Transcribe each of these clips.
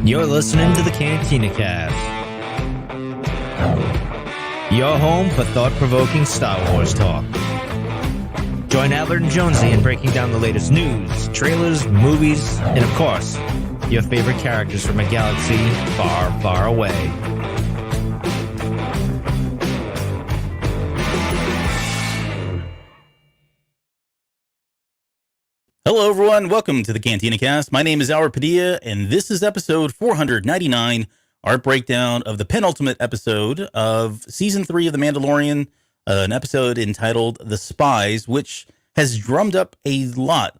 You're listening to the Cantina Cast, your home for thought-provoking Star Wars talk. Join Albert and Jonesy in breaking down the latest news, trailers, movies, and of course, your favorite characters from a galaxy far, far away. Hello, everyone. Welcome to the Cantina Cast. My name is Albert Padilla, and this is episode 499, our breakdown of the penultimate episode of Season 3 of The Mandalorian, an episode entitled The Spies, which has drummed up a lot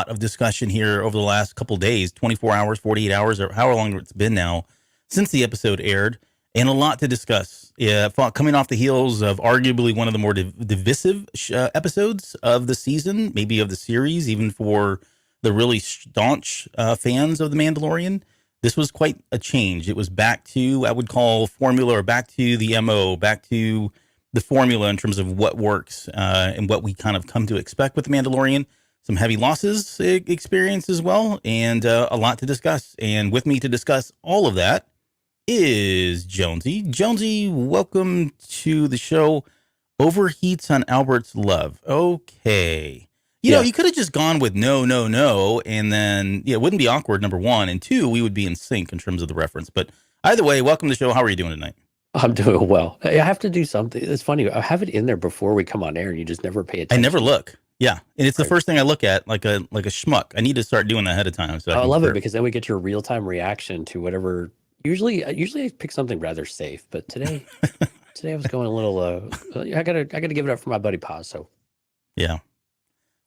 of discussion here over the last couple days, 24 hours, 48 hours, or however long it's been now since the episode aired, and a lot to discuss. Yeah, coming off the heels of arguably one of the more divisive episodes of the season, maybe of the series, even for the really staunch fans of The Mandalorian. This was quite a change. It was back to, I would call, formula, or back to the MO, back to the formula in terms of what works and what we kind of come to expect with The Mandalorian. Some heavy losses experience as well, and a lot to discuss. And with me to discuss all of that is Jonesy. Jonesy, welcome to the show. Overheats on Albert's love. Okay. You know, you could have just gone with no, and then, it wouldn't be awkward, number one. And two, we would be in sync in terms of the reference. But either way, welcome to the show. How are you doing tonight? I'm doing well. I have to do something. It's funny. I have it in there before we come on air, and you just never pay attention. I never look. Yeah, and it's the first thing I look at, like a schmuck. I need to start doing that ahead of time. So I love it because then we get your real time reaction to whatever. Usually I pick something rather safe, but today I was going a little. I gotta give it up for my buddy Paz. So yeah,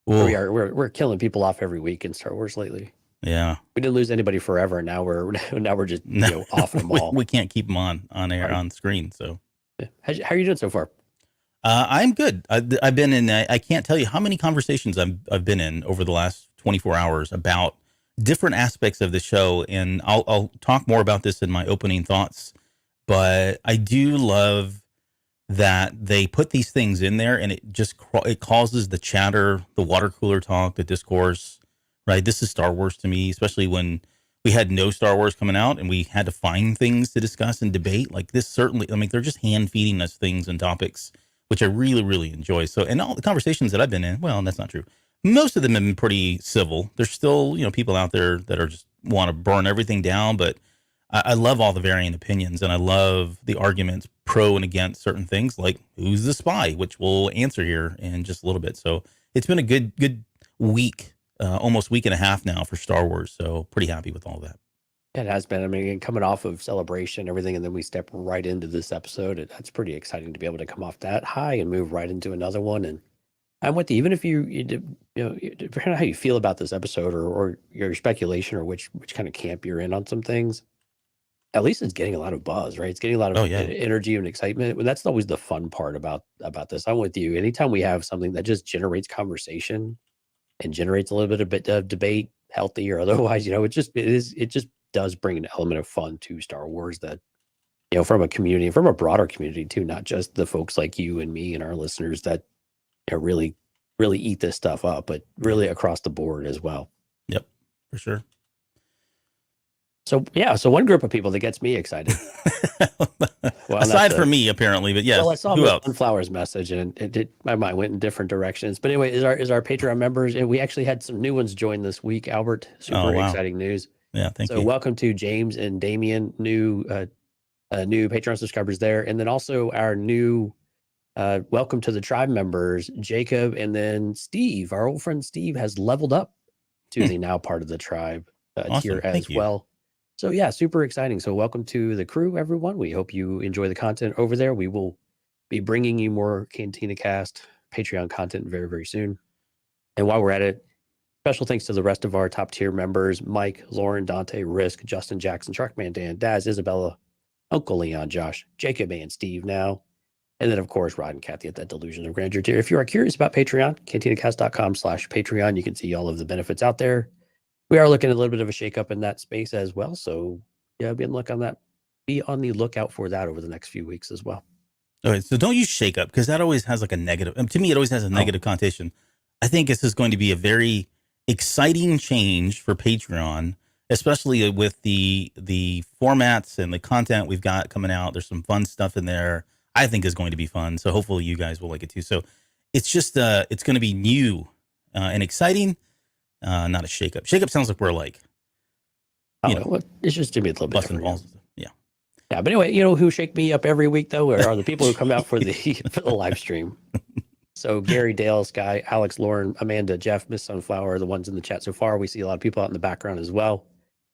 well, we're killing people off every week in Star Wars lately. Yeah, we didn't lose anybody forever. Now we're just off them all. We can't keep them on air, on screen. So how are you doing so far? I'm good. I've been in. I can't tell you how many conversations I've been in over the last 24 hours about different aspects of the show, and I'll talk more about this in my opening thoughts. But I do love that they put these things in there, and it causes the chatter, the water cooler talk, the discourse. Right, this is Star Wars to me, especially when we had no Star Wars coming out, and we had to find things to discuss and debate. Like this, certainly, I mean, they're just hand feeding us things and topics, which I really, really enjoy. So, and all the conversations that I've been in, well, that's not true. Most of them have been pretty civil. There's still, people out there that are just want to burn everything down. But I love all the varying opinions, and I love the arguments pro and against certain things, like who's the spy, which we'll answer here in just a little bit. So it's been a good week, almost week and a half now for Star Wars. So pretty happy with all that. It has been. I mean, coming off of Celebration, everything, and then we step right into this episode. That's pretty exciting to be able to come off that high and move right into another one. And I'm with you. Even if you depending on how you feel about this episode or your speculation or which kind of camp you're in on some things, at least it's getting a lot of buzz, right? It's getting a lot of energy and excitement. And that's always the fun part about this. I'm with you. Anytime we have something that just generates conversation and generates a little bit of debate, healthy or otherwise, it just does bring an element of fun to Star Wars that, from a community, from a broader community too, not just the folks like you and me and our listeners that really, really eat this stuff up, but really across the board as well. Yep, for sure. So one group of people that gets me excited. Well, aside from me, apparently, but yes. Well, I saw Sunflower's message, and my mind went in different directions. But anyway, is our Patreon members, and we actually had some new ones join this week. Albert, super exciting news. Yeah, thank you. So welcome to James and Damien, new Patreon subscribers there, and then also our new. Welcome to the tribe members, Jacob, and then Steve. Our old friend Steve has leveled up to the now part of the tribe tier as well. So yeah, super exciting. So welcome to the crew, everyone. We hope you enjoy the content over there. We will be bringing you more Cantina Cast Patreon content very, very soon. And while we're at it, special thanks to the rest of our top tier members: Mike, Lauren, Dante, Risk, Justin, Jackson, Truckman, Dan, Daz, Isabella, Uncle Leon, Josh, Jacob, and Steve now. And then, of course, Rod and Kathy at that Delusion of Grandeur tier. If you are curious about Patreon, cantinacast.com/Patreon, you can see all of the benefits out there. We are looking at a little bit of a shakeup in that space as well. So, yeah, be on the lookout for that over the next few weeks as well. All right, so don't use shakeup because that always has like a negative. To me, it always has a negative connotation. I think this is going to be a very exciting change for Patreon, especially with the formats and the content we've got coming out. There's some fun stuff in there. I think is going to be fun. So hopefully you guys will like it too. So it's just it's going to be new and exciting. Not a shakeup. Shakeup sounds like we're like, well, it's just to be a little bit different. Balls. Yeah. Yeah. But anyway, who shake me up every week though are the people who come out for the for the live stream. So Gary, Dale, Sky, Alex, Lauren, Amanda, Jeff, Miss Sunflower are the ones in the chat so far. We see a lot of people out in the background as well.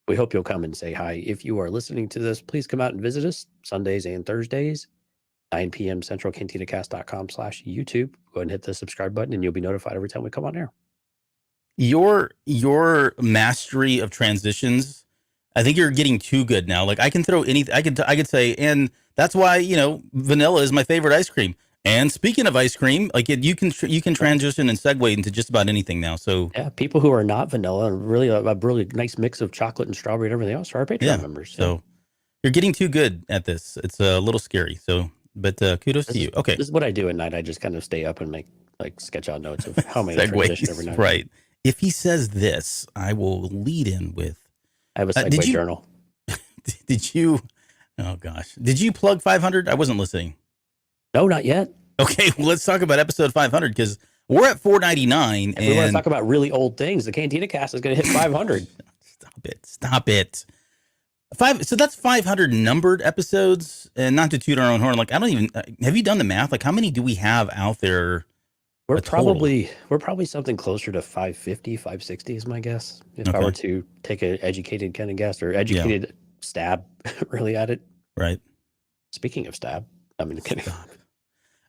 We hope you'll come and say hi. If you are listening to this, please come out and visit us Sundays and Thursdays, 9 p.m. Central, cantinacast.com/YouTube. Go ahead and hit the subscribe button and you'll be notified every time we come on air. Your mastery of transitions, I think you're getting too good now. Like I can throw anything. I could say, and that's why, vanilla is my favorite ice cream. And speaking of ice cream, like you can transition and segue into just about anything now. So yeah, people who are not vanilla and really a really nice mix of chocolate and strawberry and everything else are our Patreon members. So you're getting too good at this. It's a little scary. So, but kudos to you. Okay, this is what I do at night. I just kind of stay up and make sketch out notes of how many transition every night. Right. If he says this, I will lead in with. I have a segue journal. Did you? Oh gosh, did you plug 500? I wasn't listening. No, not yet. Okay, well, let's talk about episode 500 because we're at 499. If we want to talk about really old things, the Cantina Cast is going to hit 500. Stop it. So that's 500 numbered episodes, and not to toot our own horn. Like I don't even. Have you done the math? Like how many do we have out there? We're probably something closer to 550, 560 is my guess. If I were to take an educated kind of guess or educated stab really at it. Right. Speaking of stab, I mean,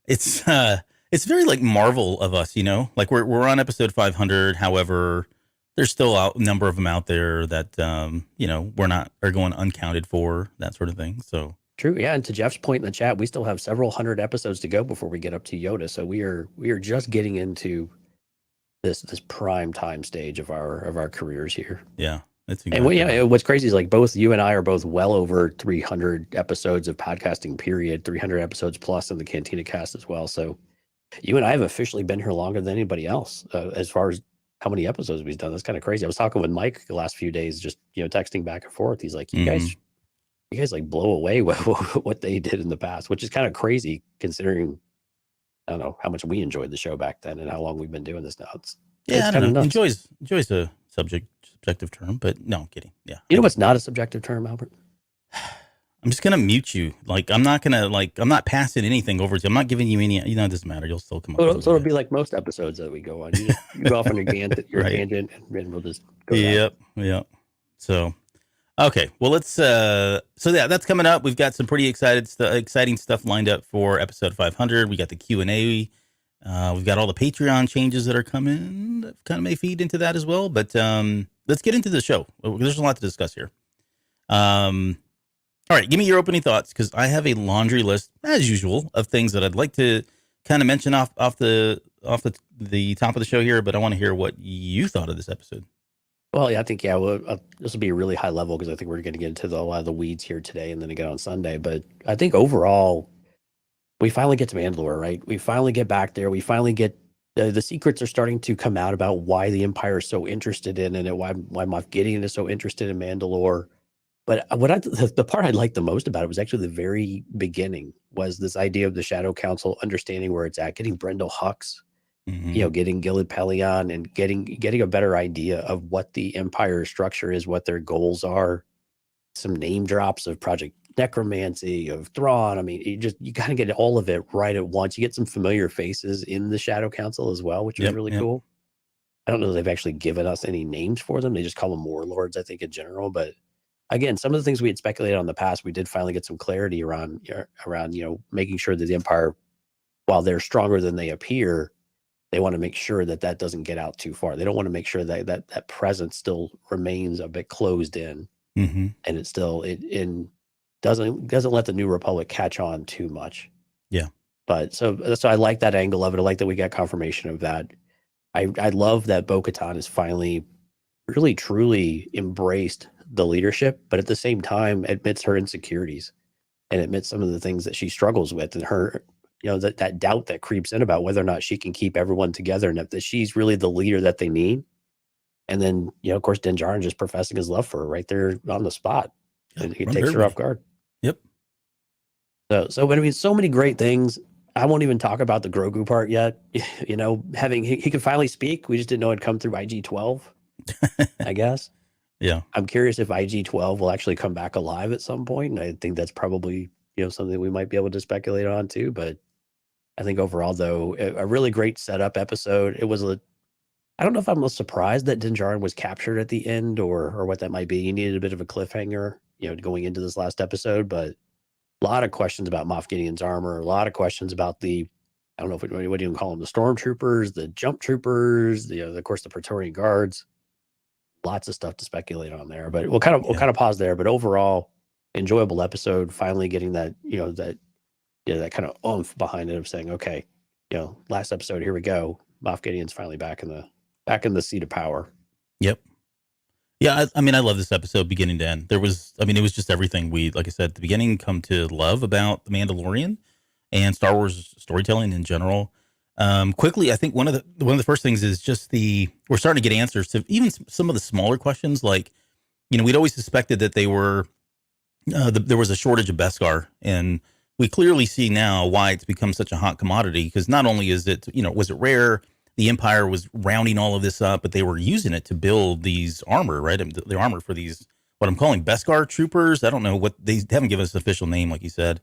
it's very like Marvel of us, like we're on episode 500. However, there's still a number of them out there that, are going uncounted for, that sort of thing. So true. Yeah. And to Jeff's point in the chat, we still have several hundred episodes to go before we get up to Yoda. So we are just getting into this prime time stage of our careers here. Yeah. And what's crazy is like both you and I are both well over 300 episodes of podcasting, period, 300 episodes plus in the Cantina Cast as well. So you and I have officially been here longer than anybody else as far as how many episodes we've done. That's kind of crazy. I was talking with Mike the last few days, just, texting back and forth. He's like, you guys like blow away what they did in the past, which is kind of crazy considering, I don't know how much we enjoyed the show back then and how long we've been doing this now. It's kind of nuts. Enjoys a subjective term, but no, I'm kidding. Yeah. You know what's not a subjective term, Albert? I'm just gonna mute you. Like I'm not passing anything over to you. I'm not giving you any. It doesn't matter. You'll still come up. So it'll be like most episodes that we go on. You go off on your tangent, and we'll just go. Yep. So, okay. Well, let's. So that's coming up. We've got some pretty exciting stuff lined up for episode 500. We got the Q&A. We've got all the Patreon changes that are coming that kind of may feed into that as well. But let's get into the show. There's a lot to discuss here. All right, give me your opening thoughts because I have a laundry list, as usual, of things that I'd like to kind of mention off the top of the show here. But I want to hear what you thought of this episode. Well, yeah, I think this will be a really high level because I think we're going to get into a lot of the weeds here today and then again on Sunday. But I think overall, we finally get to Mandalore, right? We finally get back there. We finally get the secrets are starting to come out about why the Empire is so interested in it, and why Moff Gideon is so interested in Mandalore. But the part I liked the most about it was actually the very beginning was this idea of the Shadow Council understanding where it's at, getting Brendel Hux, getting Gilad Pellaeon and getting a better idea of what the Empire structure is, what their goals are. Some name drops of Project Necromancy, of Thrawn. I mean, you kind of get all of it right at once. You get some familiar faces in the Shadow Council as well, which is really cool. I don't know if they've actually given us any names for them. They just call them warlords, I think, in general. But again, some of the things we had speculated on in the past, we did finally get some clarity around making sure that the Empire, while they're stronger than they appear, they want to make sure that doesn't get out too far. They don't want to make sure that presence still remains a bit closed in, and it still doesn't let the New Republic catch on too much. Yeah. But so I like that angle of it. I like that we got confirmation of that. I love that Bo-Katan is finally really truly embraced the leadership, but at the same time admits her insecurities and admits some of the things that she struggles with, and that doubt that creeps in about whether or not she can keep everyone together and that she's really the leader that they need. And then, of course, Din Djarin just professing his love for her right there on the spot. And it takes her off guard. Yep. So I mean, so many great things. I won't even talk about the Grogu part yet. Having he could finally speak. We just didn't know it'd come through IG-12, I guess. Yeah. I'm curious if IG-12 will actually come back alive at some point. And I think that's probably, something we might be able to speculate on too. But I think overall, though, a really great setup episode. It was I don't know if I'm most surprised that Din Djarin was captured at the end or what that might be. You needed a bit of a cliffhanger, going into this last episode, but a lot of questions about Moff Gideon's armor, a lot of questions about I don't know what do you even call them, the stormtroopers, the jump troopers, of course, the Praetorian guards. Lots of stuff to speculate on there, but we'll kind of pause there. But overall, enjoyable episode. Finally getting that, that kind of oomph behind it of saying, okay, last episode, here we go. Moff Gideon's finally back in the seat of power. Yep. Yeah, I mean, I love this episode beginning to end. It was just everything we, like I said at the beginning, come to love about The Mandalorian and Star Wars storytelling in general. Quickly, I think one of the first things is just we're starting to get answers to even some of the smaller questions. Like, we'd always suspected that they were there was a shortage of Beskar, and we clearly see now why it's become such a hot commodity. Because not only is it, was it rare? The Empire was rounding all of this up, but they were using it to build these armor, right? The armor for these, what I'm calling Beskar troopers. I don't know what they haven't given us an official name, like you said.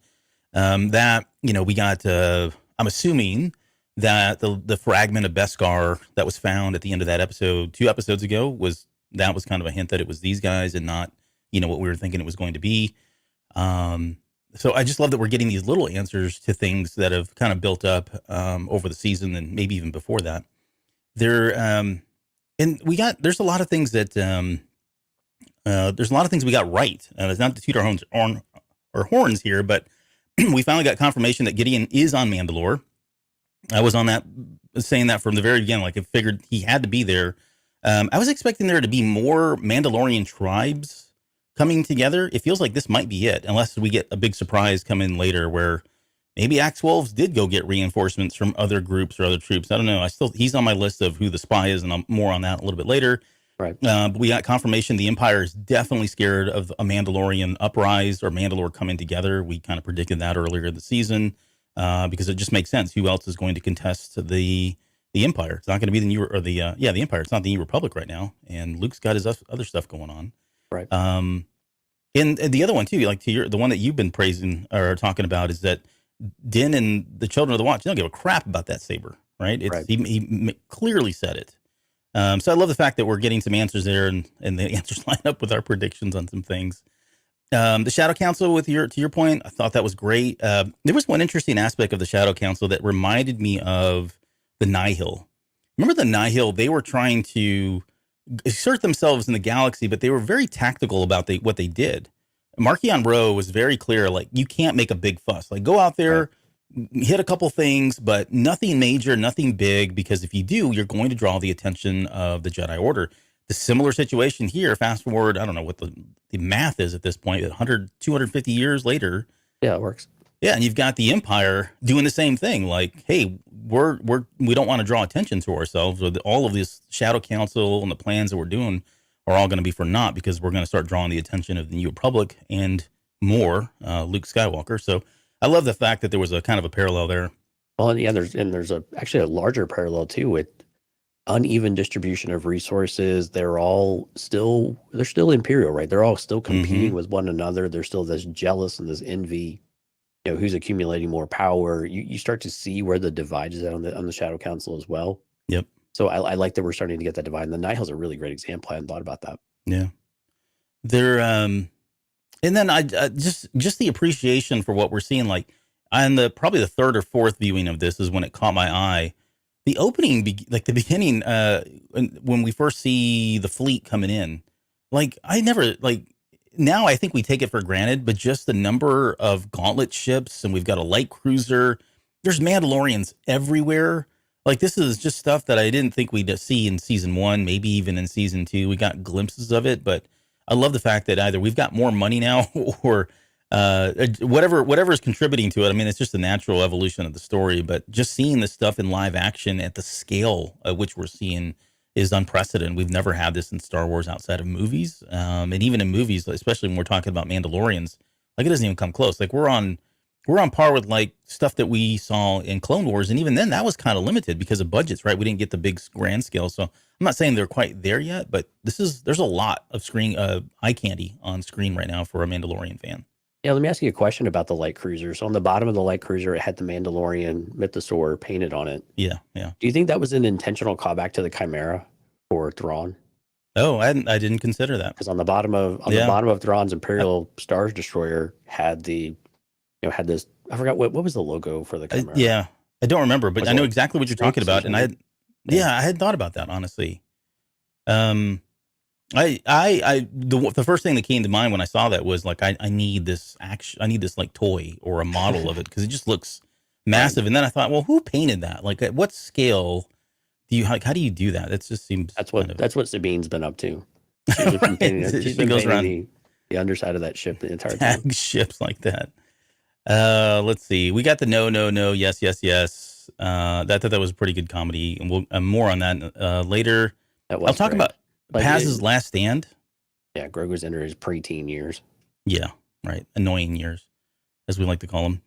That, we got, I'm assuming that the fragment of Beskar that was found at the end of that episode, 2 episodes ago, was kind of a hint that it was these guys and not, what we were thinking it was going to be. So I just love that we're getting these little answers to things that have kind of built up over the season and maybe even before that. And there's a lot of things that we got right. It's not to toot our horns here, but we finally got confirmation that Gideon is on Mandalore. I was on that saying that from the very beginning. Like I figured he had to be there. I was expecting there to be more Mandalorian tribes coming together. It feels like this might be it, unless we get a big surprise come in later where maybe Act-12s did go get reinforcements from other groups or other troops. I don't know. He's on my list of who the spy is, and I'm more on that a little bit later. Right. But we got confirmation the Empire is definitely scared of a Mandalorian uprise or Mandalore coming together. We kind of predicted that earlier in the season because it just makes sense. Who else is going to contest the Empire? It's not going to be the Empire. It's not the New Republic right now, and Luke's got his other stuff going on. Right. And the other one too, like the one that you've been praising or talking about, is that Din and the Children of the Watch, they don't give a crap about that saber, right? Right. He clearly said it. So I love the fact that we're getting some answers there, and the answers line up with our predictions on some things. The Shadow Council, to your point, I thought that was great. There was one interesting aspect of the Shadow Council that reminded me of the Nihil. Remember the Nihil? They were trying to assert themselves in the galaxy, but they were very tactical about what they did. Marchion Ro was very clear, like, you can't make a big fuss. Like, go out there, hit a couple things, but nothing major, nothing big, because if you do, you're going to draw the attention of the Jedi Order. The similar situation here, fast forward, I don't know what the math is at this point, 100, 250 years later. Yeah, it works. Yeah, and you've got the Empire doing the same thing. Like, hey, we don't want to draw attention to ourselves. All of this Shadow Council and the plans that we're doing are all going to be for naught because we're going to start drawing the attention of the New Republic and more Luke Skywalker. So I love the fact that there was a kind of a parallel there. Well, yeah, there's actually a larger parallel too with uneven distribution of resources. They're still Imperial, right? They're all still competing with one another. There's still this jealous and this envy. Who's accumulating more power. You start to see where the divide is at on the Shadow Council as well. Yep. So I like that we're starting to get that divide. And the Nihil's a really great example. I hadn't thought about that. Yeah. They're and then I just the appreciation for what we're seeing. Like on probably the third or fourth viewing of this is when it caught my eye. The opening, like the beginning, when we first see the fleet coming in, like now I think we take it for granted, but just the number of gauntlet ships, and we've got a light cruiser. There's Mandalorians everywhere. Like, this is just stuff that I didn't think we'd see in season 1, maybe even in season 2. We got glimpses of it, but I love the fact that either we've got more money now or whatever is contributing to it. I mean, it's just a natural evolution of the story, but just seeing this stuff in live action at the scale at which we're seeing is unprecedented. We've never had this in Star Wars outside of movies. And even in movies, especially when we're talking about Mandalorians, like it doesn't even come close. Like we're on par with like stuff that we saw in Clone Wars. And even then that was kind of limited because of budgets, right? We didn't get the big grand scale. So I'm not saying they're quite there yet, but there's a lot of eye candy on screen right now for a Mandalorian fan. Yeah, let me ask you a question about the light cruiser. So on the bottom of the light cruiser, it had the Mandalorian mythosaur painted on it. Yeah. Do you think that was an intentional callback to the Chimera for Thrawn? Oh, I didn't consider that. Because on the bottom of Thrawn's Imperial Star Destroyer had this. I forgot what was the logo for the Chimera. Yeah, I don't remember, but I know exactly what you're talking about, and I had thought about that honestly. The first thing that came to mind when I saw that was like, I need this action. I need this like toy or a model of it because it just looks massive. And then I thought, well, who painted that? Like, at what scale do you? How do you do that? It just seems that's what Sabine's been up to. She's been painting, she's been goes painting the underside of that ship the entire time. Ships like that. Let's see. We got the no, yes. I thought that was a pretty good comedy, and we'll more on that later. I'll talk about Paz's last stand. Yeah, Grogu's into his preteen years. Yeah, right. Annoying years, as we like to call them.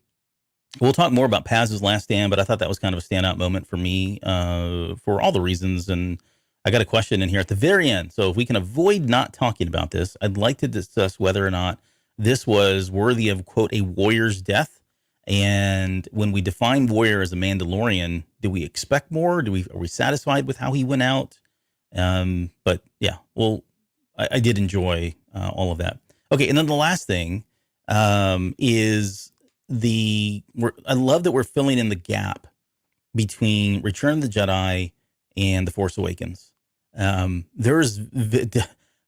We'll talk more about Paz's last stand, but I thought that was kind of a standout moment for me for all the reasons. And I got a question in here at the very end. So if we can avoid not talking about this, I'd like to discuss whether or not this was worthy of, quote, a warrior's death. And when we define warrior as a Mandalorian, do we expect more? Are we satisfied with how he went out? But yeah, well, I did enjoy all of that. Okay, and then the last thing is I love that we're filling in the gap between Return of the Jedi and The Force Awakens.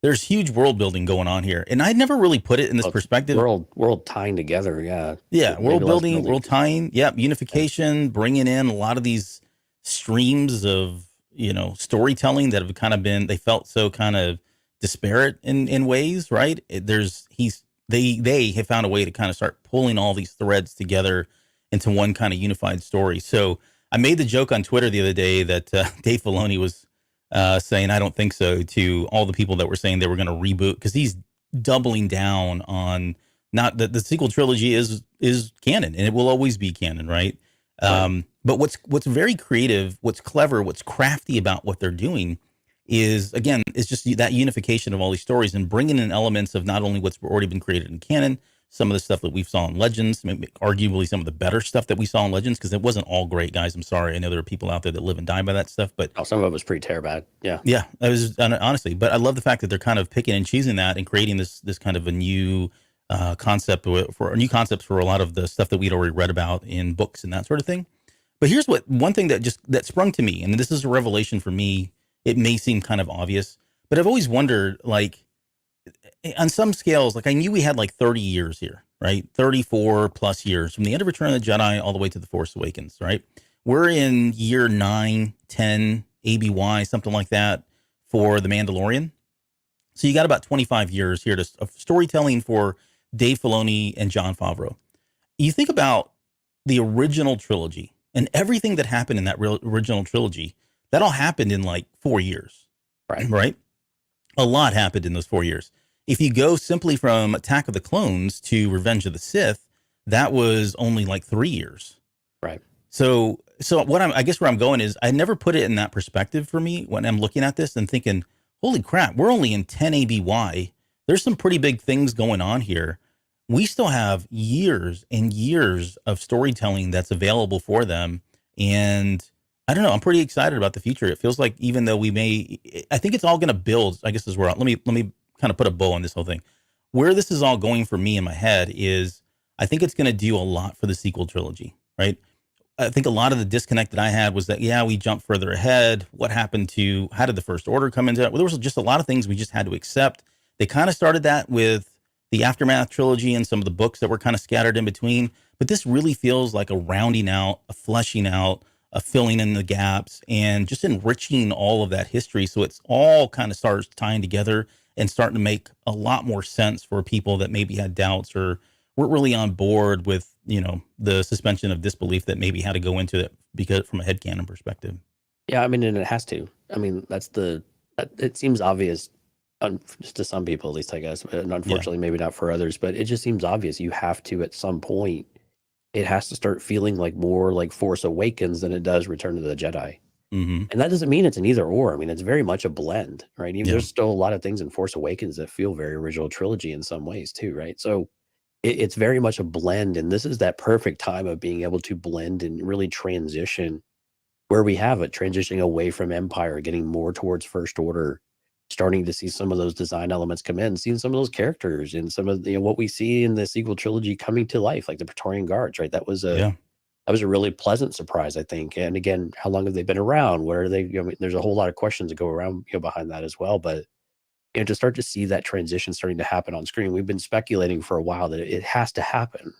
There's huge world building going on here, and I'd never really put it in this perspective. World tying together, yeah, world building, world tying, unification, bringing in a lot of these streams of storytelling that have kind of been, they felt so kind of disparate in ways, right? They have found a way to kind of start pulling all these threads together into one kind of unified story. So I made the joke on Twitter the other day that Dave Filoni was saying, I don't think so, to all the people that were saying they were going to reboot, because he's doubling down on not that the sequel trilogy is canon, and it will always be canon, right? But what's very creative, what's clever, what's crafty about what they're doing is just that unification of all these stories and bringing in elements of not only what's already been created in canon, some of the stuff that we've saw in Legends, maybe arguably some of the better stuff that we saw in Legends, because it wasn't all great, guys. I'm sorry. I know there are people out there that live and die by that stuff, but some of it was pretty terrible. Yeah. Yeah. It was, honestly, but I love the fact that they're kind of picking and choosing that and creating this kind of a new concepts for a lot of the stuff that we'd already read about in books and that sort of thing. But here's one thing that sprung to me, and this is a revelation for me. It may seem kind of obvious, but I've always wondered, like, on some scales, like I knew we had like 30 years here, right? 34 plus years from the end of Return of the Jedi all the way to The Force Awakens, right? We're in year 9, 10, ABY, something like that for The Mandalorian. So you got about 25 years here of storytelling for Dave Filoni and Jon Favreau. You think about the original trilogy and everything that happened in that original trilogy, that all happened in like 4 years, right? A lot happened in those 4 years. If you go simply from Attack of the Clones to Revenge of the Sith, that was only like 3 years. Right. So I guess where I'm going is I never put it in that perspective for me when I'm looking at this and thinking, holy crap, we're only in 10 ABY. There's some pretty big things going on here. We still have years and years of storytelling that's available for them. And I don't know, I'm pretty excited about the future. It feels like even though I think it's all going to build, I guess is where, let me kind of put a bow on this whole thing. Where this is all going for me in my head is I think it's going to do a lot for the sequel trilogy, right? I think a lot of the disconnect that I had was that, we jumped further ahead. How did the First Order come into it? Well, there was just a lot of things we just had to accept. They kind of started that with the Aftermath trilogy and some of the books that were kind of scattered in between. But this really feels like a rounding out, a fleshing out, a filling in the gaps, and just enriching all of that history. So it's all kind of starts tying together and starting to make a lot more sense for people that maybe had doubts or weren't really on board with, the suspension of disbelief that maybe had to go into it because from a headcanon perspective. Yeah, I mean, and it has to. I mean, it seems obvious just to some people, at least, I guess, and unfortunately, maybe not for others, but it just seems obvious. You have to, at some point, it has to start feeling like more like Force Awakens than it does Return of the Jedi. Mm-hmm. And that doesn't mean it's an either or. I mean, it's very much a blend, right? There's still a lot of things in Force Awakens that feel very original trilogy in some ways too, right? So it's very much a blend, and this is that perfect time of being able to blend and really transition where we have it, transitioning away from Empire, getting more towards First Order, starting to see some of those design elements come in, seeing some of those characters and some of what we see in the sequel trilogy coming to life, like the Praetorian Guards, right? That was a really pleasant surprise, I think. And again, how long have they been around? Where are they? There's a whole lot of questions that go around behind that as well. But to start to see that transition starting to happen on screen, we've been speculating for a while that it has to happen.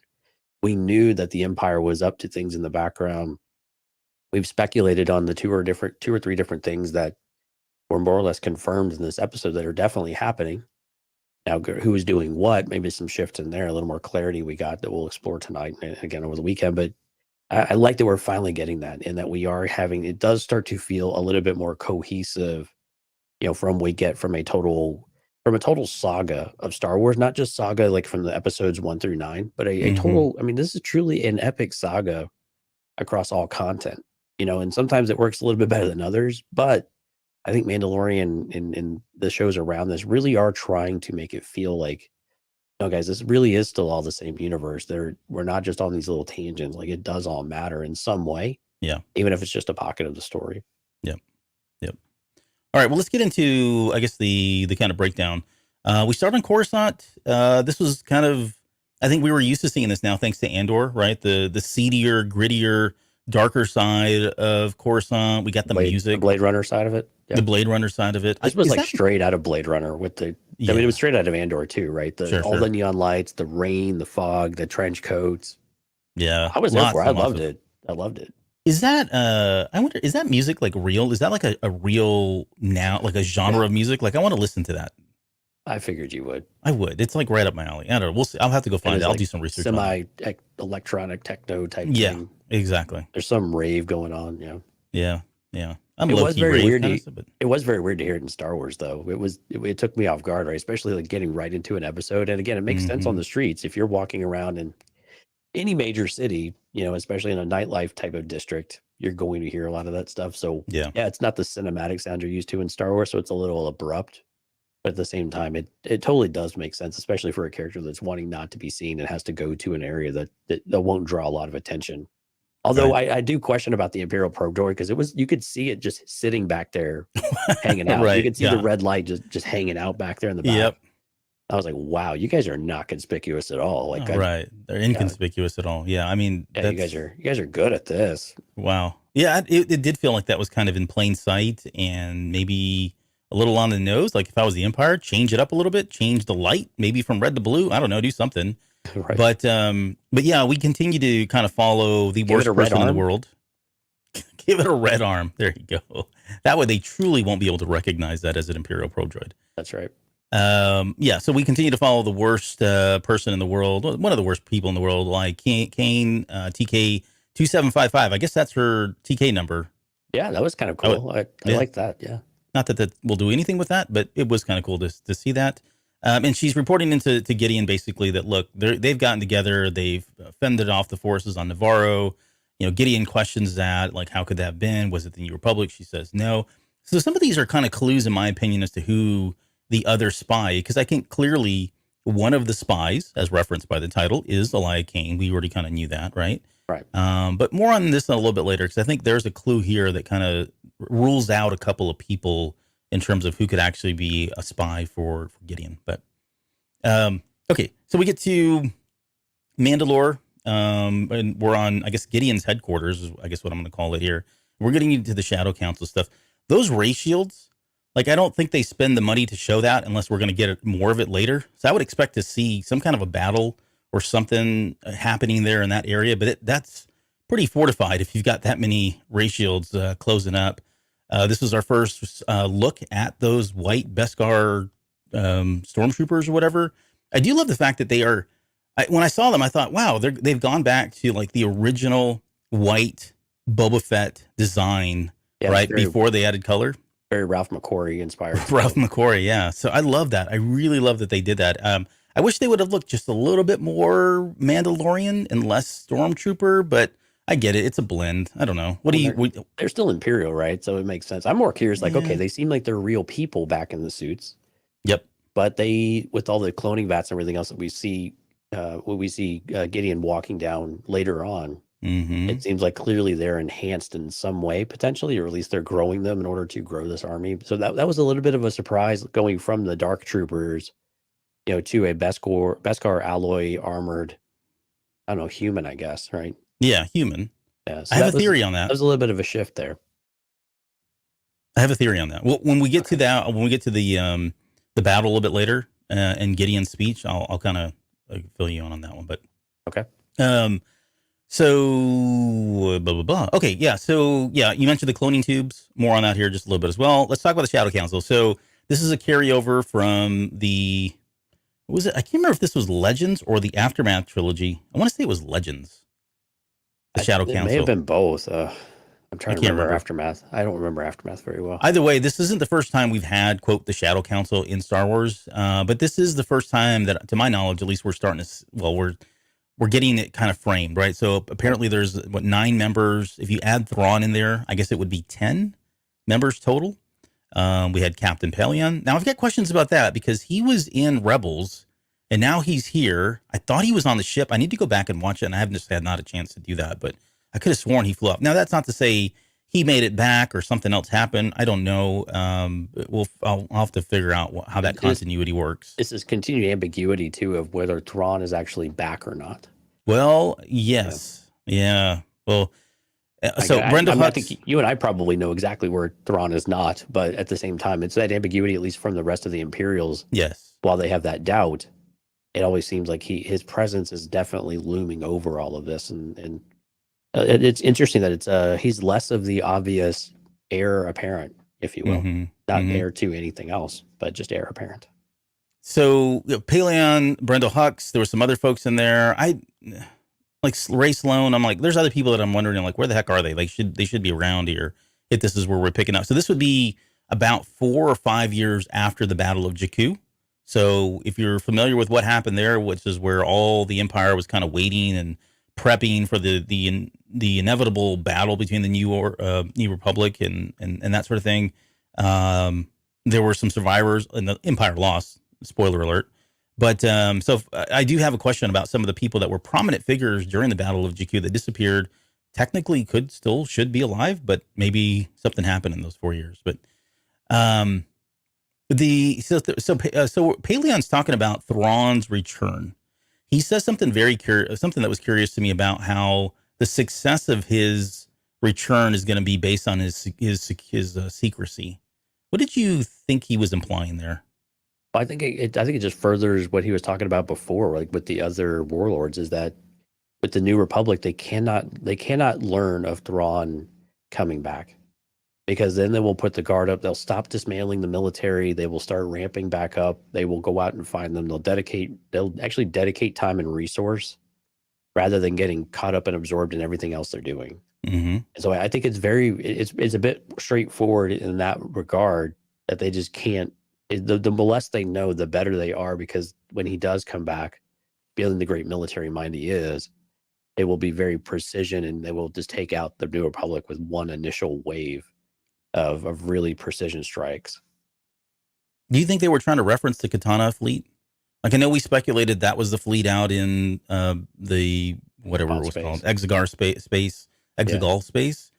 We knew that the Empire was up to things in the background. We've speculated on the two or three different things that were more or less confirmed in this episode that are definitely happening. Now, who is doing what? Maybe some shifts in there, a little more clarity we got that we'll explore tonight and again over the weekend. But I like that we're finally getting that, and that we are having, it does start to feel a little bit more cohesive, from a total saga of Star Wars, not just saga like from the episodes 1 through 9, but a total, I mean, this is truly an epic saga across all content, and sometimes it works a little bit better than others, but I think Mandalorian and the shows around this really are trying to make it feel like, no, guys, this really is still all the same universe. We're not just on these little tangents. Like, it does all matter in some way. Yeah. Even if it's just a pocket of the story. Yep. All right. Well, let's get into, I guess, the kind of breakdown. We start on Coruscant. This was kind of, I think we were used to seeing this now, thanks to Andor, right? The seedier, grittier, darker side of Coruscant. We got the music. The Blade Runner side of it. Yeah. The Blade Runner side of it. This was straight out of Blade Runner with the, I mean, it was straight out of Andor too, right? All the neon lights, the rain, the fog, the trench coats. Yeah. I was there for it. I loved it. Is that, I wonder, is that music like real? Is that like a real now, like a genre of music? Like, I want to listen to that. I figured you would. I would. It's like right up my alley. I don't know. We'll see. I'll have to go find it. I'll do some research. Semi-electronic techno type thing. Yeah, exactly. There's some rave going on. Yeah. I'm low-key rave kind of stuff, but it was very weird to hear it in Star Wars, though. It took me off guard, right? Especially like getting right into an episode. And again, it makes sense on the streets. If you're walking around in any major city, especially in a nightlife type of district, you're going to hear a lot of that stuff. So yeah, it's not the cinematic sound you're used to in Star Wars, so it's a little abrupt. But at the same time, it totally does make sense, especially for a character that's wanting not to be seen and has to go to an area that won't draw a lot of attention. Although I do question about the Imperial probe droid, because you could see it just sitting back there hanging out. Right, you could see the red light just hanging out back there in the back. Yep. I was like, wow, you guys are not conspicuous at all. Like, right. They're inconspicuous at all. Yeah. I mean, you guys are good at this. Wow. Yeah. It did feel like that was kind of in plain sight and maybe a little on the nose. Like, if I was the Empire, change it up a little bit, change the light, maybe from red to blue. I don't know, do something. Right. But yeah, we continue to kind of follow the worst person in the world. Give it a red arm. There you go. That way they truly won't be able to recognize that as an Imperial probe droid. That's right. Yeah, so we continue to follow the worst person in the world, one of the worst people in the world, like Kane, TK 2755. I guess that's her TK number. Yeah, that was kind of cool. I like that. Yeah. Not that will do anything with that, but it was kind of cool to see that. And she's reporting into Gideon basically that, look, they've gotten together, they've fended off the forces on Navarro. Gideon questions that, like, how could that have been? Was it the New Republic? She says no. So some of these are kind of clues, in my opinion, as to who the other spy, because I think clearly one of the spies, as referenced by the title, is Elia Kane. We already kind of knew that, right? Right. But more on this a little bit later, because I think there's a clue here that kind of rules out a couple of people in terms of who could actually be a spy for Gideon. But okay, so we get to Mandalore, and we're on, I guess, Gideon's headquarters is, I guess, what I'm going to call it here. We're getting into the Shadow Council stuff. Those ray shields, like, I don't think they spend the money to show that unless we're going to get more of it later. So I would expect to see some kind of a battle or something happening there in that area. But that's pretty fortified if you've got that many ray shields closing up. This was our first look at those white Beskar stormtroopers or whatever. I do love the fact that they are, when I saw them, I thought, wow, they've gone back to like the original white Boba Fett design, right? Before they added color. Very Ralph McQuarrie inspired. Ralph McQuarrie, yeah. So I love that. I really love that they did that. I wish they would have looked just a little bit more Mandalorian and less Stormtrooper, but I get it. It's a blend. I don't know. They're still Imperial, right? So it makes sense. I'm more curious, like, okay, they seem like they're real people back in the suits. Yep. But they, with all the cloning vats and everything else that we see, Gideon walking down later on, it seems like clearly they're enhanced in some way, potentially, or at least they're growing them in order to grow this army. So that was a little bit of a surprise going from the Dark Troopers, to a Beskar alloy armored, I don't know, human, I guess, right? Yeah, human. Yeah, so I have a theory on that. That was a little bit of a shift there. I have a theory on that. Well, when we get to that, when we get to the battle a little bit later and Gideon's speech, I'll kind of fill you in on that one. But okay. So blah blah blah. Okay, yeah. So yeah, you mentioned the cloning tubes. More on that here, just a little bit as well. Let's talk about the Shadow Council. So this is a carryover from the. What was it? I can't remember if this was Legends or the Aftermath trilogy. I want to say it was Legends. The Shadow Council. It may have been both. I'm trying to remember Aftermath. I don't remember Aftermath very well. Either way, this isn't the first time we've had, quote, the Shadow Council in Star Wars. But this is the first time that, to my knowledge, at least we're starting to, we're getting it kind of framed, right? So apparently there's, 9 members. If you add Thrawn in there, I guess it would be 10 members total. We had Captain Pelion. Now, I've got questions about that because he was in Rebels, and now he's here. I thought he was on the ship. I need to go back and watch it, and I haven't just had not a chance to do that, but I could have sworn he flew up. Now, that's not to say he made it back or something else happened. I don't know. I'll have to figure out how that continuity works. This is continued ambiguity, too, of whether Thrawn is actually back or not. Well, yes. Yeah. Well, so Brenda Hux, I think you and I probably know exactly where Thrawn is not, but at the same time, it's that ambiguity, at least from the rest of the Imperials. Yes. While they have that doubt, it always seems like his presence is definitely looming over all of this, and it's interesting that it's he's less of the obvious heir apparent, if you will, not heir to anything else, but just heir apparent. So Pelion, Brenda Hux, there were some other folks in there. I like Ray Sloan. I'm like, there's other people that I'm wondering, like, where the heck are they? Like, they should be around here if this is where we're picking up. So this would be about 4 or 5 years after the Battle of Jakku. So if you're familiar with what happened there, which is where all the Empire was kind of waiting and prepping for the inevitable battle between the New Republic and that sort of thing, there were some survivors, and the Empire lost. Spoiler alert. But so I do have a question about some of the people that were prominent figures during the Battle of Jakku that disappeared. Technically, should be alive, but maybe something happened in those 4 years. But so Pelion's talking about Thrawns Return. He says something something that was curious to me about how the success of his return is going to be based on his secrecy. What did you think he was implying there? I think it just furthers what he was talking about before, like with the other warlords, is that with the New Republic, they cannot learn of Thrawn coming back, because then they will put the guard up. They'll stop dismantling the military. They will start ramping back up. They will go out and find them. They'll actually dedicate time and resource rather than getting caught up and absorbed in everything else they're doing. Mm-hmm. So I think it's a bit straightforward in that regard, that they just can't. The less they know, the better they are, because when he does come back, being the great military mind he is, it will be very precision, and they will just take out the New Republic with one initial wave of really precision strikes. Do you think they were trying to reference the Katana fleet? Like, I know we speculated that was the fleet out in the whatever it was called, Exegol space.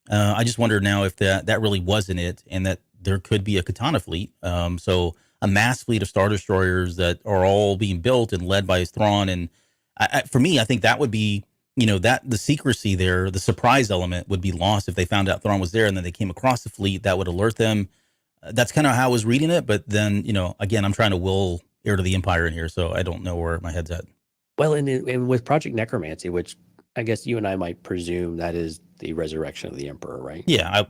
I just wonder now if that really wasn't it, and that there could be a Katana fleet. So a mass fleet of Star Destroyers that are all being built and led by Thrawn. And for me, I think that would be, that the secrecy there, the surprise element would be lost if they found out Thrawn was there and then they came across the fleet. That would alert them. That's kind of how I was reading it. But then, again, I'm trying to will heir to the Empire in here, so I don't know where my head's at. Well, and with Project Necromancy, which I guess you and I might presume that is the resurrection of the Emperor, right? Yeah,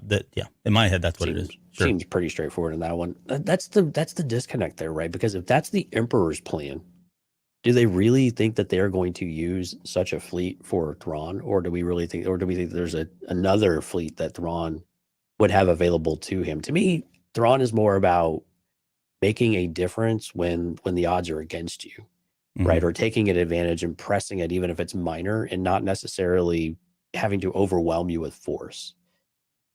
in my head, that's what it is. Sure. Seems pretty straightforward in that one. That's the disconnect there, right? Because if that's the Emperor's plan, do they really think that they're going to use such a fleet for Thrawn, or do we think there's another fleet that Thrawn would have available to him? To me, Thrawn is more about making a difference when the odds are against you, right? Or taking an advantage and pressing it, even if it's minor, and not necessarily having to overwhelm you with force,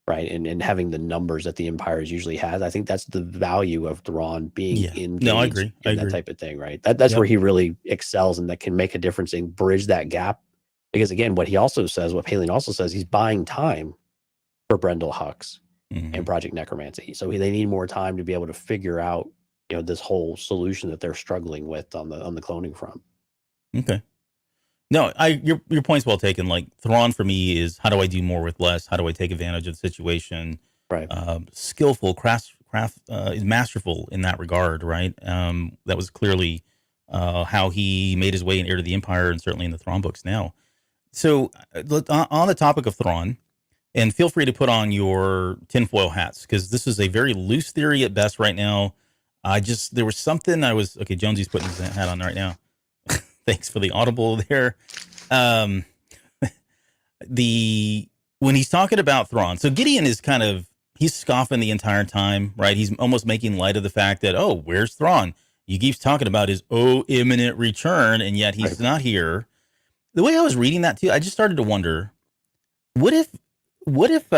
right? And having the numbers that the Empires usually has. I think that's the value of Thrawn being engaged No, I agree. in that type of thing, right? That's where he really excels, and that can make a difference and bridge that gap. Because again, what Palin also says, he's buying time for Brendel Hux and Project Necromancy. So they need more time to be able to figure out, this whole solution that they're struggling with on the cloning front. Okay. No, your point's well taken. Like, Thrawn for me is, how do I do more with less? How do I take advantage of the situation? Right. Skillful, craft is masterful in that regard, right? That was clearly how he made his way in Heir to the Empire, and certainly in the Thrawn books now. So on the topic of Thrawn, and feel free to put on your tinfoil hats, because this is a very loose theory at best right now. There was something Jonesy's putting his hat on right now. Thanks for the audible there. When he's talking about Thrawn, so Gideon is he's scoffing the entire time, right? He's almost making light of the fact that, where's Thrawn? He keeps talking about his imminent return, and yet he's not here. The way I was reading that too, I just started to wonder, what if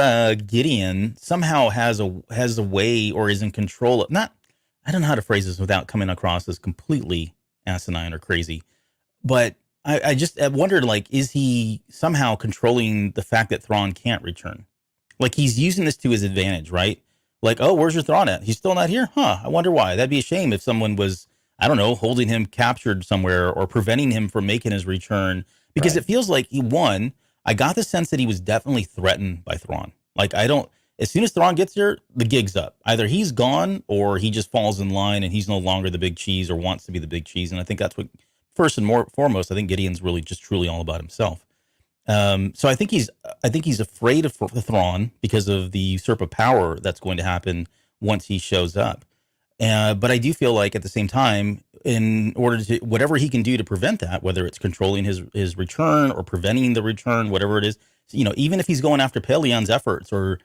Gideon somehow has a way, or is in control of, I don't know how to phrase this without coming across as completely asinine or crazy, but I wondered, like, is he somehow controlling the fact that Thrawn can't return? Like, he's using this to his advantage, right? Like, where's your Thrawn at? He's still not here? Huh, I wonder why. That'd be a shame if someone was, I don't know, holding him captured somewhere or preventing him from making his return. Because it feels like I got the sense that he was definitely threatened by Thrawn. Like, as soon as Thrawn gets here, the gig's up. Either he's gone or he just falls in line and he's no longer the big cheese, or wants to be the big cheese. And I think that's what, first and foremost, I think Gideon's really just truly all about himself. So I think he's afraid of Thrawn because of the usurp of power that's going to happen once he shows up. But I do feel like at the same time, in order to, whatever he can do to prevent that, whether it's controlling his return or preventing the return, whatever it is, even if he's going after Paleon's efforts, or,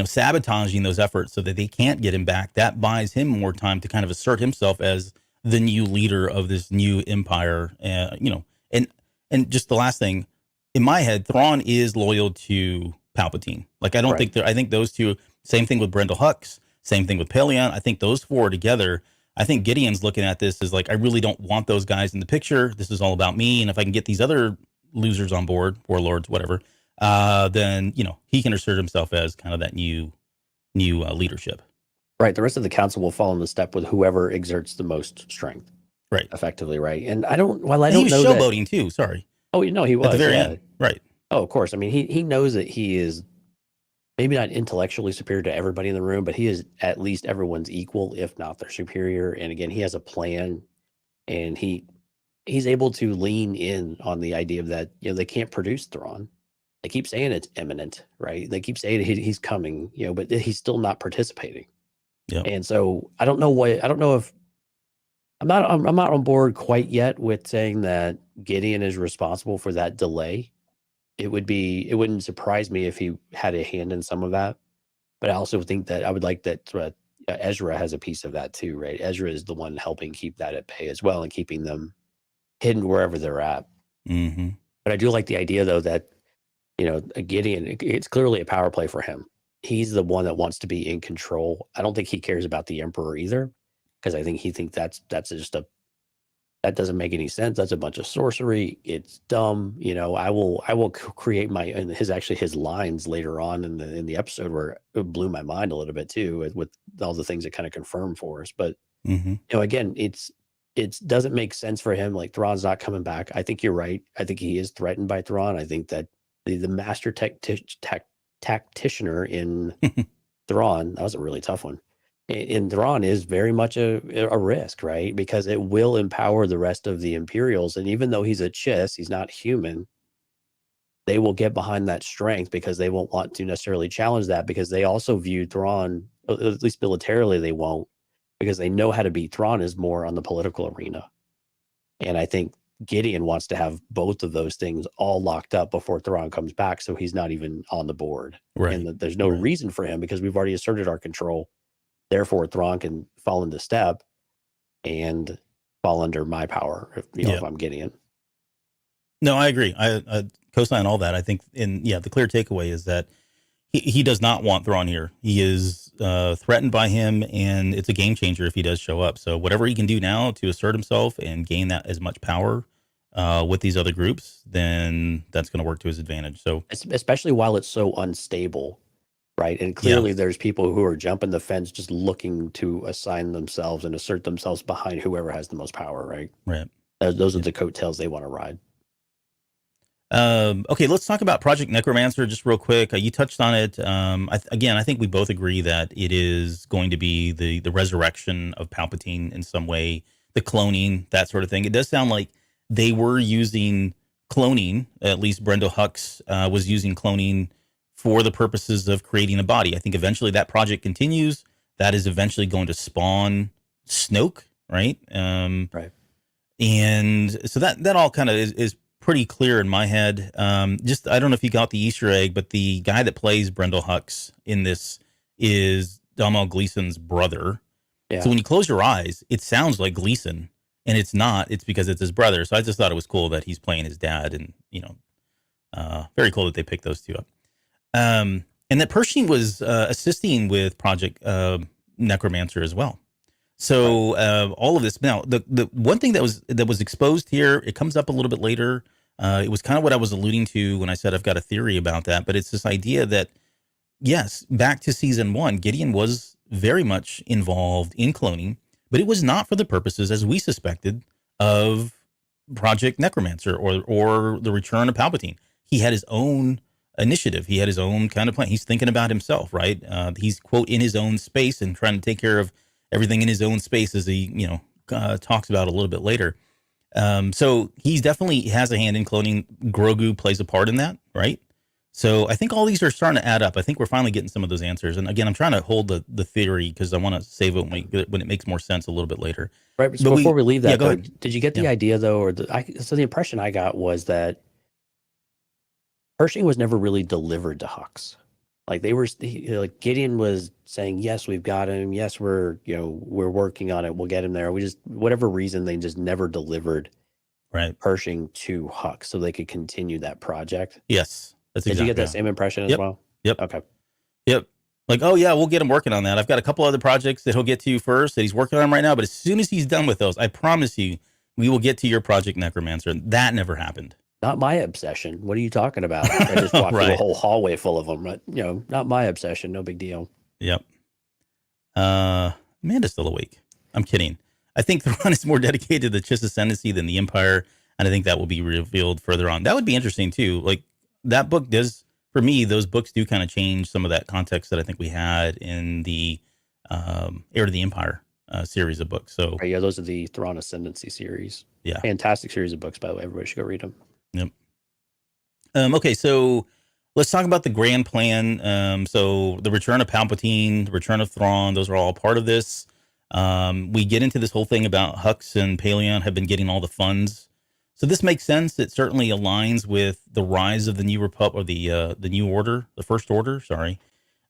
sabotaging those efforts so that they can't get him back, that buys him more time to kind of assert himself as the new leader of this new empire. And just the last thing, in my head, Thrawn is loyal to Palpatine. Like, I don't think I think those two, same thing with Brendel Hux, same thing with Paleon. I think those four together, I think Gideon's looking at this as like, I really don't want those guys in the picture. This is all about me. And if I can get these other losers on board, warlords, whatever, then, he can assert himself as kind of that new leadership. Right. The rest of the council will fall in the step with whoever exerts the most strength. Right. Effectively. Right. And I don't know he was showboating too. Sorry. Oh, no, he was. At the very end. Right. Oh, of course. I mean, he knows that he is maybe not intellectually superior to everybody in the room, but he is at least everyone's equal, if not their superior. And again, he has a plan, and he's able to lean in on the idea of that, they can't produce Thrawn. They keep saying it's imminent, right? They keep saying he's coming, but he's still not participating. Yeah. And so I don't know if I'm not on board quite yet with saying that Gideon is responsible for that delay. It wouldn't surprise me if he had a hand in some of that, but I also think that I would like that Ezra has a piece of that too, right? Ezra is the one helping keep that at bay as well, and keeping them hidden wherever they're at. Mm-hmm. But I do like the idea, though, that Gideon, it's clearly a power play for him. He's the one that wants to be in control. I don't think he cares about the Emperor either, because I think he thinks that's just that doesn't make any sense. That's a bunch of sorcery. It's dumb. I will create his lines later on in the episode, where it blew my mind a little bit too, with all the things that kind of confirmed for us. But again, it doesn't make sense for him. Like, Thrawn's not coming back. I think you're right. I think he is threatened by Thrawn. I think that the master tacticianer in Thrawn, that was a really tough one. In Thrawn is very much a risk, right? Because it will empower the rest of the Imperials. And even though he's a chiss, he's not human, they will get behind that strength, because they won't want to necessarily challenge that, because they also view Thrawn, at least militarily, they won't, because they know how to beat Thrawn is more on the political arena. And I think Gideon wants to have both of those things all locked up before Thrawn comes back, so he's not even on the board. Right. And there's no reason for him because we've already asserted our control. Therefore, Thrawn can fall into step and fall under my power if I'm Gideon. No, I agree. I co-sign all that. I think, the clear takeaway is that he does not want Thrawn here. He is threatened by him, and it's a game changer if he does show up. So whatever he can do now to assert himself and gain that as much power with these other groups, then that's going to work to his advantage. So especially while it's so unstable, right? And clearly there's people who are jumping the fence just looking to assign themselves and assert themselves behind whoever has the most power, right? Right. Those are the coattails they want to ride. Okay, let's talk about Project Necromancer just real quick. You touched on it. I think we both agree that it is going to be the resurrection of Palpatine in some way, the cloning, that sort of thing. It does sound like they were using cloning, at least Brendel Hux was using cloning for the purposes of creating a body. I think eventually that project continues. That is eventually going to spawn Snoke, right? Right. And so that all kind of is pretty clear in my head. I don't know if you got the Easter egg, but the guy that plays Brendel Hux in this is Domhnall Gleeson's brother. Yeah. So when you close your eyes, it sounds like Gleeson, and it's not. It's because it's his brother. So I just thought it was cool that he's playing his dad, and very cool that they picked those two up. And that Pershing was assisting with Project Necromancer as well. So all of this now, the one thing that was exposed here, it comes up a little bit later. It was kind of what I was alluding to when I said I've got a theory about that, but it's this idea that yes, back to season 1, Gideon was very much involved in cloning, but it was not for the purposes, as we suspected, of Project Necromancer or the return of Palpatine. He had his own initiative. He had his own kind of plan. He's thinking about himself, right? He's, quote, in his own space and trying to take care of everything in his own space, as he, talks about a little bit later. So he's definitely has a hand in cloning. Grogu plays a part in that, right? So I think all these are starting to add up. I think we're finally getting some of those answers. And again, I'm trying to hold the theory because I want to save it when it makes more sense a little bit later. Right. So before we leave that, go ahead. Did you get the idea though, so the impression I got was that Pershing was never really delivered to Hux. Like Gideon was saying, yes, we've got him. Yes, we're working on it. We'll get him there. Whatever reason, they just never delivered Pershing to Hux so they could continue that project. Yes. That's exactly. Did you get that same impression as well? Yep. Okay. Yep. Like, oh yeah, we'll get him working on that. I've got a couple other projects that he'll get to first that he's working on them right now. But as soon as he's done with those, I promise you, we will get to your Project Necromancer. That never happened. Not my obsession. What are you talking about? I just walked through a whole hallway full of them. But, not my obsession. No big deal. Yep. Amanda's still awake. I'm kidding. I think Thrawn is more dedicated to the Chiss Ascendancy than the Empire, and I think that will be revealed further on. That would be interesting too. Like that book does, for me, those books do kind of change some of that context that I think we had in the Heir to the Empire series of books. So yeah, those are the Thrawn Ascendancy series. Yeah, fantastic series of books, by the way. Everybody should go read them. Yep. Okay, so let's talk about the grand plan. So the return of Palpatine, the return of Thrawn, those are all part of this. We get into this whole thing about Hux and Paleon have been getting all the funds. So this makes sense. It certainly aligns with the rise of the New Republic, or the New Order, the First Order, sorry,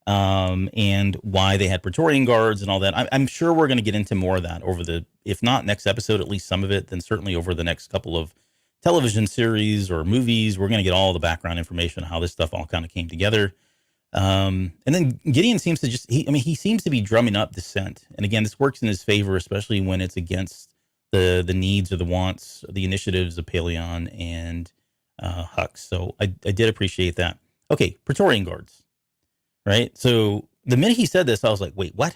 and why they had Praetorian Guards and all that. I'm sure we're going to get into more of that over if not next episode, at least some of it, then certainly over the next couple of television series or movies. We're going to get all the background information, how this stuff all kind of came together. And then Gideon seems to he seems to be drumming up dissent. And again, this works in his favor, especially when it's against the needs or the wants, the initiatives of Paleon and Hux. So I did appreciate that. Okay, Praetorian Guards, right? So the minute he said this, I was like, wait, what?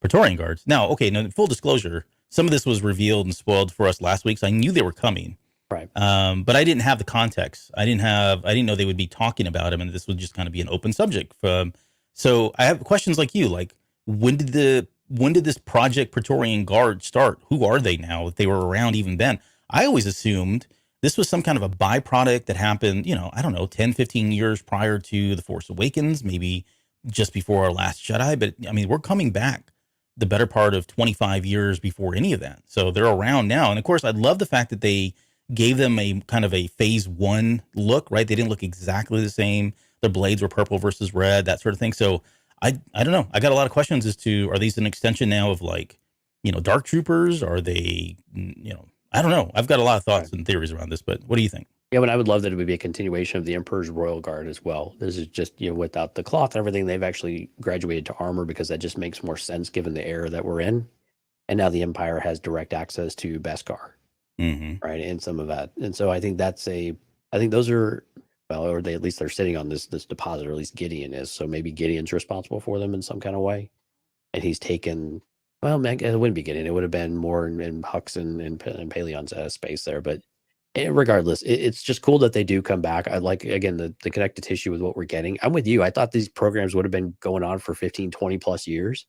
Praetorian Guards? Now, okay, no, full disclosure, some of this was revealed and spoiled for us last week, so I knew they were coming. Right. But I didn't have the context. I didn't know they would be talking about him, and this would just kind of be an open subject. So I have questions like you, like when did this Project Praetorian Guard start? Who are they now? If they were around even then, I always assumed this was some kind of a byproduct that happened, I don't know, 10, 15 years prior to The Force Awakens, maybe just before our Last Jedi. But I mean, we're coming back the better part of 25 years before any of that. So they're around now. And of course, I love the fact that they gave them a kind of a phase 1 look, right? They didn't look exactly the same. Their blades were purple versus red, that sort of thing. So I don't know. I got a lot of questions as to, are these an extension now of like, Dark Troopers? Are they, I don't know. I've got a lot of thoughts and theories around this, but what do you think? Yeah, but I would love that it would be a continuation of the Emperor's Royal Guard as well. This is just, without the cloth and everything, they've actually graduated to armor because that just makes more sense given the era that we're in. And now the Empire has direct access to Beskar, right? And some of that. And so I think I think those are, well, or they at least they're sitting on this deposit, or at least Gideon is. So maybe Gideon's responsible for them in some kind of way. And he's taken, well, man, it wouldn't be Gideon. It would have been more in Hux and Paleon's space there. But regardless, it's just cool that they do come back. I like, again, the connective tissue with what we're getting. I'm with you. I thought these programs would have been going on for 15, 20 plus years.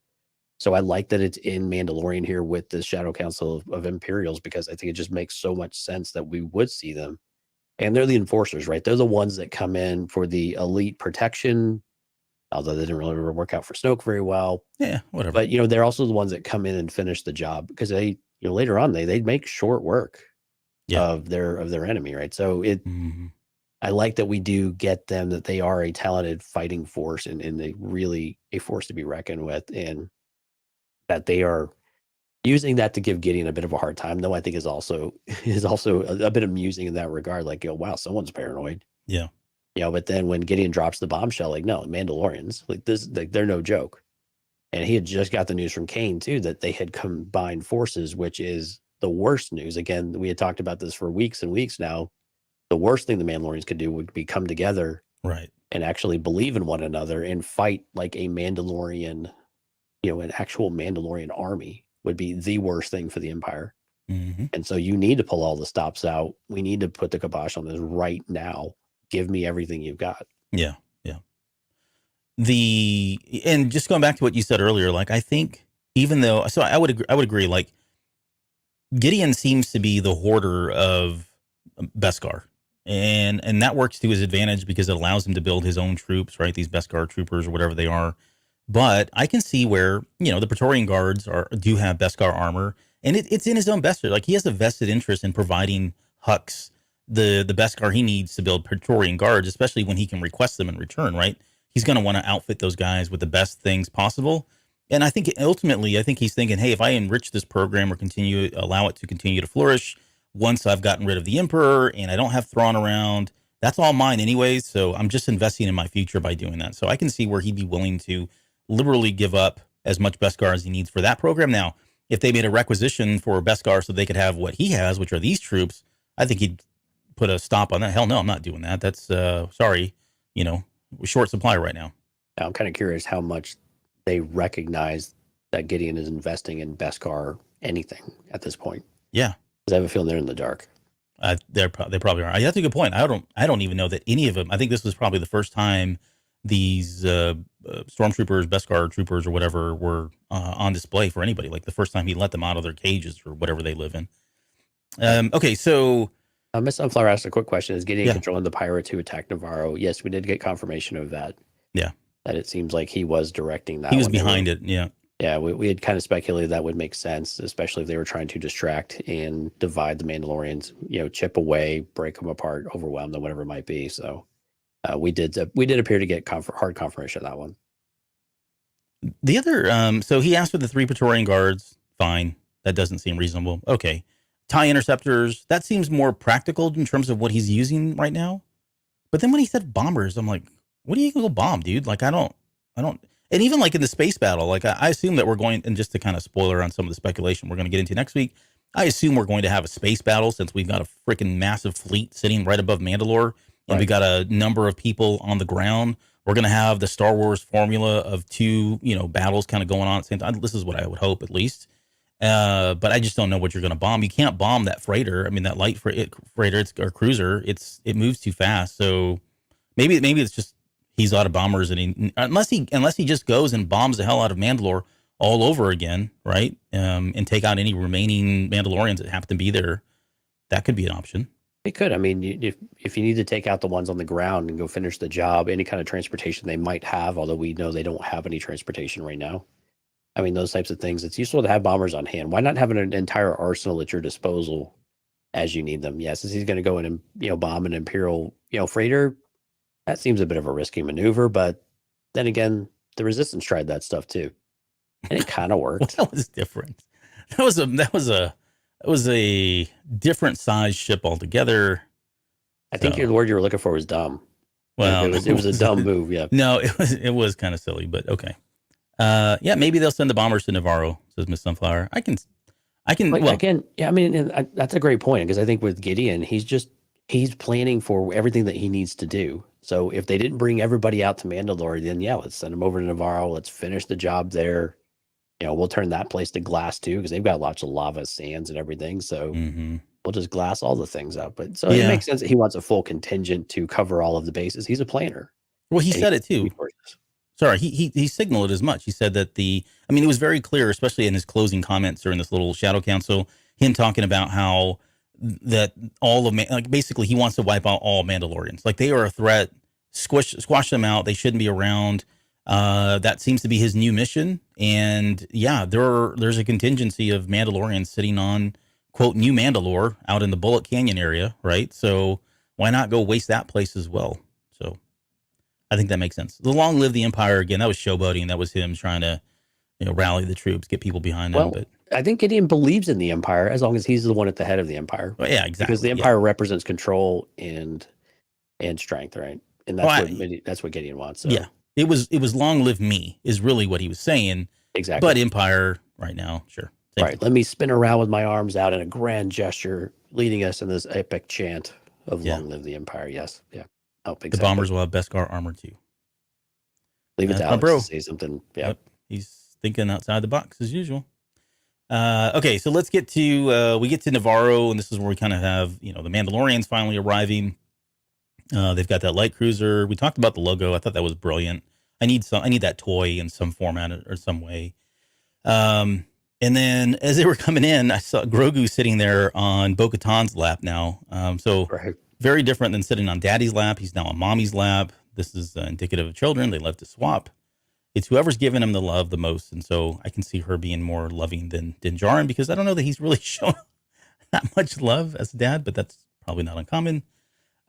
So I like that it's in Mandalorian here with the Shadow Council of Imperials, because I think it just makes so much sense that we would see them. And they're the enforcers, right? They're the ones that come in for the elite protection, although they didn't really work out for Snoke very well. Yeah, whatever. But, they're also the ones that come in and finish the job, because they, later on, they make short work of their enemy, right? So I like that we do get them, that they are a talented fighting force and they really a force to be reckoned with, and that they are using that to give Gideon a bit of a hard time, though I think is also a bit amusing in that regard. Like, wow, someone's paranoid. Yeah. But then when Gideon drops the bombshell, like, no, Mandalorians, like this, like, they're no joke. And he had just got the news from Kane too, that they had combined forces, which is the worst news. Again, we had talked about this for weeks and weeks now. The worst thing the Mandalorians could do would be come together, right, and actually believe in one another and fight like a Mandalorian, an actual Mandalorian army would be the worst thing for the Empire. And so you need to pull all the stops out. We need to put the kibosh on this right now. Give me everything you've got. Yeah. And just going back to what you said earlier, like, I think even though, so I would agree, like, Gideon seems to be the hoarder of Beskar, and that works to his advantage because it allows him to build his own troops, right? These Beskar troopers or whatever they are. But I can see where, the Praetorian Guards do have Beskar armor, and it's in his own best. Like, he has a vested interest in providing Hux the Beskar he needs to build Praetorian Guards, especially when he can request them in return, right? He's going to want to outfit those guys with the best things possible. And I think ultimately, he's thinking, hey, if I enrich this program or allow it to continue to flourish, once I've gotten rid of the Emperor and I don't have Thrawn around, that's all mine anyways. So I'm just investing in my future by doing that. So I can see where he'd be willing to liberally give up as much Beskar as he needs for that program. Now, if they made a requisition for Beskar so they could have what he has, which are these troops, I think he'd put a stop on that. Hell no, I'm not doing that. That's sorry, we're short supply right now. I'm kind of curious how much they recognize that Gideon is investing in Beskar anything at this point. Yeah, because I have a feeling they're in the dark. They probably are. That's a good point. I don't even know that any of them. I think this was probably the first time these stormtroopers, Beskar troopers, or whatever were on display for anybody. Like the first time he let them out of their cages or whatever they live in. Okay, so Miss Sunflower asked a quick question: is Gideon controlling the pirates who attacked Navarro? Yes, we did get confirmation of that. Yeah, that it seems like he was directing that. He was behind it. Yeah. Yeah, we had kind of speculated that would make sense, especially if they were trying to distract and divide the Mandalorians, chip away, break them apart, overwhelm them, whatever it might be. So we did appear to get hard confirmation of that one. The other, so he asked for the 3 Praetorian Guards. Fine, that doesn't seem reasonable. Okay, TIE interceptors. That seems more practical in terms of what he's using right now. But then when he said bombers, I'm like, what are you gonna go bomb, dude? Like I don't. And even like in the space battle, like I assume that we're going, and just to kind of spoiler on some of the speculation we're going to get into next week, I assume we're going to have a space battle since we've got a freaking massive fleet sitting right above Mandalore, and we got a number of people on the ground. We're going to have the Star Wars formula of 2, battles kind of going on at the same time. This is what I would hope, at least. But I just don't know what you're going to bomb. You can't bomb that freighter. I mean, that light freighter or cruiser. It moves too fast. So maybe it's just he's out of bombers, and unless he just goes and bombs the hell out of Mandalore all over again, right? And take out any remaining Mandalorians that happen to be there, that could be an option. It could. I mean, if you need to take out the ones on the ground and go finish the job, any kind of transportation they might have, although we know they don't have any transportation right now. I mean, those types of things. It's useful to have bombers on hand. Why not have an entire arsenal at your disposal as you need them? Yes, he's going to go in and bomb an Imperial freighter. That seems a bit of a risky maneuver, but then again, the Resistance tried that stuff too, and it kind of worked. Well, that was different. That was a different size ship altogether. I think the word you were looking for was dumb. Well, it was a dumb move. Yeah. No, it was kind of silly, but okay. Yeah, maybe they'll send the bombers to Navarro, says Miss Sunflower. I can. Like, well, again, yeah. I mean, that's a great point, because I think with Gideon, he's planning for everything that he needs to do. So if they didn't bring everybody out to Mandalore, then yeah, let's send them over to Navarro. Let's finish the job there. We'll turn that place to glass too, because they've got lots of lava, sands, and everything. So we'll just glass all the things up. But so it makes sense that he wants a full contingent to cover all of the bases. He's a planner. Well, he said it too. Sorry, he signaled it as much. He said that it was very clear, especially in his closing comments during this little Shadow Council, him talking about how that all of basically he wants to wipe out all Mandalorians. Like, they are a threat. Squash them out. They shouldn't be around. That seems to be his new mission. And yeah, there's a contingency of Mandalorians sitting on, quote, New Mandalore out in the Bullet Canyon area, right? So why not go waste that place as well? So I think that makes sense. The Long Live the Empire, again, that was showboating. That was him trying to, rally the troops, get people behind him. But I think Gideon believes in the Empire as long as he's the one at the head of the Empire. Well, yeah, exactly. Because the Empire represents control and strength, right? And that's what Gideon wants. So. Yeah, it was Long Live me is really what he was saying. Exactly. But Empire right now, sure. Right. Let me spin around with my arms out in a grand gesture, leading us in this epic chant of Long Live the Empire. Yes. Yeah. Oh, exactly. The bombers will have Beskar armor too. Leave it to Alex to say something. Yeah. Yep. He's thinking outside the box as usual. Okay, so let's get to we get to Navarro, and this is where we kind of have the Mandalorians finally arriving. They've got that light cruiser. We talked about the logo. I thought that was brilliant. I need that toy in some format or some way. And then as they were coming in, I saw Grogu sitting there on Bo-Katan's lap now. Very different than sitting on Daddy's lap. He's now on Mommy's lap. This is indicative of children. They love to swap. It's whoever's giving him the love the most. And so I can see her being more loving than Din Djarin, because I don't know that he's really shown that much love as a dad, but that's probably not uncommon.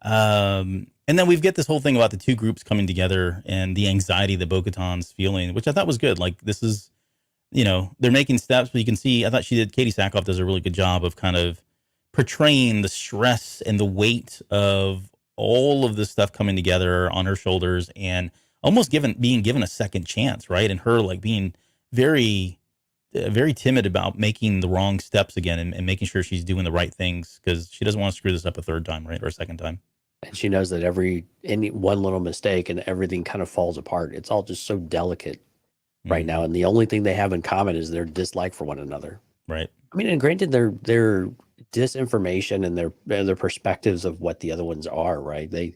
And then we've got this whole thing about the two groups coming together and the anxiety that Bo-Katan's feeling, which I thought was good. Like, this is, they're making steps, but you can see, I thought Katie Sackhoff does a really good job of kind of portraying the stress and the weight of all of this stuff coming together on her shoulders, and almost being given a second chance, right? And her like being very, very timid about making the wrong steps again, and making sure she's doing the right things, because she doesn't want to screw this up a third time, right? Or a second time. And she knows that any one little mistake and everything kind of falls apart. It's all just so delicate right now. And the only thing they have in common is their dislike for one another. Right. I mean, and granted, their disinformation and their perspectives of what the other ones are, right? They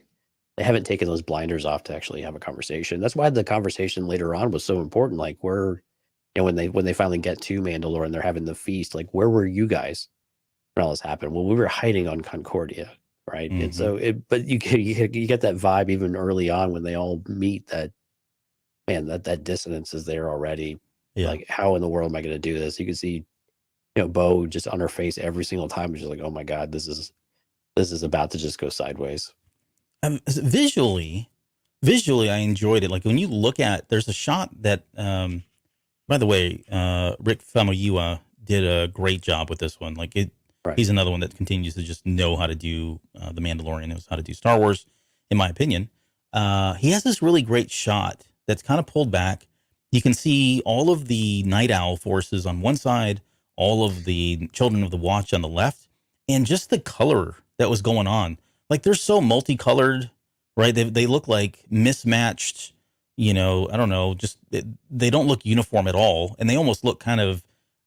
haven't taken those blinders off to actually have a conversation. That's why the conversation later on was so important. Like, when they finally get to Mandalore and they're having the feast, like, where were you guys when all this happened? Well, we were hiding on Concordia, right? Mm-hmm. And so but you get that vibe even early on when they all meet, that that dissonance is there already. Yeah. Like, how in the world am I going to do this? You can see, Bo just on her face every single time. She's like, oh my God, this is about to just go sideways. Visually, I enjoyed it. Like, when you look at, there's a shot that, by the way, Rick Famuyiwa did a great job with this one. Like, right. He's another one that continues to just know how to do the Mandalorian, knows how to do Star Wars, in my opinion. He has this really great shot that's kind of pulled back. You can see all of the Night Owl forces on one side, all of the Children of the Watch on the left, and just the color that was going on. Like, they're so multicolored, right? They look like mismatched, I don't know, just they don't look uniform at all. And they almost look kind of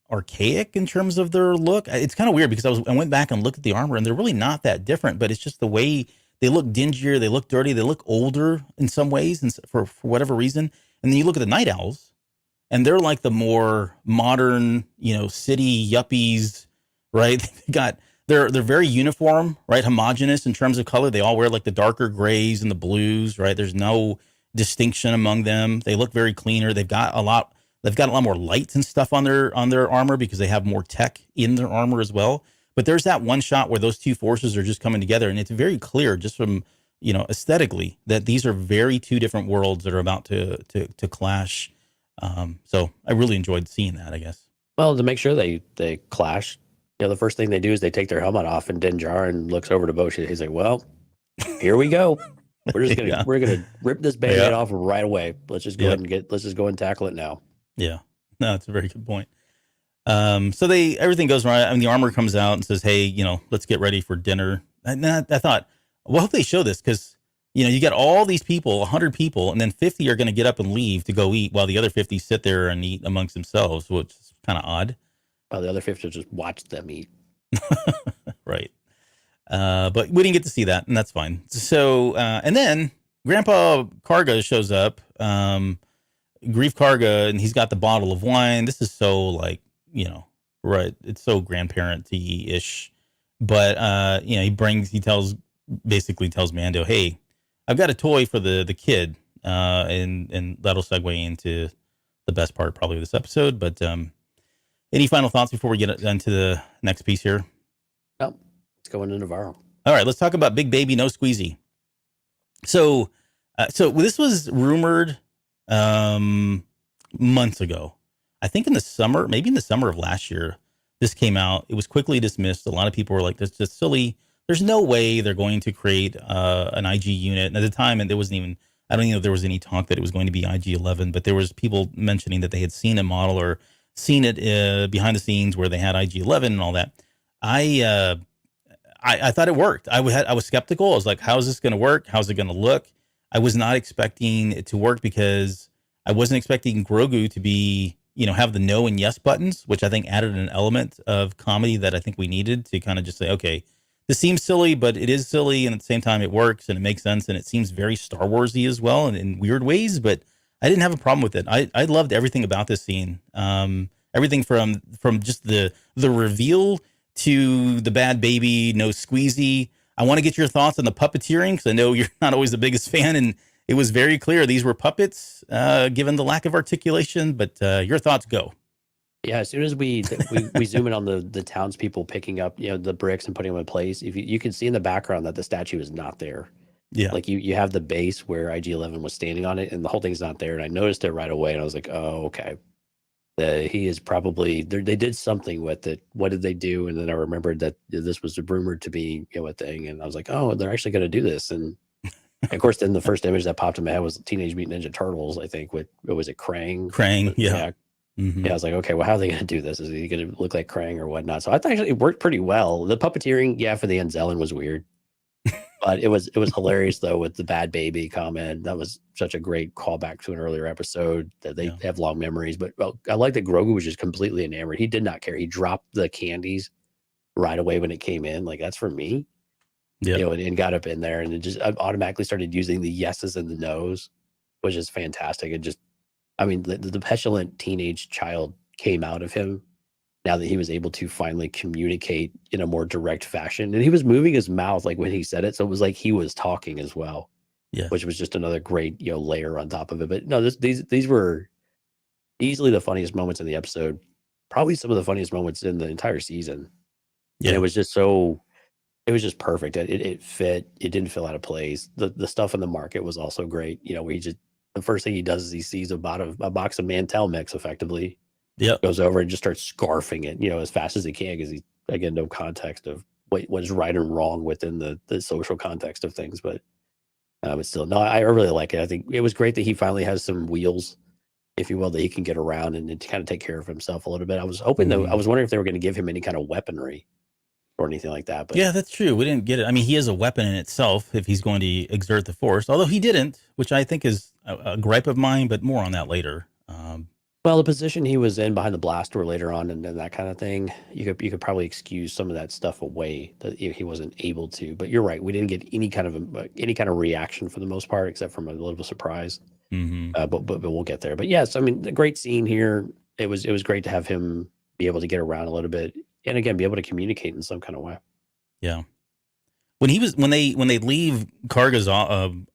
archaic in terms of their look. It's kind of weird, because I went back and looked at the armor, and they're really not that different, but it's just the way they look dingier, they look dirty, they look older in some ways, and for whatever reason. And then you look at the Night Owls, and they're like the more modern, city yuppies, right? They're very uniform, right? Homogenous in terms of color. They all wear like the darker grays and the blues, right? There's no distinction among them. They look very cleaner. They've got a lot. They've got a lot more lights and stuff on their armor because they have more tech in their armor as well. But there's that one shot where those two forces are just coming together, and it's very clear just from, aesthetically, that these are very two different worlds that are about to clash. So I really enjoyed seeing that, I guess. Well, to make sure they clash, the first thing they do is they take their helmet off, and Din Djarin looks over to Boshi. He's like, "Well, here we go. We're just gonna we're gonna rip this band-aid off right away. Let's just go ahead and let's just go and tackle it now." Yeah, no, it's a very good point. So everything goes right. I mean, the armor comes out and says, "Hey, let's get ready for dinner." And I thought, well, I hope they show this because you got all these people, 100 people, and then 50 are going to get up and leave to go eat, while the other 50 sit there and eat amongst themselves, which is kind of odd. While the other 50 just watch them eat. Right. But we didn't get to see that, and that's fine. So, and then Grandpa Karga shows up, Grief Karga, and he's got the bottle of wine. This is so right. It's so grandparent-y-ish. But, basically tells Mando, "Hey, I've got a toy for the kid." And that'll segue into the best part probably of this episode. But, any final thoughts before we get into the next piece here? No, let's go into Navarro. All right, let's talk about Big Baby No Squeezy. So this was rumored months ago. I think maybe in the summer of last year, this came out. It was quickly dismissed. A lot of people were like, "That's just silly. There's no way they're going to create an IG unit." And at the time, and there wasn't even, I don't even know if there was any talk that it was going to be IG-11, but there was people mentioning that they had seen a model or seen it behind the scenes where they had IG-11 and all that. I thought it worked. I was skeptical. I was like, how is this going to work? How's it going to look? I was not expecting it to work because I wasn't expecting Grogu to be, have the no and yes buttons, which I think added an element of comedy that I think we needed to kind of just say, okay, this seems silly, but it is silly. And at the same time, it works and it makes sense. And it seems very Star Wars-y as well, and in weird ways, but I didn't have a problem with it. I loved everything about this scene. Everything from just the reveal to the bad baby, no squeezy. I want to get your thoughts on the puppeteering because I know you're not always the biggest fan, and it was very clear these were puppets, given the lack of articulation. But your thoughts, go. Yeah, as soon as we zoom in on the townspeople picking up the bricks and putting them in place, if you can see in the background that the statue is not there. Yeah, like you have the base where IG-11 was standing on it, and the whole thing's not there. And I noticed it right away, and I was like, oh, okay. He is probably they did something with it. What did they do? And then I remembered that this was rumored to be a thing, and I was like, oh, they're actually going to do this. And of course, then the first image that popped in my head was Teenage Mutant Ninja Turtles. I think was it Krang? Krang, yeah. Mm-hmm. Yeah, I was like, okay, well, how are they going to do this? Is he going to look like Krang or whatnot? So I thought actually it worked pretty well. The puppeteering, for the Anzellan was weird. But it was hilarious though with the bad baby comment. That was such a great callback to an earlier episode that they have long memories. But I like that Grogu was just completely enamored. He did not care. He dropped the candies right away when it came in. Like, that's for me. Yeah, and got up in there and it just automatically started using the yeses and the nos, which is fantastic. It just, I mean, the petulant teenage child came out of him now that he was able to finally communicate in a more direct fashion. And he was moving his mouth like when he said it. So it was like he was talking as well. Yeah. Which was just another great, layer on top of it. But no, these were easily the funniest moments in the episode. Probably some of the funniest moments in the entire season. Yeah. And it was just perfect. It fit. It didn't feel out of place. The stuff in the market was also great. Where the first thing he does is he sees a box of Mantel mix effectively. Yeah, goes over and just starts scarfing it, as fast as he can, because he's, again, no context of what is right and wrong within the social context of things. But still, no, I really like it. I think it was great that he finally has some wheels, if you will, that he can get around and to kind of take care of himself a little bit. I was hoping though, I was wondering if they were going to give him any kind of weaponry or anything like that. But yeah, that's true. We didn't get it. I mean, he is a weapon in itself if he's going to exert the Force, although he didn't, which I think is a gripe of mine, but more on that later. Well, the position he was in behind the blaster later on and that kind of thing, you could probably excuse some of that stuff away that he wasn't able to. But you're right, we didn't get any kind of reaction for the most part, except from a little bit of surprise. Mm-hmm. But we'll get there. But yes, I mean, the great scene here. It was great to have him be able to get around a little bit and again be able to communicate in some kind of way. Yeah. When they leave Karga's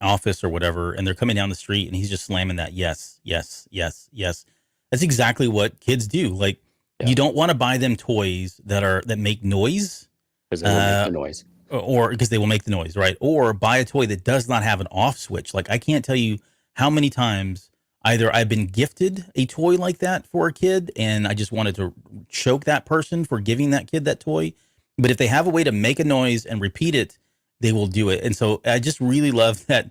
office or whatever, and they're coming down the street, and he's just slamming that yes, yes, yes, yes. That's exactly what kids do. Like, you don't want to buy them toys that make noise. Because they will make the noise. Or because they will make the noise, right? Or buy a toy that does not have an off switch. Like, I can't tell you how many times either I've been gifted a toy like that for a kid and I just wanted to choke that person for giving that kid that toy. But if they have a way to make a noise and repeat it, they will do it. And so I just really love that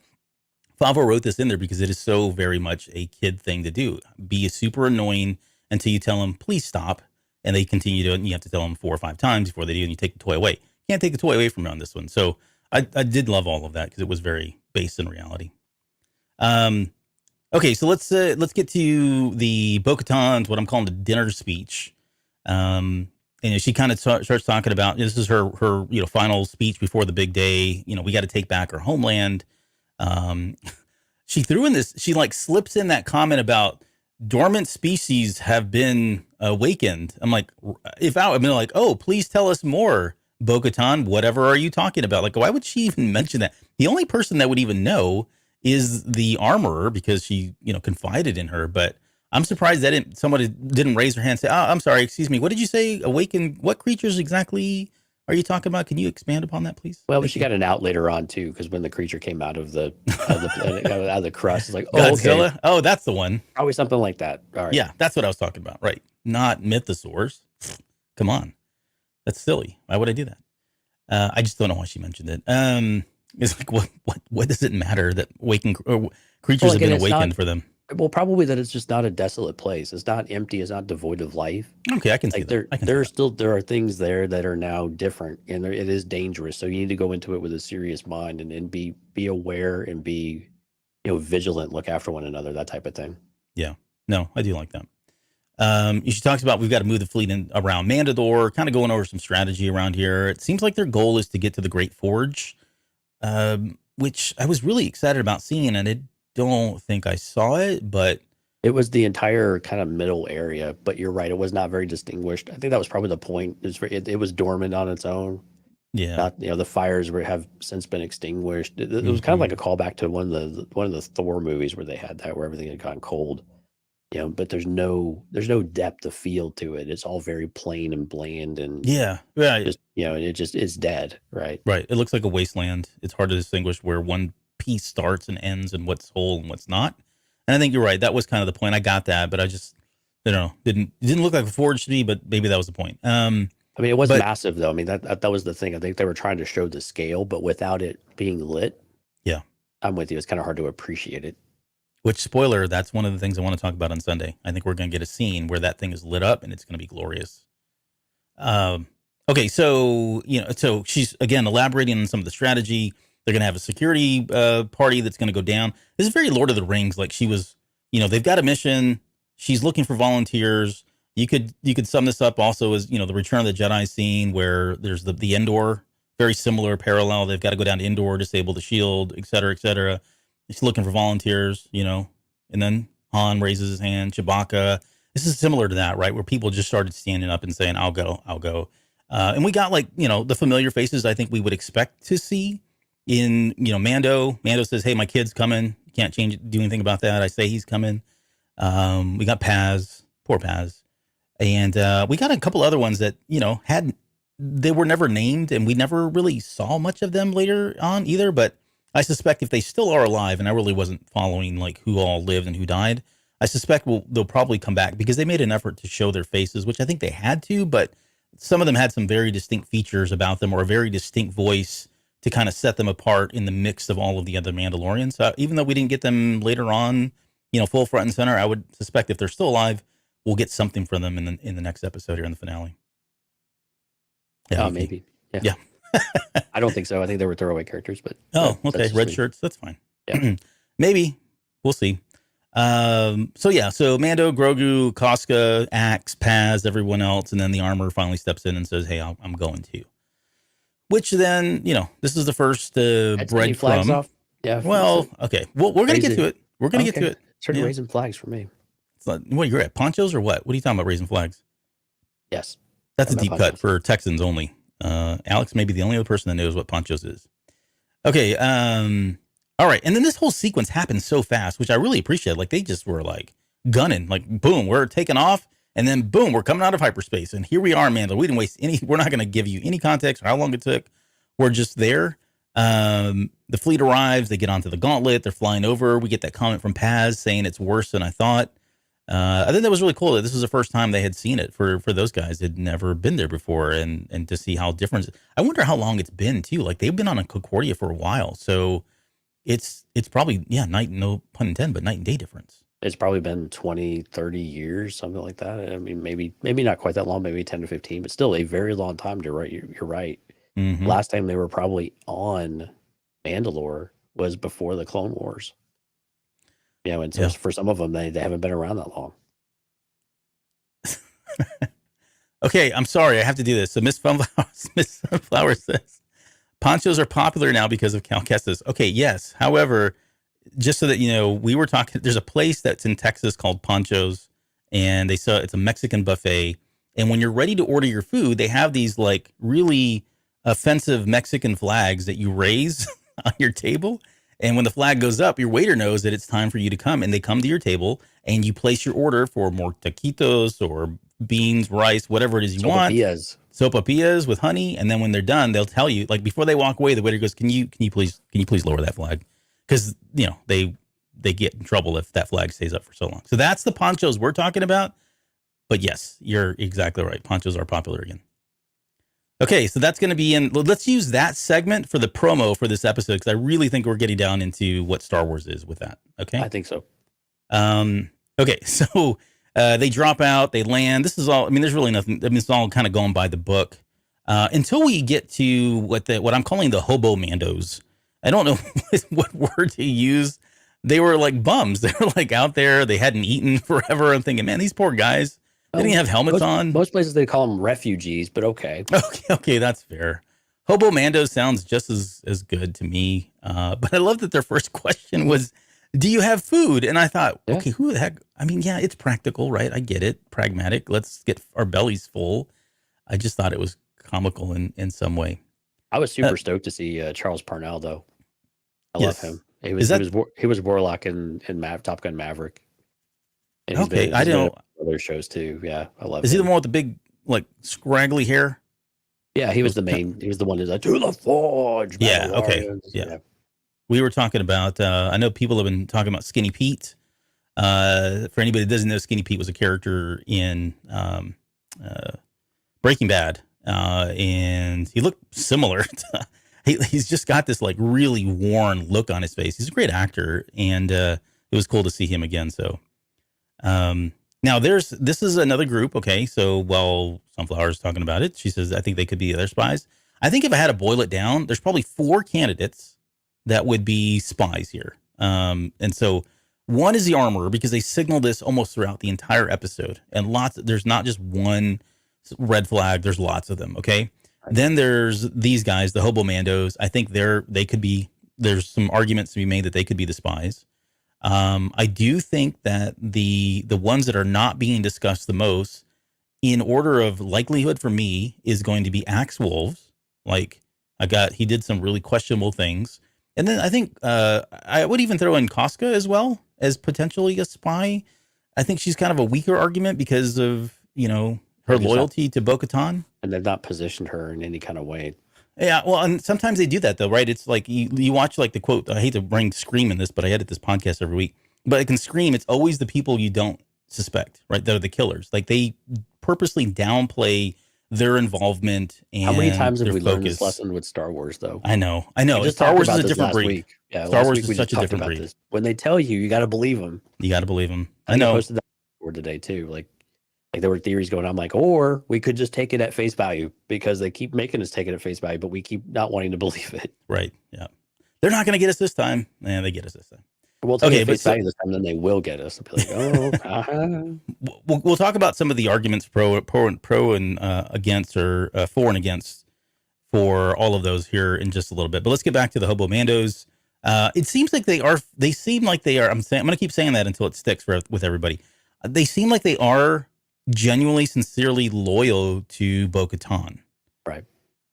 Favo wrote this in there because it is so very much a kid thing to do. Be super annoying until you tell them, please stop. And they continue to, and you have to tell them 4 or 5 times before they do, and you take the toy away. Can't take the toy away from you on this one. So I did love all of that because it was very based in reality. Okay, so let's get to the Bo-Katan's, what I'm calling the dinner speech. And she kind of starts talking about, this is her final speech before the big day. We got to take back our homeland. She threw in this, she like slips in that comment about dormant species have been awakened. I'm like, oh, please tell us more, Bo-Katan. Whatever are you talking about? Like, why would she even mention that? The only person that would even know is the armorer because she, confided in her. But I'm surprised that somebody didn't raise their hand and say, "Oh, I'm sorry, excuse me. What did you say? Awaken? What creatures exactly are you talking about? Can you expand upon that, please?" Well, but she got an out later on too, because when the creature came out of the out of the crust, it's like, oh, Godzilla. okay. Oh, that's the one. Probably something like that. All right. Yeah, that's what I was talking about. Right, not mythosaurs. Come on, that's silly. Why would I do that? I just don't know why she mentioned it. It's like, what does it matter that creatures have been awakened for them? Well, probably that it's just not a desolate place. It's not empty. It's not devoid of life. Okay, I can see that. There are things there that are now different, and it is dangerous. So you need to go into it with a serious mind and be aware and be vigilant, look after one another, that type of thing. Yeah, no, I do like that. She talks about we've got to move the fleet around Mandalore, kind of going over some strategy around here. It seems like their goal is to get to the Great Forge, which I was really excited about seeing, and I don't think I saw it, but it was the entire kind of middle area. But you're right, it was not very distinguished. I think that was probably the point. It was dormant on its own. Yeah, not, the fires have since been extinguished. It was kind of like a callback to one of the Thor movies where they had that, where everything had gone cold. But there's no depth of field to it. It's all very plain and bland, and just, it just is dead. Right. It looks like a wasteland. It's hard to distinguish where one piece starts and ends, and what's whole and what's not. And I think you're right. That was kind of the point. I got that, but I just, didn't look like a forge to me. But maybe that was the point. It was massive though. I mean, that was the thing. I think they were trying to show the scale, but without it being lit. Yeah, I'm with you. It's kind of hard to appreciate it. Which, spoiler, that's one of the things I want to talk about on Sunday. I think we're going to get a scene where that thing is lit up and it's going to be glorious. Okay, so, so she's, again, elaborating on some of the strategy. They're going to have a security party that's going to go down. This is very Lord of the Rings. Like, she was, they've got a mission. She's looking for volunteers. You could sum this up also as, the Return of the Jedi scene where there's the Endor, very similar parallel. They've got to go down to Endor, disable the shield, et cetera, et cetera. He's looking for volunteers, and then Han raises his hand, Chewbacca. This is similar to that, right? Where people just started standing up and saying, I'll go. And we got the familiar faces I think we would expect to see in, Mando. Mando says, hey, my kid's coming. You can't do anything about that. I say he's coming. We got Paz, poor Paz. And we got a couple other ones that, they were never named and we never really saw much of them later on either, but I suspect if they still are alive, and I really wasn't following who all lived and who died, I suspect they'll probably come back because they made an effort to show their faces, which I think they had to, but some of them had some very distinct features about them or a very distinct voice to kind of set them apart in the mix of all of the other Mandalorians. Even though we didn't get them later on, full front and center, I would suspect if they're still alive, we'll get something from them in the next episode here in the finale. Yeah, maybe. Yeah. I don't think so. I think they were throwaway characters, but okay, red shirts, that's fine. Yeah, maybe we'll see. So Mando, Grogu, Casca, Axe, Paz, everyone else, and then the armor finally steps in and says, "Hey, I'm going to." Which then, this is the first breadcrumb. Yeah. Well, okay. Well, we're gonna get to it. We're gonna get to it. Started raising flags for me. It's like, what, you're at ponchos or what? What are you talking about raising flags? Yes, that's a deep cut for Texans only. Alex may be the only other person that knows what ponchos is. Okay. All right. And then this whole sequence happened so fast, which I really appreciate. They just were gunning, like boom, we're taking off, and then boom, we're coming out of hyperspace, and here we are, Mandalore. We didn't waste any. We're not going to give you any context or how long it took. We're just there. The fleet arrives. They get onto the gauntlet. They're flying over. We get that comment from Paz saying it's worse than I thought. I think that was really cool. This was the first time they had seen it for those guys. They'd never been there before, and to see how different. I wonder how long it's been too. Like they've been on a Concordia for a while, so it's probably night, no pun intended, but night and day difference. It's probably been 20, 30 years, something like that. I mean, maybe not quite that long, maybe 10 to 15, but still a very long time. You're right. Mm-hmm. Last time they were probably on Mandalore was before the Clone Wars. And so for some of them, they haven't been around that long. Okay, I'm sorry. I have to do this. So Miss Sunflower says, ponchos are popular now because of Cal Kestis. Okay, yes. However, just so that you know, we were talking, there's a place that's in Texas called Ponchos, and it's a Mexican buffet. And when you're ready to order your food, they have these like really offensive Mexican flags that you raise on your table. And when the flag goes up, your waiter knows that it's time for you to come, and they come to your table and you place your order for more taquitos or beans, rice, whatever it is you want. Sopapillas with honey. And then when they're done, they'll tell you, like before they walk away, the waiter goes, can you please lower that flag? Because, they get in trouble if that flag stays up for so long. So that's the ponchos we're talking about. But yes, you're exactly right. Ponchos are popular again. Okay, so that's going to be in. Let's use that segment for the promo for this episode, because I really think we're getting down into what Star Wars is with that. Okay, I think so. Okay, so they drop out, they land. This is all. I mean, there's really nothing. I mean, it's all kind of going by the book until we get to what I'm calling the hobo mandos. I don't know what word to use. They were like bums. They were like out there. They hadn't eaten forever. I'm thinking, man, these poor guys. They didn't have helmets on. Most places they call them refugees, but okay. Okay, that's fair. Hobo Mando sounds just as good to me. But I love that their first question was, do you have food? And I thought, okay, who the heck? I mean, yeah, it's practical, right? I get it. Pragmatic. Let's get our bellies full. I just thought it was comical in some way. I was super stoked to see Charles Parnell, though. I love him. He was Warlock in Top Gun Maverick. And I don't. Other shows too. Yeah, I love. Is he the one with the big, like, scraggly hair? Yeah, he was the main. He was the one who's like, to the forge. Yeah. Okay. Yeah. We were talking about. I know people have been talking about Skinny Pete. For anybody that doesn't know, Skinny Pete was a character in Breaking Bad, and he looked similar. He's just got this like really worn look on his face. He's a great actor, and it was cool to see him again. So. Now this is another group. Okay. So while Sunflower's talking about it, she says, I think they could be other spies. I think if I had to boil it down, there's probably 4 candidates that would be spies here. And so one is the armorer, because they signal this almost throughout the entire episode, and there's not just one red flag. There's lots of them. Okay. Then there's these guys, the hobo mandos. I think they could be, there's some arguments to be made that they could be the spies. I do think that the ones that are not being discussed the most, in order of likelihood for me, is going to be Axe Wolves. Like he did some really questionable things. And then I think I would even throw in Casca as well as potentially a spy. I think she's kind of a weaker argument because of, her loyalty to Bo-Katan. And they've not positioned her in any kind of way. Yeah, well, and sometimes they do that, though, right? It's like you watch like the quote. I hate to bring Scream in this, but I edit this podcast every week. But it can Scream. It's always the people you don't suspect, right? They're the killers. Like they purposely downplay their involvement. And how many times have we learned this lesson with Star Wars, though? I know. Star Wars is a different breed. Yeah, Star Wars is such a different breed. This. When they tell you got to believe them. You got to believe them. I know. I posted that word today too. Like there were theories going on. I'm like, or we could just take it at face value, because they keep making us take it at face value, but we keep not wanting to believe it. Right. Yeah. They're not going to get us this time. Yeah, they get us this time. We'll take it at face value this time, then they will get us. They'll be like, oh, we'll talk about some of the arguments pro and against, or for and against, for all of those here in just a little bit. But let's get back to the Hobo Mandos. It seems like they seem like they are. I'm going to keep saying that until it sticks with everybody. They seem like they are genuinely, sincerely loyal to Bo-Katan. Right.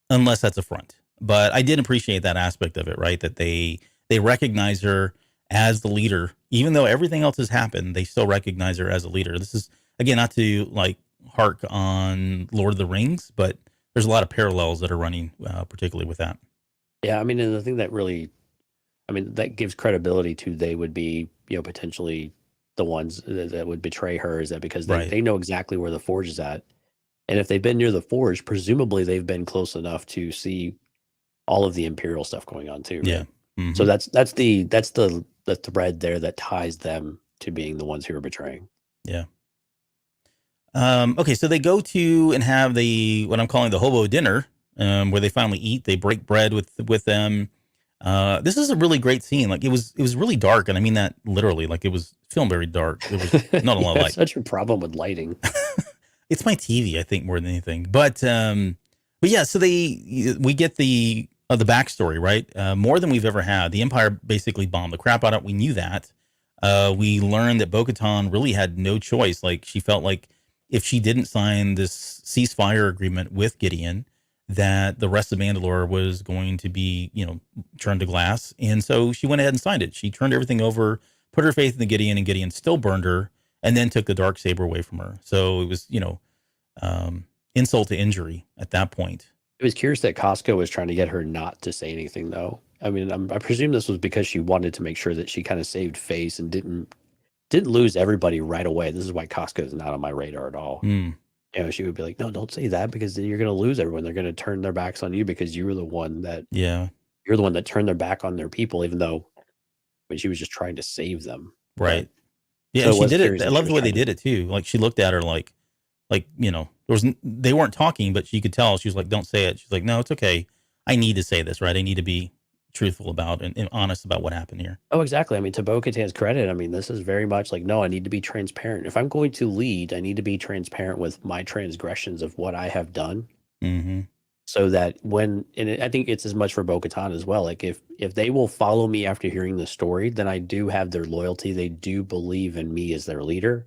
Unless that's a front. But I did appreciate that aspect of it, right? That they recognize her as the leader, even though everything else has happened. They still recognize her as a leader. This is, again, not to like hark on Lord of the Rings, but there's a lot of parallels that are running, particularly with that. Yeah, I mean, and the thing that really, I mean, that gives credibility to they would be, potentially the ones that would betray her, is that because they know exactly where the forge is at. And if they've been near the forge, presumably they've been close enough to see all of the Imperial stuff going on too. Right? Yeah. Mm-hmm. So that's the thread there that ties them to being the ones who are betraying. Yeah. Okay, so they go to and have what I'm calling the hobo dinner, where they finally eat. They break bread with them. This is a really great scene. Like it was really dark, and I mean that literally. Like it was filmed very dark. It was not a lot of light. Such a problem with lighting. It's my TV, I think, more than anything. But yeah. So we get the backstory, right? More than we've ever had. The Empire basically bombed the crap out of it. We knew that. We learned that Bo-Katan really had no choice. Like she felt like if she didn't sign this ceasefire agreement with Gideon, that the rest of Mandalore was going to be, turned to glass. And so she went ahead and signed it. She turned everything over, put her faith in the Gideon, and Gideon still burned her, and then took the Darksaber away from her. So it was, insult to injury at that point. It was curious that Costco was trying to get her not to say anything, though. I mean, I presume this was because she wanted to make sure that she kind of saved face and didn't lose everybody right away. This is why Costco is not on my radar at all. She would be like, no, don't say that, because then you're going to lose everyone. They're going to turn their backs on you because you were the one that, you're the one that turned their back on their people, even though she was just trying to save them. Right. Yeah. So and she did it. I love the way they did it too. Like she looked at her like, they weren't talking, but you could tell she was like, don't say it. She's like, no, it's okay. I need to say this, right? I need to be truthful about and honest about what happened here. Oh, exactly. I mean, to Bo-Katan's credit, I mean, this is very much like, no, I need to be transparent. If I'm going to lead, I need to be transparent with my transgressions of what I have done. Mm-hmm. So that I think it's as much for Bo-Katan as well. Like if they will follow me after hearing the story, then I do have their loyalty. They do believe in me as their leader,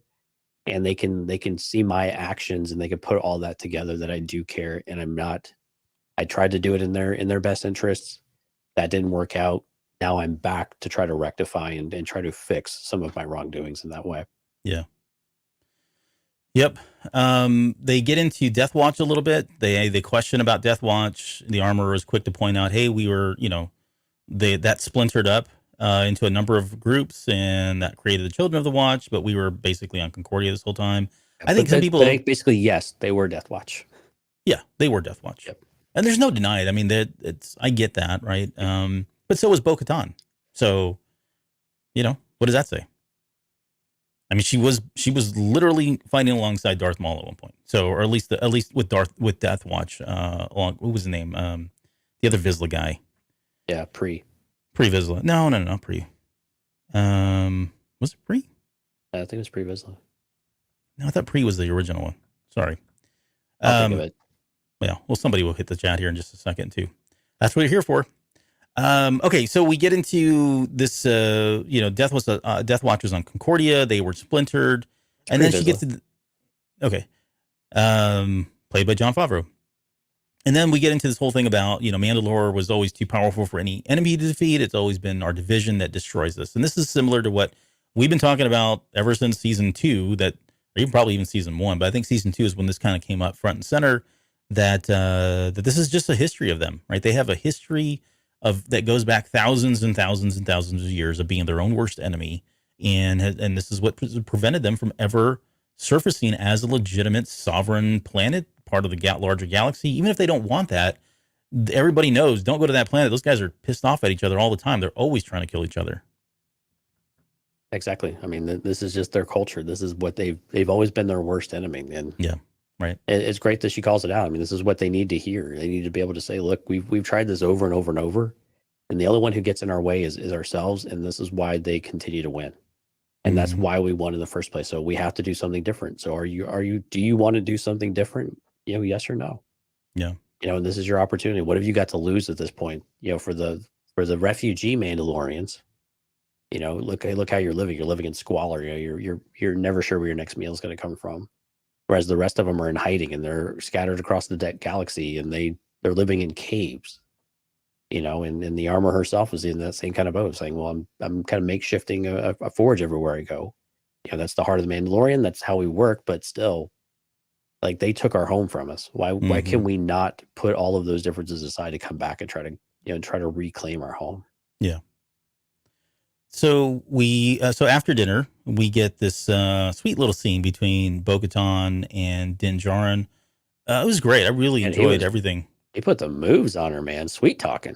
and they can see my actions and they can put all that together that I do care. And I tried to do it in their best interests. That didn't work out. Now I'm back to try to rectify and try to fix some of my wrongdoings in that way. Yeah. Yep. They get into Death Watch a little bit. They question about Death Watch. The armorer is quick to point out, hey, we were, that splintered up into a number of groups, and that created the Children of the Watch, but we were basically on Concordia this whole time. I think some people basically, yes, they were Death Watch. Yeah, they were Death Watch. Yep. And there's no denying it. I mean, I get that, right? But so was Bo-Katan. So, what does that say? I mean, she was literally fighting alongside Darth Maul at one point. So, or at least with Death Watch. What was the name? The other Vizsla guy. Yeah, Pre Vizsla. No, not Pre. Was it Pre? I think it was Pre Vizsla. No, I thought Pre was the original one. Sorry. I'll think of it. Well, somebody will hit the chat here in just a second too. That's what you're here for. Okay, so we get into this. Death Watch was on Concordia. They were splintered, and then she gets to. Okay, played by Jon Favreau, and then we get into this whole thing about Mandalore was always too powerful for any enemy to defeat. It's always been our division that destroys us, and this is similar to what we've been talking about ever since season 2. Or even probably even season 1, but I think season 2 is when this kind of came up front and center. That this is just a history of them, right? They have a history that goes back thousands and thousands and thousands of years of being their own worst enemy, and this is what prevented them from ever surfacing as a legitimate sovereign planet, part of the larger galaxy. Even if they don't want that, everybody knows, don't go to that planet. Those guys are pissed off at each other all the time. They're always trying to kill each other. Exactly. I mean, this is just their culture. This is what they've always been their worst enemy. And yeah. Right. It's great that she calls it out. I mean, this is what they need to hear. They need to be able to say, look, we've tried this over and over and over, and the only one who gets in our way is ourselves, and this is why they continue to win. And that's why we won in the first place. So we have to do something different. So do you want to do something different? Yes or no? Yeah. And this is your opportunity. What have you got to lose at this point? For the refugee Mandalorians, look how you're living. You're living in squalor. You're never sure where your next meal is going to come from. Whereas the rest of them are in hiding and they're scattered across the galaxy, and they're living in caves. and the armor herself was in that same kind of boat, saying, well, I'm kind of makeshifting a forge everywhere I go. That's the heart of the Mandalorian. That's how we work, but still, like, they took our home from us. Why can we not put all of those differences aside to come back and try to reclaim our home? Yeah. So so after dinner, we get this sweet little scene between Bo-Katan and Din Djarin. It was great. I really enjoyed everything. He put the moves on her, man. Sweet talking.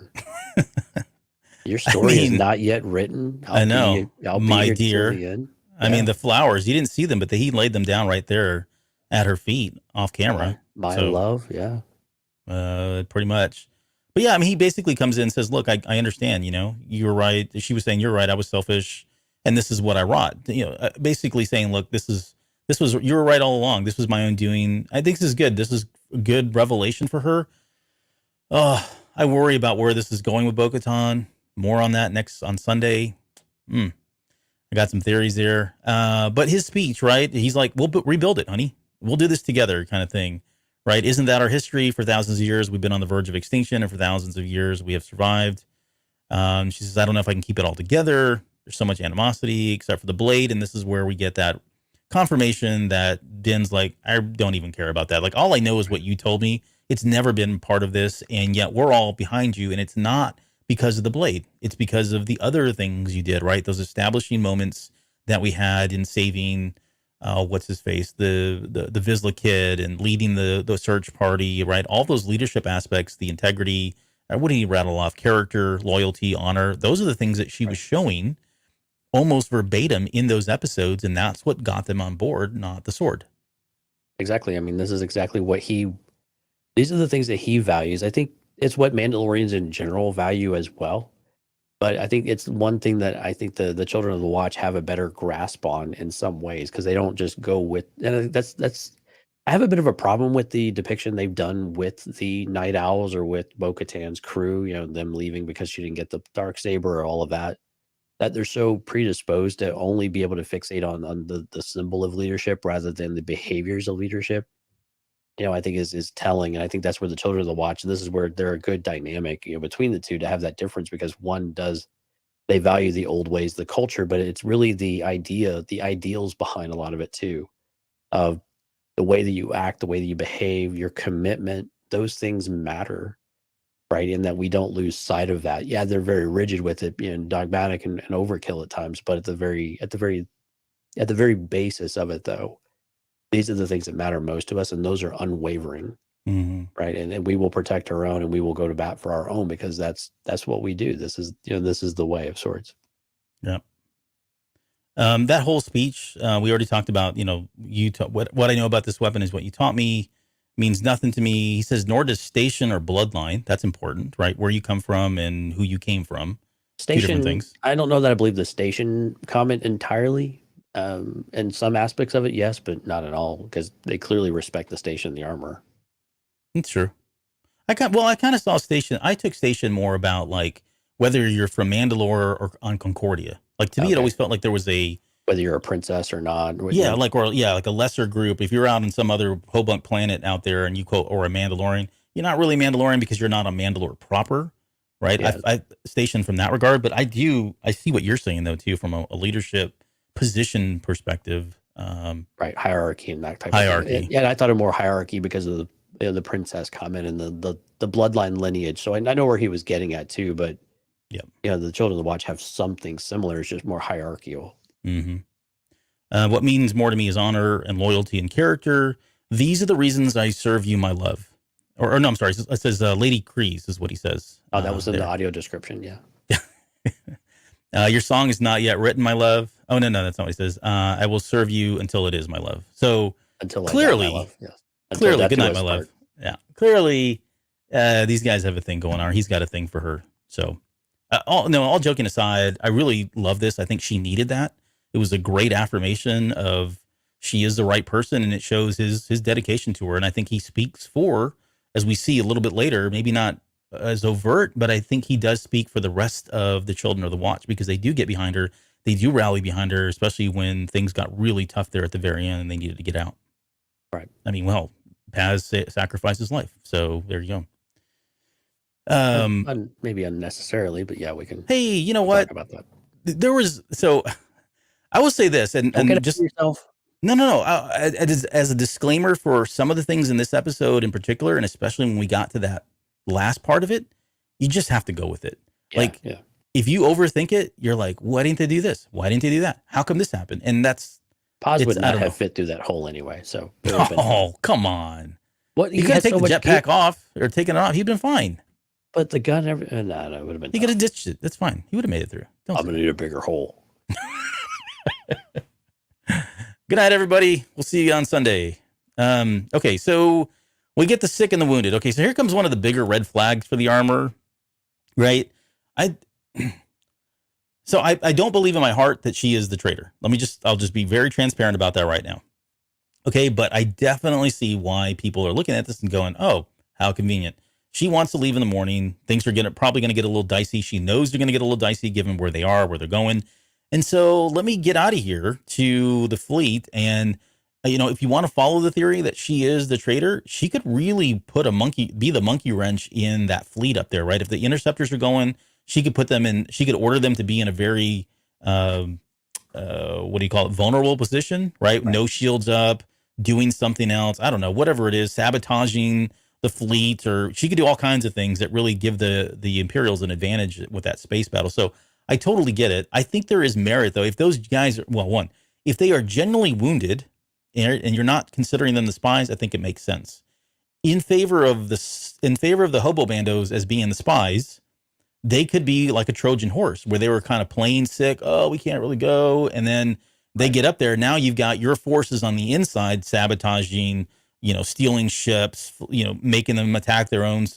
Your story is not yet written. I know, my dear. The end. I mean, the flowers, you didn't see them, but he laid them down right there at her feet off camera. My love, yeah. Pretty much. But yeah, I mean, he basically comes in and says, look, I understand, you were right. She was saying, you're right. I was selfish. And this is what I wrought, basically saying, look, you were right all along. This was my own doing. I think this is good. This is a good revelation for her. I worry about where this is going with Bo-Katan. More on that on Sunday. I got some theories there. But his speech, right? He's like, we'll rebuild it, honey. We'll do this together, kind of thing. Right? Isn't that our history? For thousands of years, we've been on the verge of extinction, and for thousands of years, we have survived. She says, I don't know if I can keep it all together. There's so much animosity, except for the blade, and this is where we get that confirmation that Din's like, I don't even care about that. Like, all I know is what you told me. It's never been part of this, and yet we're all behind you, and it's not because of the blade. It's because of the other things you did, right? Those establishing moments that we had in saving what's his face, the Vizsla kid, and leading the search party, right? All those leadership aspects, the integrity, what did he rattle off? Character, loyalty, honor. Those are the things that she was showing almost verbatim in those episodes, and that's what got them on board, not the sword. Exactly. I mean, this is exactly what these are the things that he values. I think it's what Mandalorians in general value as well. But I think it's one thing that I think the Children of the Watch have a better grasp on in some ways, because they don't just go with, and I think that's I have a bit of a problem with the depiction they've done with the Night Owls or with Bo-Katan's crew, them leaving because she didn't get the Darksaber or all of that they're so predisposed to only be able to fixate on the symbol of leadership rather than the behaviors of leadership. I think is telling. And I think that's where the Children of the Watch, and this is where they're a good dynamic, between the two, to have that difference, because they value the old ways, the culture, but it's really the ideals behind a lot of it too, of the way that you act, the way that you behave, your commitment. Those things matter, right? And that we don't lose sight of that. Yeah, they're very rigid with it, dogmatic and overkill at times, but at the very basis of it, though, these are the things that matter most to us, and those are unwavering, right? And we will protect our own, and we will go to bat for our own, because that's what we do. This is the way, of sorts. Yeah. That whole speech, we already talked about. What I know about this weapon is what you taught me. Means nothing to me. He says, nor does station or bloodline. That's important, right? Where you come from and who you came from. Station. 2 different things. I don't know that I believe the station comment entirely. In some aspects of it, yes, but not at all, because they clearly respect the station and the armor. It's true. I kind of saw station. I took station more about like whether you're from Mandalore or on Concordia. Like, to me, it always felt like there was whether you're a princess or not. Like a lesser group. If you're out on some other Hobunk planet out there and you quote, or a Mandalorian, you're not really Mandalorian because you're not a Mandalore proper, right? Yeah. I stationed from that regard, but I see what you're saying though too, from a leadership position perspective. Right, hierarchy and that type hierarchy. Of thing. Yeah, and I thought of more hierarchy because of the princess comment and the bloodline lineage. So I know where he was getting at too, but the Children of the Watch have something similar. It's just more hierarchical. Mm-hmm. What means more to me is honor and loyalty and character. These are the reasons I serve you, my love. Or no, I'm sorry. It says Lady Kreese is what he says. Oh, that was in the audio description. Yeah. Your song is not yet written, my love. Oh, no, that's not what he says. I will serve you until it is, my love. So clearly, good night, my love. Yeah. Clearly, these guys have a thing going on. He's got a thing for her. So all joking aside, I really love this. I think she needed that. It was a great affirmation of she is the right person, and it shows his dedication to her. And I think he speaks for, as we see a little bit later, maybe not as overt, but I think he does speak for the rest of the Children of the Watch, because they do get behind her. They do rally behind her, especially when things got really tough there at the very end and they needed to get out. Right. I mean, Paz sacrificed his life. So there you go. Maybe unnecessarily, but yeah, we can Hey, you know talk what? about that. There was so I will say this, Don't and get just ahead of yourself. no. As a disclaimer for some of the things in this episode in particular, and especially when we got to that last part of it, you just have to go with it. Like, Yeah. if you overthink it, you're like, why didn't they do this? Why didn't they do that? How come this happened? And that's Paz would I not don't have know. fit through that hole anyway. So it would have been fine. Oh, come on. What He could have taken the jetpack off or taken it off. He'd been fine. but the gun, no, it would have been. He could have ditched it. That's fine. He would have made it through. Don't I'm say gonna need a bigger hole. Good night, everybody. We'll see you on Sunday. Okay, so we get the sick and the wounded. Okay, so here comes one of the bigger red flags for the armor, right? I don't believe in my heart that she is the traitor. I'll just be very transparent about that right now. Okay, but I definitely see why people are looking at this and going, oh, how convenient. She wants to leave in the morning. Things are probably going to get a little dicey. She knows they're going to get a little dicey given where they are, where they're going. And so let me get out of here to the fleet. And, if you want to follow the theory that she is the traitor, she could really be the monkey wrench in that fleet up there, right? If the interceptors are going, she could she could order them to be in a very, vulnerable position, right? No shields up, doing something else. I don't know, whatever it is, sabotaging the fleet, or she could do all kinds of things that really give the Imperials an advantage with that space battle. So I totally get it. I think there is merit, though. If those guys if they are genuinely wounded and you're not considering them the spies, I think it makes sense. In favor of the hobo bandos as being the spies, they could be like a Trojan horse where they were kind of playing sick. Oh, we can't really go. And then they get up there. Now you've got your forces on the inside sabotaging, stealing ships, making them attack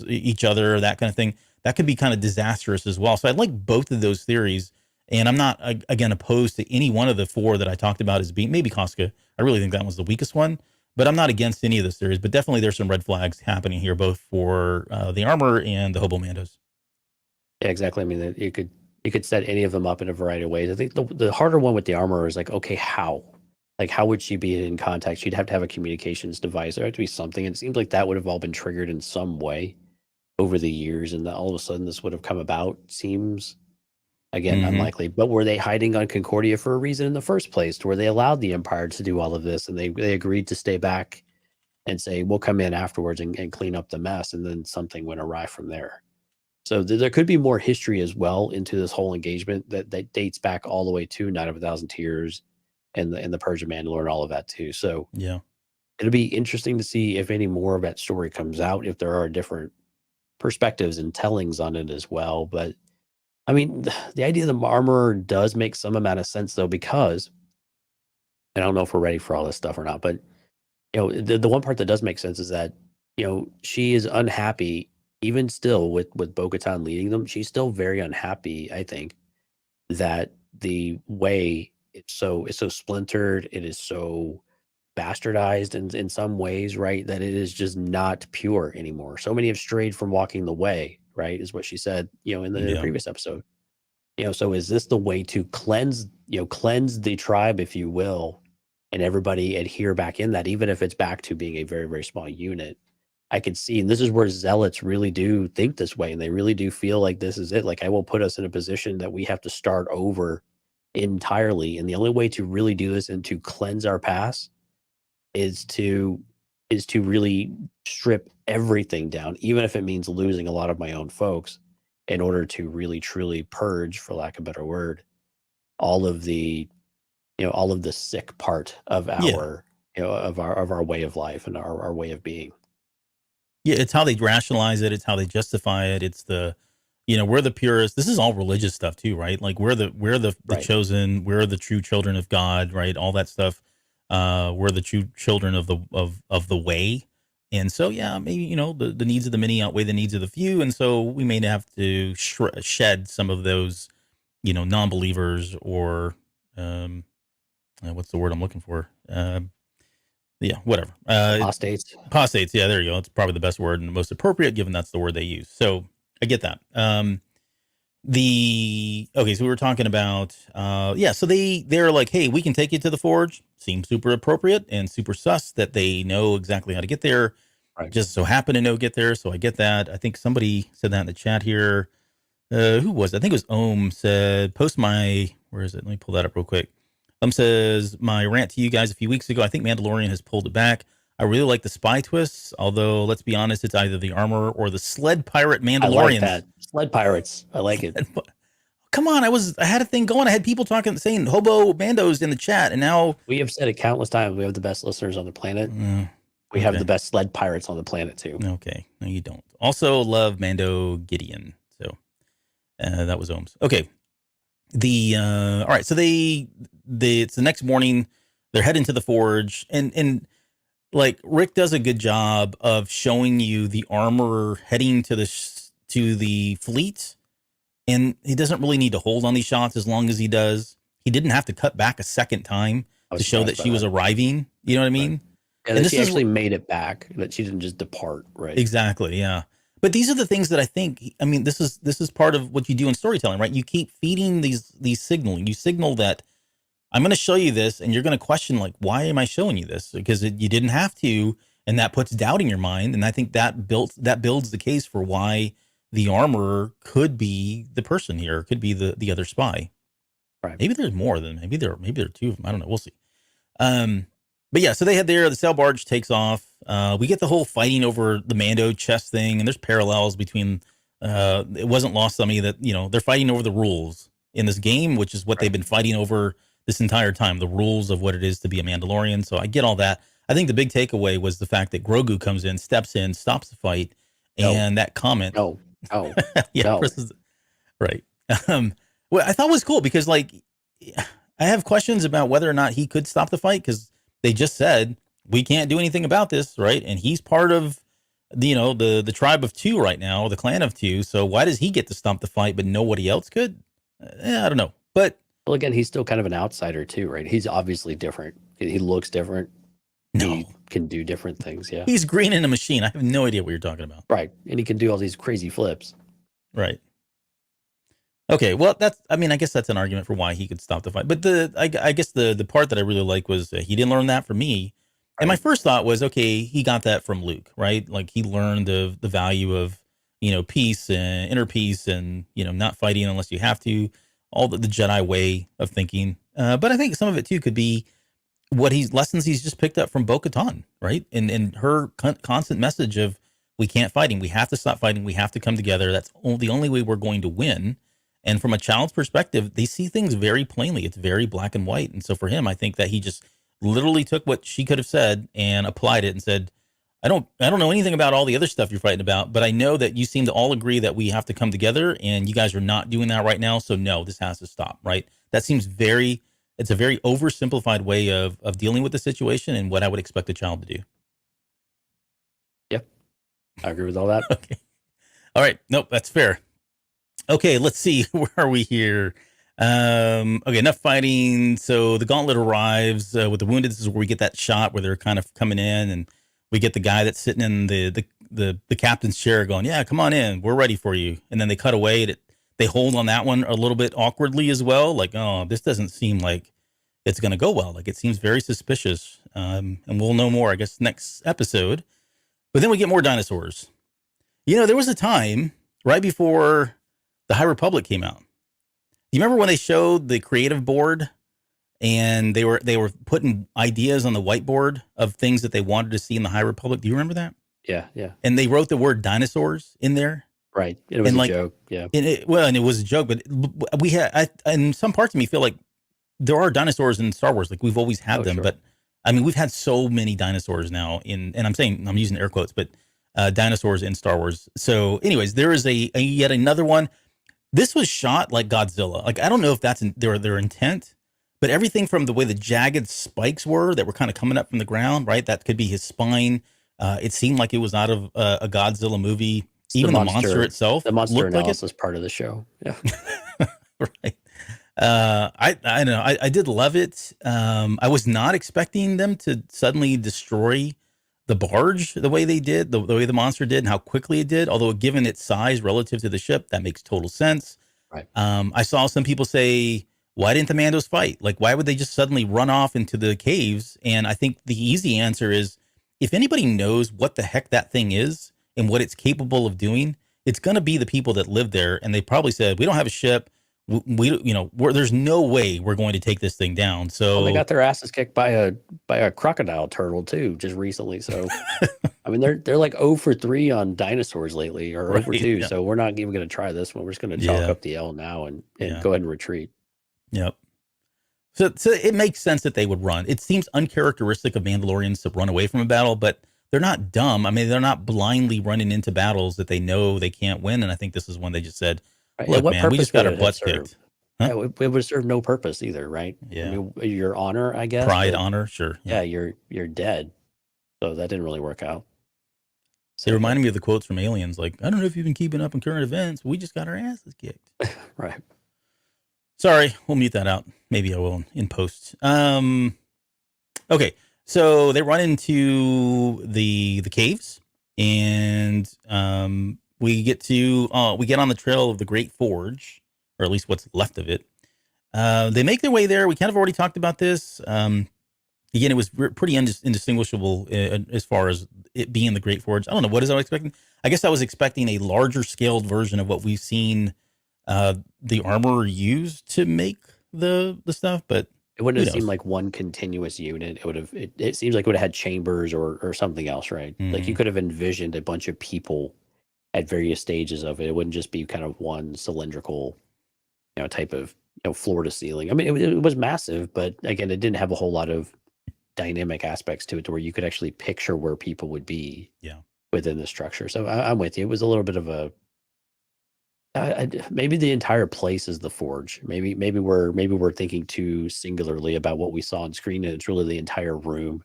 each other, that kind of thing. That could be kind of disastrous as well. So I like both of those theories. And I'm not, again, opposed to any one of the four that I talked about as being, maybe Casca. I really think that was the weakest one. But I'm not against any of those theories. But definitely there's some red flags happening here, both for the armor and the hobo mandos. Yeah, exactly. I mean, you could set any of them up in a variety of ways. I think the harder one with the armor is like, okay, how? Like, how would she be in contact? She'd have to have a communications device. There had to be something. And it seems like that would have all been triggered in some way over the years. And all of a sudden this would have come about. Seems, again, unlikely. But were they hiding on Concordia for a reason in the first place? Where they allowed the Empire to do all of this and they agreed to stay back and say, we'll come in afterwards and clean up the mess. And then something went awry from there. So there could be more history as well into this whole engagement that dates back all the way to Night of a Thousand Tears and the Purge of Mandalore and all of that too. So yeah, it'll be interesting to see if any more of that story comes out, if there are different perspectives and tellings on it as well. But I mean, the idea of the armor does make some amount of sense though, because, and I don't know if we're ready for all this stuff or not, but the one part that does make sense is that, she is unhappy. Even still with Bo-Katan leading them, she's still very unhappy, I think, that the way it's so splintered, it is so bastardized in some ways, right? That it is just not pure anymore. So many have strayed from walking the way, right? Is what she said, in the previous episode. So is this the way to cleanse the tribe, if you will, and everybody adhere back in that, even if it's back to being a very, very small unit? I could see, and this is where zealots really do think this way, and they really do feel like this is it. Like, I will put us in a position that we have to start over entirely, and the only way to really do this and to cleanse our past is to really strip everything down, even if it means losing a lot of my own folks, in order to really truly purge, for lack of a better word, all of the sick part of our of our way of life and our way of being. Yeah, it's how they rationalize it. It's how they justify it. It's we're the purists. This is all religious stuff too, right? Like we're the Right. chosen. We're the true children of God, right? All that stuff. We're the true children of the way. And so, yeah, maybe, the needs of the many outweigh the needs of the few. And so we may have to shed some of those, non-believers or, what's the word I'm looking for? Yeah, whatever. Apostates. Apostates. Yeah, there you go. It's probably the best word and the most appropriate, given that's the word they use. So I get that. So we were talking about, so they're like, hey, we can take you to the forge. Seems super appropriate and super sus that they know exactly how to get there. Right. just so happen to get there. So I get that. I think somebody said that in the chat here. Who was it? I think it was Ohm said, post my, where is it? Let me pull that up real quick. Says, my rant to you guys a few weeks ago, I think Mandalorian has pulled it back. I really like the spy twists, although let's be honest, it's either the armor or the sled pirate Mandalorians. I like that. Sled pirates. I like it. Come on, I had a thing going. I had people saying hobo Mandos in the chat, and now we have said it countless times. We have the best listeners on the planet. We have the best sled pirates on the planet too. Okay, no, you don't. Also love Mando Gideon. So that was Ohms. Okay. All right. So it's the next morning. They're heading to the forge, and like Rick does a good job of showing you the armor heading to the fleet, and he doesn't really need to hold on these shots as long as he does. He didn't have to cut back a second time to show that she was arriving. You know what I mean? Right. And she actually made it back, that she didn't just depart, right? Exactly, yeah. But these are the things that I think, I mean, this is part of what you do in storytelling, right? You keep feeding these signaling. You signal that I'm going to show you this, and you're going to question, like, why am I showing you this? Because you didn't have to, and that puts doubt in your mind. And I think that builds the case for why the armor could be the person here, could be the other spy. Right. Maybe there's more than maybe there are two of them. I don't know. We'll see. But yeah, so they head there. The sail barge takes off. We get the whole fighting over the Mando chest thing, and there's parallels between. It wasn't lost on me that they're fighting over the rules in this game, which is what they've been fighting over this entire time. The rules of what it is to be a Mandalorian. So I get all that. I think the big takeaway was the fact that Grogu comes in, steps in, stops the fight, and that comment. No. Yeah. No. Right. Well, I thought was cool because I have questions about whether or not he could stop the fight because they just said we can't do anything about this, right? And he's part of the tribe of two right now, the clan of two. So why does he get to stop the fight, but nobody else could? I don't know. But well, again, he's still kind of an outsider too, right? He's obviously different. He looks different. No. He can do different things. Yeah, he's green in a machine. I have no idea what you're talking about. Right, and he can do all these crazy flips. Right. Okay, well, I guess that's an argument for why he could stop the fight. But I guess the part that I really like was he didn't learn that from me. Right. And my first thought was, okay, he got that from Luke, right? Like he learned the value of, peace and inner peace and, not fighting unless you have to, all the Jedi way of thinking. But I think some of it too could be lessons he's just picked up from Bo-Katan, right? And her constant message of we can't fight him. We have to stop fighting. We have to come together. That's the only way we're going to win. And from a child's perspective, they see things very plainly. It's very black and white. And so for him, I think that he just literally took what she could have said and applied it and said, I don't know anything about all the other stuff you're fighting about, but I know that you seem to all agree that we have to come together and you guys are not doing that right now. So no, this has to stop, right? That seems it's a very oversimplified way of dealing with the situation and what I would expect a child to do. Yep. I agree with all that. Okay. All right. Nope. That's fair. Okay, let's see. Where are we here? Okay, enough fighting. So the gauntlet arrives with the wounded. This is where we get that shot where they're kind of coming in, and we get the guy that's sitting in the captain's chair going, "Yeah, come on in. We're ready for you." And then they cut away. They hold on that one a little bit awkwardly as well. Like, oh, this doesn't seem like it's going to go well. Like, it seems very suspicious. And we'll know more, I guess, next episode. But then we get more dinosaurs. There was a time right before the High Republic came out. Do you remember when they showed the creative board and they were putting ideas on the whiteboard of things that they wanted to see in the High Republic? Do you remember that? Yeah. And they wrote the word dinosaurs in there. Right. It was a joke. Yeah. And it was a joke, but we had, and some parts of me feel like there are dinosaurs in Star Wars. Like we've always had them, sure. But I mean, we've had so many dinosaurs now and I'm using air quotes, but dinosaurs in Star Wars. So anyways, there is a yet another one. This was shot like Godzilla. Like, I don't know if that's their intent, but everything from the way the jagged spikes were that were kind of coming up from the ground, right? That could be his spine. It seemed like it was out of a Godzilla movie. Even the monster itself. The monster analysis part of the show. Yeah. Right. I know. I did love it. I was not expecting them to suddenly destroy the barge the way they did, the way the monster did, and how quickly it did. Although given its size relative to the ship, that makes total sense. Right. I saw some people say, why didn't the Mandos fight? Like, why would they just suddenly run off into the caves? And I think the easy answer is if anybody knows what the heck that thing is and what it's capable of doing, it's going to be the people that live there. And they probably said, we don't have a ship. There's no way we're going to take this thing down. So they got their asses kicked by a crocodile turtle too, just recently. So, I mean, they're like 0 for 3 on dinosaurs lately, or 0 for 2. Yeah. So we're not even going to try this one. We're just going to chalk up the L now and go ahead and retreat. Yep. So it makes sense that they would run. It seems uncharacteristic of Mandalorians to run away from a battle, but they're not dumb. I mean, they're not blindly running into battles that they know they can't win. And I think this is when they just said, look, man, we just got our butts kicked. Huh? Yeah, it would serve no purpose either, right? Yeah. I mean, your honor, I guess. Pride, honor, sure. Yeah, you're dead. So that didn't really work out. So it reminded me of the quotes from Aliens, like, I don't know if you've been keeping up on current events. We just got our asses kicked. Right. Sorry, we'll mute that out. Maybe I will in post. Okay, so they run into the caves, and we get on the trail of the Great Forge, or at least what's left of it. They make their way there. We kind of already talked about this. Again, it was pretty indistinguishable as far as it being the Great Forge. I don't know, what is I was expecting? I guess I was expecting a larger scaled version of what we've seen the armor used to make the stuff, but it wouldn't have seemed like one continuous unit. It seems like it would have had chambers or something else, right? Mm-hmm. Like you could have envisioned a bunch of people at various stages of it. It wouldn't just be kind of one cylindrical, type of, floor to ceiling. I mean, it was massive, but again, it didn't have a whole lot of dynamic aspects to it to where you could actually picture where people would be within the structure. So I'm with you. It was a little bit of a, maybe the entire place is the forge. Maybe we're thinking too singularly about what we saw on screen, and it's really the entire room.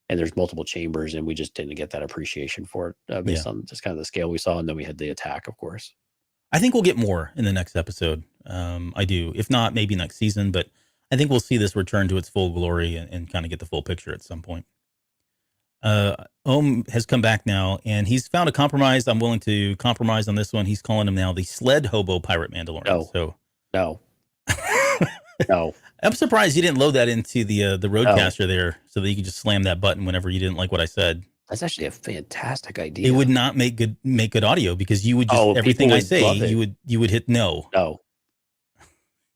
And there's multiple chambers, and we just didn't get that appreciation for it based on just kind of the scale we saw. And then we had the attack, of course. I think we'll get more in the next episode. I do, if not maybe next season, but I think we'll see this return to its full glory and kind of get the full picture at some point. Ohm has come back now, and he's found a compromise. I'm willing to compromise on this one. He's calling him now the sled hobo pirate Mandalorian. No. I'm surprised you didn't load that into the roadcaster there so that you could just slam that button whenever you didn't like what I said. That's actually a fantastic idea. It would not make good audio because you would just everything I say you would hit no. No.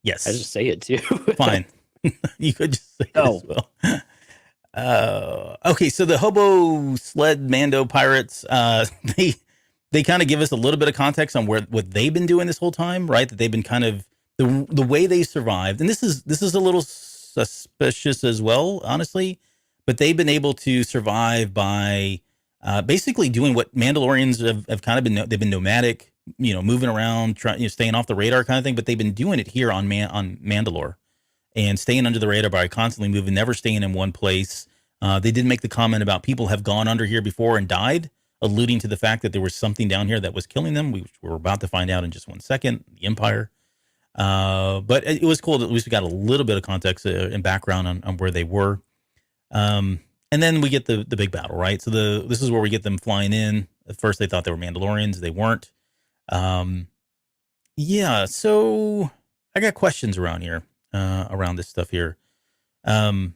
Yes. I just say it too. Fine. You could just say it as well. Okay, so the hobo sled Mando pirates, they kind of give us a little bit of context on what they've been doing this whole time, right? That they've been kind of the way they survived, and this is a little suspicious as well, honestly. But they've been able to survive by basically doing what Mandalorians have kind of been. They've been nomadic, moving around, trying, staying off the radar kind of thing. But they've been doing it here on Mandalore. And staying under the radar by constantly moving, never staying in one place. They did make the comment about people have gone under here before and died, alluding to the fact that there was something down here that was killing them. We're about to find out in just 1 second, the Empire. But it was cool. At least we got a little bit of context and background on where they were. And then we get the big battle, right? So this is where we get them flying in. At first they thought they were Mandalorians. They weren't. So I got questions around here. Around this stuff here. Let's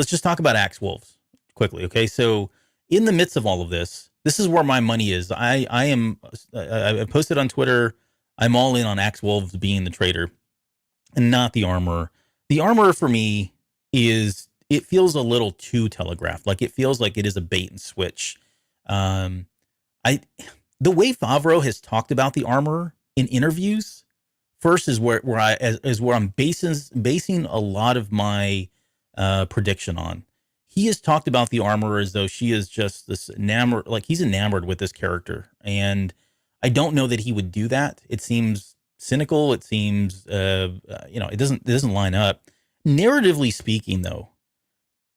just talk about Axe Wolves quickly. Okay. So in the midst of all of this is where my money is. I posted on Twitter. I'm all in on Axe Wolves being the traitor and not the armor. The armor for me it feels a little too telegraphed. Like it feels like it is a bait and switch. The way Favreau has talked about the armor in interviews, first is where I'm basing a lot of my prediction on. He has talked about the armor as though she is just this enamored, like he's enamored with this character, and I don't know that he would do that. It seems cynical. It seems it doesn't line up. Narratively speaking, though,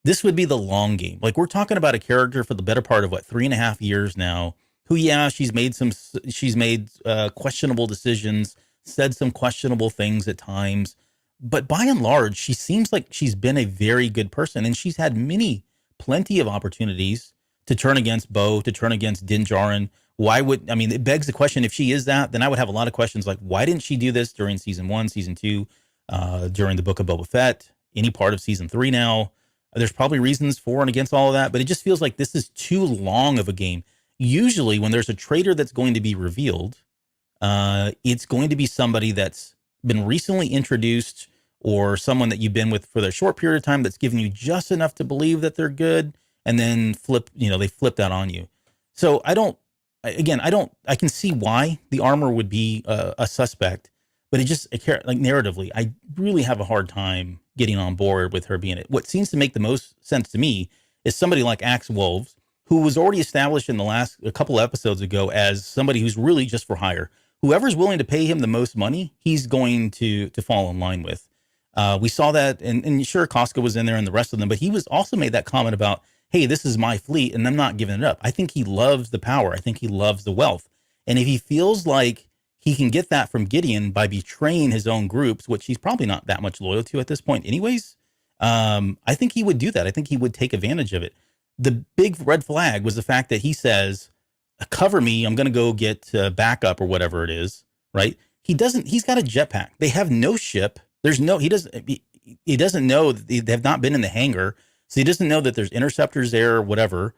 this would be the long game. Like we're talking about a character for the better part of 3.5 years now, who she's made questionable decisions. Said some questionable things at times, but by and large, she seems like she's been a very good person, and she's had plenty of opportunities to turn against Bo, to turn against Din Djarin. It begs the question, if she is that, then I would have a lot of questions like, why didn't she do this during season 1, season 2, during the Book of Boba Fett, any part of season 3 now? There's probably reasons for and against all of that, but it just feels like this is too long of a game. Usually when there's a traitor that's going to be revealed, it's going to be somebody that's been recently introduced or someone that you've been with for a short period of time that's given you just enough to believe that they're good, and then they flip that on you. So I can see why the armor would be a suspect, but like narratively, I really have a hard time getting on board with her being it. What seems to make the most sense to me is somebody like Axe Wolves, who was already established in a couple episodes ago as somebody who's really just for hire. Whoever's willing to pay him the most money, he's going to fall in line with. We saw that, and sure, Costco was in there and the rest of them, but he was also made that comment about, hey, this is my fleet and I'm not giving it up. I think he loves the power. I think he loves the wealth. And if he feels like he can get that from Gideon by betraying his own groups, which he's probably not that much loyal to at this point anyways, I think he would do that. I think he would take advantage of it. The big red flag was the fact that he says, cover me, I'm going to go get backup or whatever it is, right? He's got a jetpack. They have no ship. He doesn't know, they have not been in the hangar. So he doesn't know that there's interceptors there or whatever.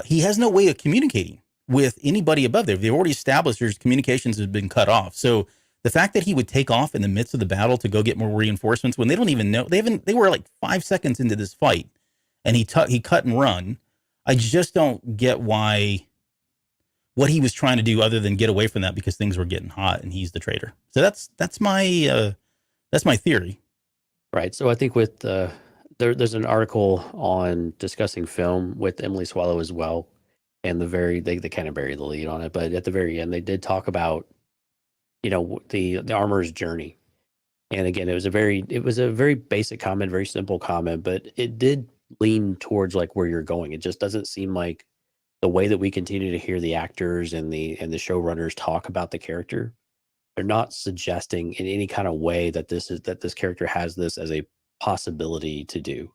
He has no way of communicating with anybody above there. They've already established there's communications have been cut off. So the fact that he would take off in the midst of the battle to go get more reinforcements when they don't even know, they were like 5 seconds into this fight and he cut and run. I just don't get what he was trying to do other than get away from that because things were getting hot and he's the traitor. So that's my theory. Right. So I think with there's an article on discussing film with Emily Swallow as well. And they kind of buried the lead on it, but at the very end, they did talk about, the armor's journey. And again, it was a very basic comment, very simple comment, but it did lean towards like where you're going. It just doesn't seem like the way that we continue to hear the actors and the showrunners talk about the character. They're not suggesting in any kind of way that this character has this as a possibility to do.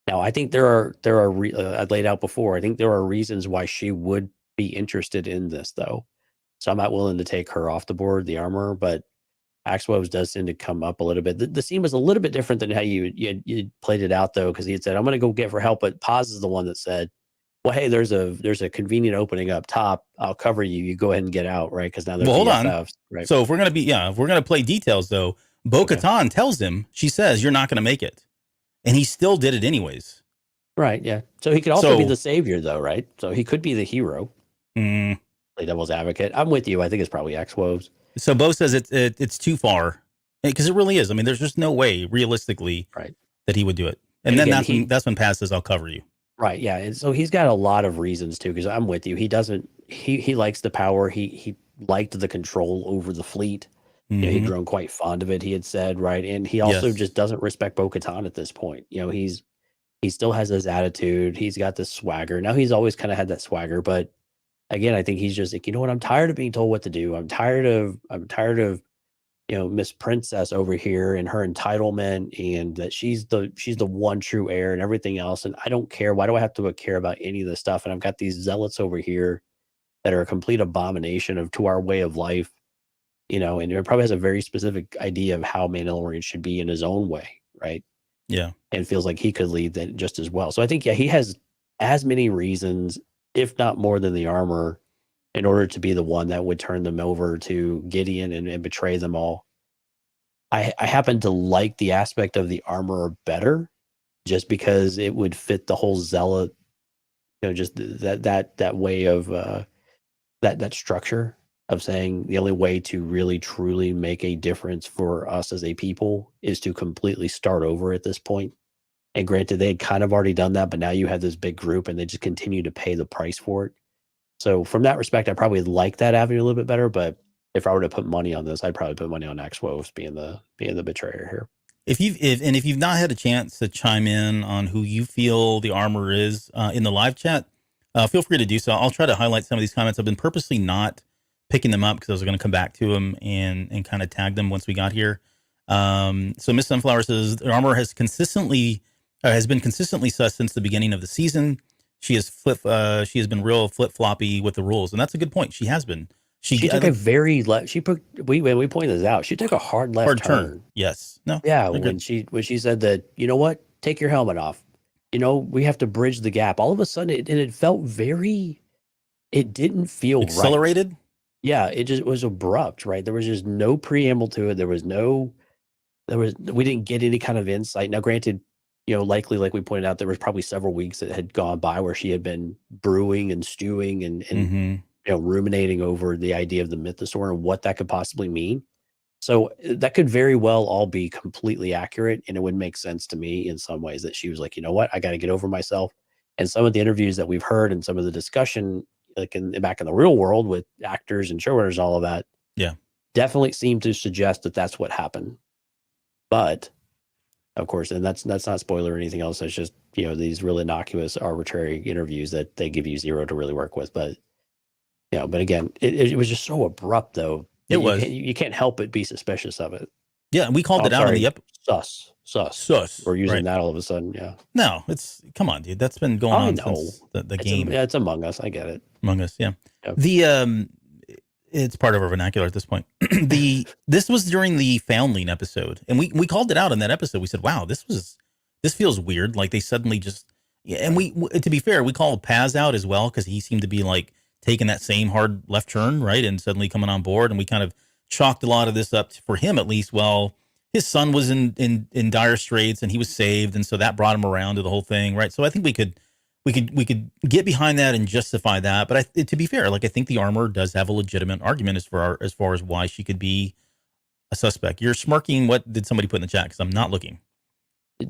Now, I think there are I laid out before. I think there are reasons why she would be interested in this, though. So I'm not willing to take her off the board, the armor, but Axe Woves does seem to come up a little bit. The scene was a little bit different than how you played it out, though, because he had said, "I'm going to go get for help," but Paz is the one that said, "Well, hey, there's a convenient opening up top. I'll cover you. You go ahead and get out, right? Because now they're hold on. Right? So if we're gonna play details, though, Bo-Katan tells him, she says, "You're not going to make it," and he still did it anyways. Right. Yeah. So he could also be the savior, though, right? So he could be the hero. Play devil's advocate. I'm with you. I think it's probably Axe Woves. So Bo says it's too far because it really is. I mean, there's just no way realistically that he would do it. And then again, that's when Paz says, "I'll cover you." Right. Yeah. And so he's got a lot of reasons too, because I'm with you. He likes the power. He liked the control over the fleet. He'd grown quite fond of it, he had said, right? And he also just doesn't respect Bo-Katan at this point. He still has his attitude. He's got this swagger. Now he's always kind of had that swagger, but again, I think he's just like, you know what? I'm tired of being told what to do. I'm tired of Miss Princess over here and her entitlement and that she's the one true heir and everything else. And I don't care. Why do I have to care about any of this stuff? And I've got these zealots over here that are a complete abomination to our way of life, and it probably has a very specific idea of how Mandalorian should be in his own way. Right. Yeah. And feels like he could lead that just as well. So I think, he has as many reasons, if not more than the armor, in order to be the one that would turn them over to Gideon and betray them all. I happen to like the aspect of the armor better just because it would fit the whole zealot, just that way of that structure of saying the only way to really truly make a difference for us as a people is to completely start over at this point. And granted, they had kind of already done that, but now you have this big group and they just continue to pay the price for it. So from that respect, I probably like that avenue a little bit better. But if I were to put money on this, I'd probably put money on Axe Woves being the betrayer here. If you've not had a chance to chime in on who you feel the armor is in the live chat, feel free to do so. I'll try to highlight some of these comments. I've been purposely not picking them up because I was going to come back to them and kind of tag them once we got here. So Miss Sunflower says the armor has been consistently sus since the beginning of the season. She has been real flip floppy with the rules, and that's a good point. She has been. She took we pointed this out. She took a hard turn. Yes. No. Yeah. When she said that, you know what? Take your helmet off. we have to bridge the gap. All of a sudden, it felt it didn't feel right. Accelerated? Yeah, it was abrupt, right? There was just no preamble to it. We didn't get any kind of insight. Now, granted, likely, like we pointed out, there was probably several weeks that had gone by where she had been brewing and stewing and ruminating over the idea of the mythosaur and what that could possibly mean. So that could very well all be completely accurate, and it would make sense to me in some ways that she was like, you know what, I got to get over myself. And some of the interviews that we've heard and some of the discussion, like back in the real world with actors and showrunners, all of that, definitely seemed to suggest that that's what happened. But of course, and that's not spoiler or anything else. It's just these really innocuous, arbitrary interviews that they give you zero to really work with. But but again, it was just so abrupt, though. It was. You can't help but be suspicious of it. Yeah, and we called it out in the sus. We're using that all of a sudden. Yeah. No, come on, dude. That's been going on since the game. It's Among Us. I get it. Among Us, yeah. Yep. It's part of our vernacular at this point. This was during the Foundling episode, and we called it out in that episode. We said, "Wow, this feels weird." Like they suddenly just and we to be fair, we called Paz out as well because he seemed to be like taking that same hard left turn, right, and suddenly coming on board, and we kind of chalked a lot of this up for him at least. Well, his son was in dire straits, and he was saved, and so that brought him around to the whole thing, right? So I think we could get behind that and justify that. But to be fair, like I think the armor does have a legitimate argument as far as why she could be a suspect. You're smirking. What did somebody put in the chat? Because I'm not looking.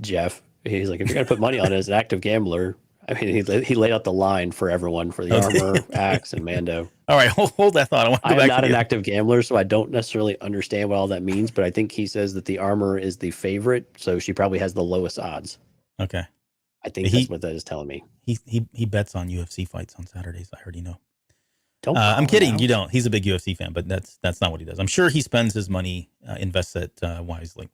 Jeff, he's like, if you're gonna put money on it as an active gambler. I mean, he laid out the line for everyone for the armor, Axe, and Mando. All right, hold that thought. I'm not an active gambler, so I don't necessarily understand what all that means. But I think he says that the armor is the favorite, so she probably has the lowest odds. Okay. I think that's what that is telling me. He bets on UFC fights on Saturdays. I already know. I'm kidding. You don't. He's a big UFC fan, but that's not what he does. I'm sure he spends his money, invests it wisely.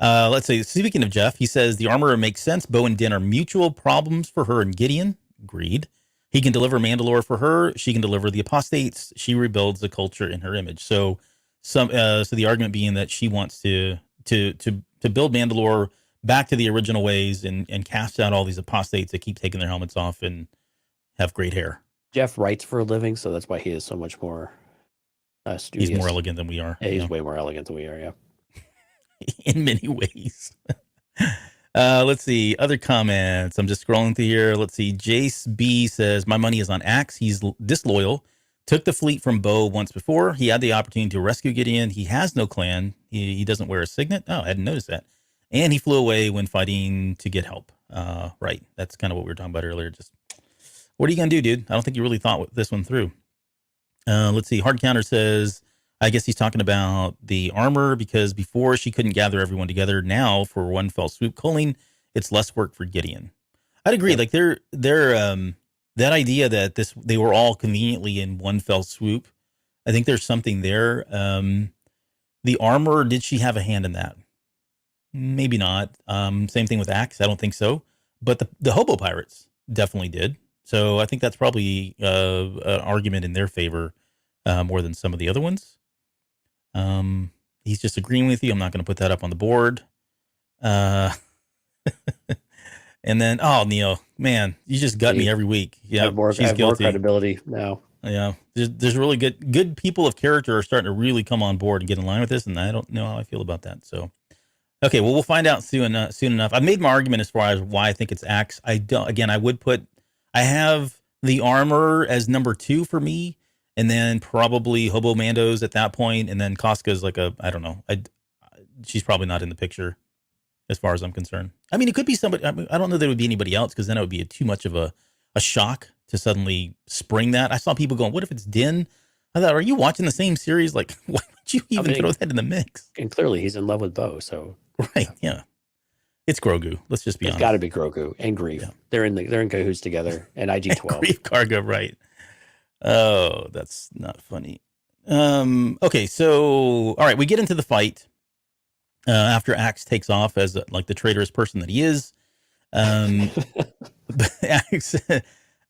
Let's see. Speaking of Jeff, he says the armor makes sense. Bo and Din are mutual problems for her and Gideon. Agreed. He can deliver Mandalore for her. She can deliver the apostates. She rebuilds the culture in her image. So the argument being that she wants to build Mandalore back to the original ways and cast out all these apostates that keep taking their helmets off and have great hair. Jeff writes for a living, so that's why he is so much more studious. He's more elegant than we are. Yeah, he's way more elegant than we are, yeah. In many ways. Let's see. Other comments. I'm just scrolling through here. Let's see. Jace B says, my money is on Axe. He's disloyal. Took the fleet from Bo once before. He had the opportunity to rescue Gideon. He has no clan. He doesn't wear a signet. Oh, I hadn't noticed that. And he flew away when fighting to get help. Right. That's kind of what we were talking about earlier. Just what are you going to do, dude? I don't think you really thought this one through. Let's see. Hard Counter says, I guess he's talking about the armor because before she couldn't gather everyone together. Now for one fell swoop culling, it's less work for Gideon. I'd agree. Like they're that idea that they were all conveniently in one fell swoop. I think there's something there. The armor, did she have a hand in that? Maybe not. Same thing with Axe. I don't think so. But the hobo pirates definitely did. So I think that's probably an argument in their favor more than some of the other ones. He's just agreeing with you. I'm not going to put that up on the board. And then, Neil, man, you just gut me every week. Yeah, I have more credibility now. Yeah, there's really good people of character are starting to really come on board and get in line with this, and I don't know how I feel about that. So, okay, well, we'll find out soon enough. I've made my argument as far as why I think it's Axe. I have the armor as number 2 for me. And then probably Hobo Mando's at that point, and then Casca's like I don't know. She's probably not in the picture as far as I'm concerned. I mean, it could be somebody. I don't know that it would be anybody else because then it would be too much of a shock to suddenly spring that. I saw people going, "What if it's Din?" I thought, "Are you watching the same series? Like, why would you even throw that in the mix?" And clearly, he's in love with Bo. So right, yeah. It's Grogu. Let's just be honest. It's got to be Grogu and Grief. Yeah. They're in cahoots together. And IG-12. Grief Cargo, right? Oh, that's not funny. Okay, so all right, we get into the fight after Axe takes off as like the traitorous person that he is. Axe,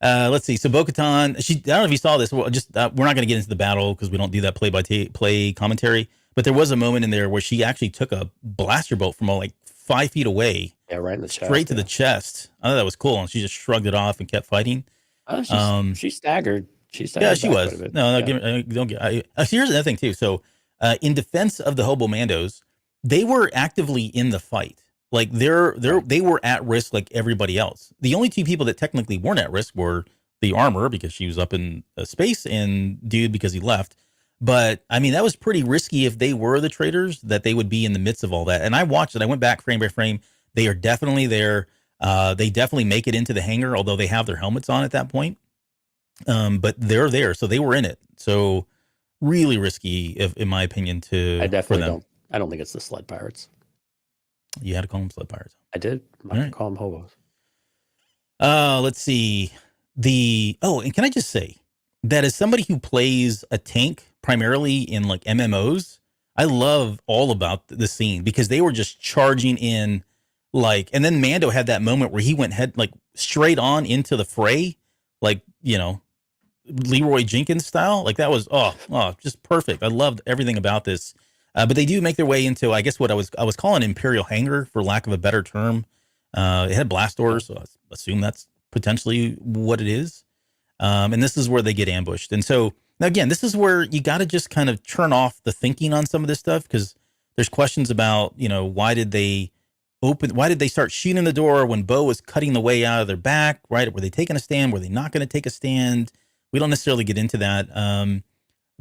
let's see. So Bo-Katan, I don't know if you saw this. We're not going to get into the battle because we don't do that play commentary. But there was a moment in there where she actually took a blaster bolt from like 5 feet away Yeah, right in the straight chest. to the chest. I thought that was cool, and she just shrugged it off and kept fighting. She staggered. She Yeah, staggered she back quite a was. bit. No, Yeah. don't get. Here's another thing too. So, in defense of the Hobo Mandos, they were actively in the fight. Like they were at risk like everybody else. The only two people that technically weren't at risk were the armor because she was up in space and dude because he left. But I mean, that was pretty risky if they were the traitors that they would be in the midst of all that. And I watched it. I went back frame by frame. They are definitely there. They definitely make it into the hangar, although they have their helmets on at that point. But they're there, so they were in it. So really risky, in my opinion. I definitely don't. I don't think it's the sled pirates. You had to call them sled pirates. I did. I'm not gonna call them hobos. Let's see. And can I just say that as somebody who plays a tank primarily in like MMOs, I love all about the scene because they were just charging in like, and then Mando had that moment where he went straight on into the fray, like, Leroy Jenkins style. Like that was, just perfect. I loved everything about this. But they do make their way into, I guess what I was calling Imperial Hangar for lack of a better term. It had blast doors, so I assume that's potentially what it is. And this is where they get ambushed. And so now again, this is where you got to just kind of turn off the thinking on some of this stuff because there's questions about, why did they start shooting the door when Bo was cutting the way out of their back, right? Were they taking a stand? Were they not going to take a stand? We don't necessarily get into that.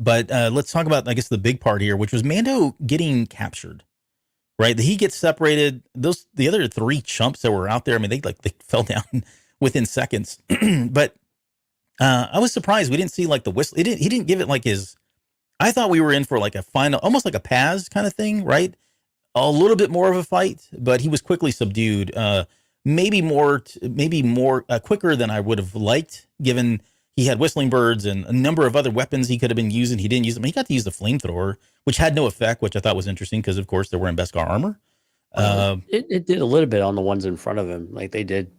But let's talk about, I guess, the big part here, which was Mando getting captured, right? He gets separated. The other three chumps that were out there, I mean, they fell down within seconds. But I was surprised we didn't see like the whistle. He didn't give it like his. I thought we were in for like a final, almost like a Paz kind of thing, right? A little bit more of a fight, but he was quickly subdued. Maybe more quicker than I would have liked, given he had whistling birds and a number of other weapons he could have been using. He didn't use them. He got to use the flamethrower, which had no effect, which I thought was interesting because, of course, they were in Beskar armor. It did a little bit on the ones in front of him. Like they did.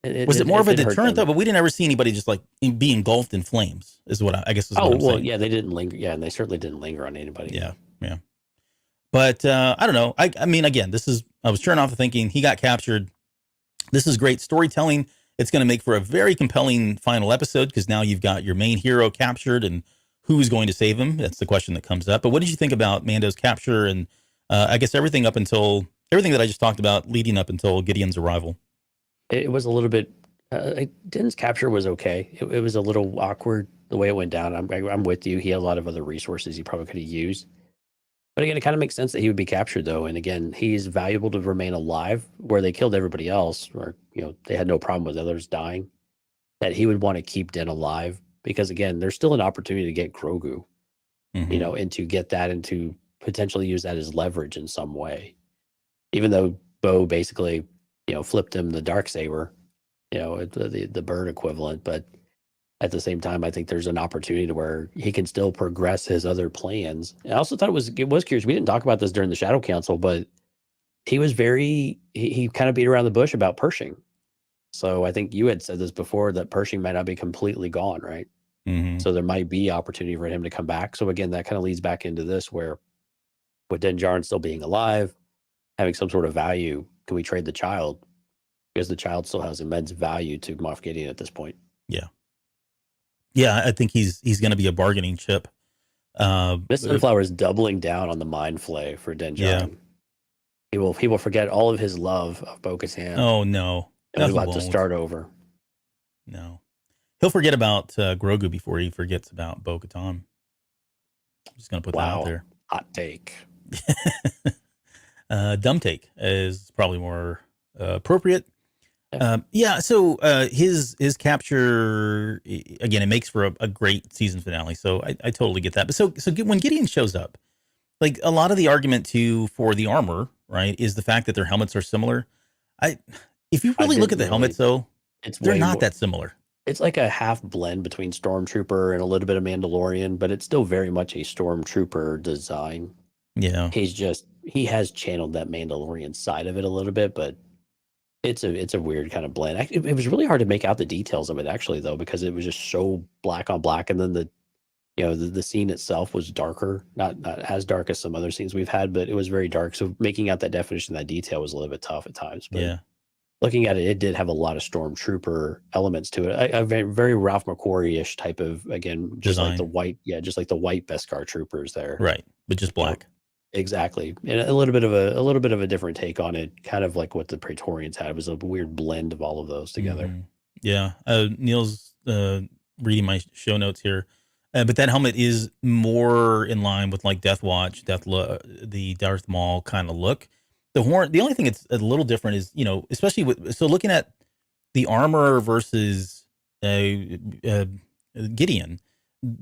Was it more of a deterrent though? But we didn't ever see anybody just like be engulfed in flames. Is what I guess. Is what I'm saying. Yeah, they didn't linger. Yeah, and they certainly didn't linger on anybody. Yeah. But I don't know. I mean, again, I was turning off the thinking. He got captured. This is great storytelling. It's going to make for a very compelling final episode because now you've got your main hero captured and who's going to save him. That's the question that comes up. But what did you think about Mando's capture and I guess everything that I just talked about leading up until Gideon's arrival? It was a little bit. Din's capture was okay. It was a little awkward the way it went down. I'm with you. He had a lot of other resources he probably could have used. But again, it kind of makes sense that he would be captured, though. And again, he's valuable to remain alive, where they killed everybody else, or they had no problem with others dying. That he would want to keep Din alive because, again, there's still an opportunity to get Grogu, and to get that and to potentially use that as leverage in some way. Even though Bo basically, flipped him the Darksaber, the bird equivalent, but at the same time, I think there's an opportunity to where he can still progress his other plans. And I also thought it was curious. We didn't talk about this during the Shadow Council, but he was he kind of beat around the bush about Pershing. So I think you had said this before that Pershing might not be completely gone, right? Mm-hmm. So there might be opportunity for him to come back. So again, that kind of leads back into this where with Din Djarin still being alive, having some sort of value, can we trade the child? Because the child still has immense value to Moff Gideon at this point. Yeah. Yeah, I think he's going to be a bargaining chip. Miss Sunflower is doubling down on the mind flay for Din Djarin. Yeah. He will forget all of his love of Bo-Katan. Oh no, and he's about to start over. No, he'll forget about Grogu before he forgets about Bo-Katan. I'm just going to put that out there. Hot take. Dumb take is probably more appropriate. So his capture again, it makes for a great season finale. So I totally get that. But so when Gideon shows up, like a lot of the argument too for the armor, right, is the fact that their helmets are similar. If you really look at the helmets though, they're not that similar. It's like a half blend between Stormtrooper and a little bit of Mandalorian, but it's still very much a Stormtrooper design. Yeah, he has channeled that Mandalorian side of it a little bit, but it's a weird kind of blend. It was really hard to make out the details of it actually, though, because it was just so black on black, and then the scene itself was darker, not as dark as some other scenes we've had, but it was very dark. So making out that definition, that detail was a little bit tough at times. But yeah. looking at it, it did have a lot of stormtrooper elements to it. A very Ralph McQuarrie-ish type of, again, just like Design. the white, just like the white Beskar troopers there. Right, but just black. Exactly, and a little bit of a different take on it, kind of like what the Praetorians had. It was a weird blend of all of those together. Mhm. Yeah, Neil's reading my show notes here, but that helmet is more in line with like Death Watch, the Darth Maul kind of look. The horn. The only thing it's a little different is, especially looking at the armor versus Gideon,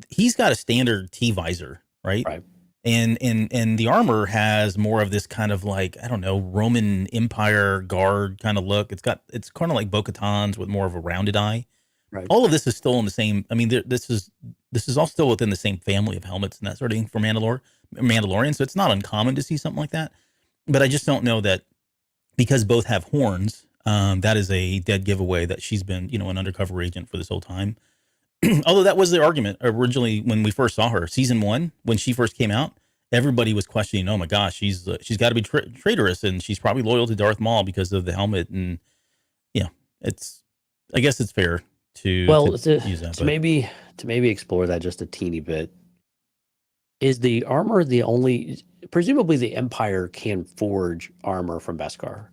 he's got a standard T visor, right? Right. And the armor has more of this kind of like, I don't know, Roman Empire guard kind of look. It's kind of like Bo-Katan's with more of a rounded eye. Right. All of this is still in the same. I mean, this is all still within the same family of helmets and that sort of thing for Mandalorian. So it's not uncommon to see something like that. But I just don't know that because both have horns. That is a dead giveaway that she's been, an undercover agent for this whole time. Although that was the argument originally when we first saw her, season 1, when she first came out, everybody was questioning, oh my gosh, she's got to be traitorous, and she's probably loyal to Darth Maul because of the helmet. And I guess it's fair to use that. To maybe explore that just a teeny bit. Is the armor the only? Presumably, the Empire can forge armor from Beskar,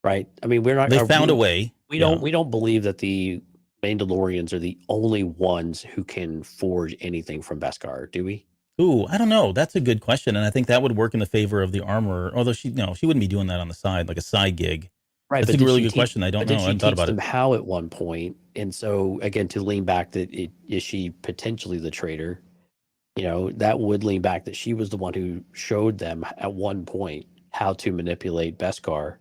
right? I mean, They found a way. We don't believe that the Mandalorians are the only ones who can forge anything from Beskar, do we? Ooh, I don't know. That's a good question, and I think that would work in the favor of the armor. Although she wouldn't be doing that on the side, like a side gig. Right. That's a really good question. I don't know. I hadn't thought about it. How at one point, and so again, to lean back that is she potentially the traitor? That would lean back that she was the one who showed them at one point how to manipulate Beskar.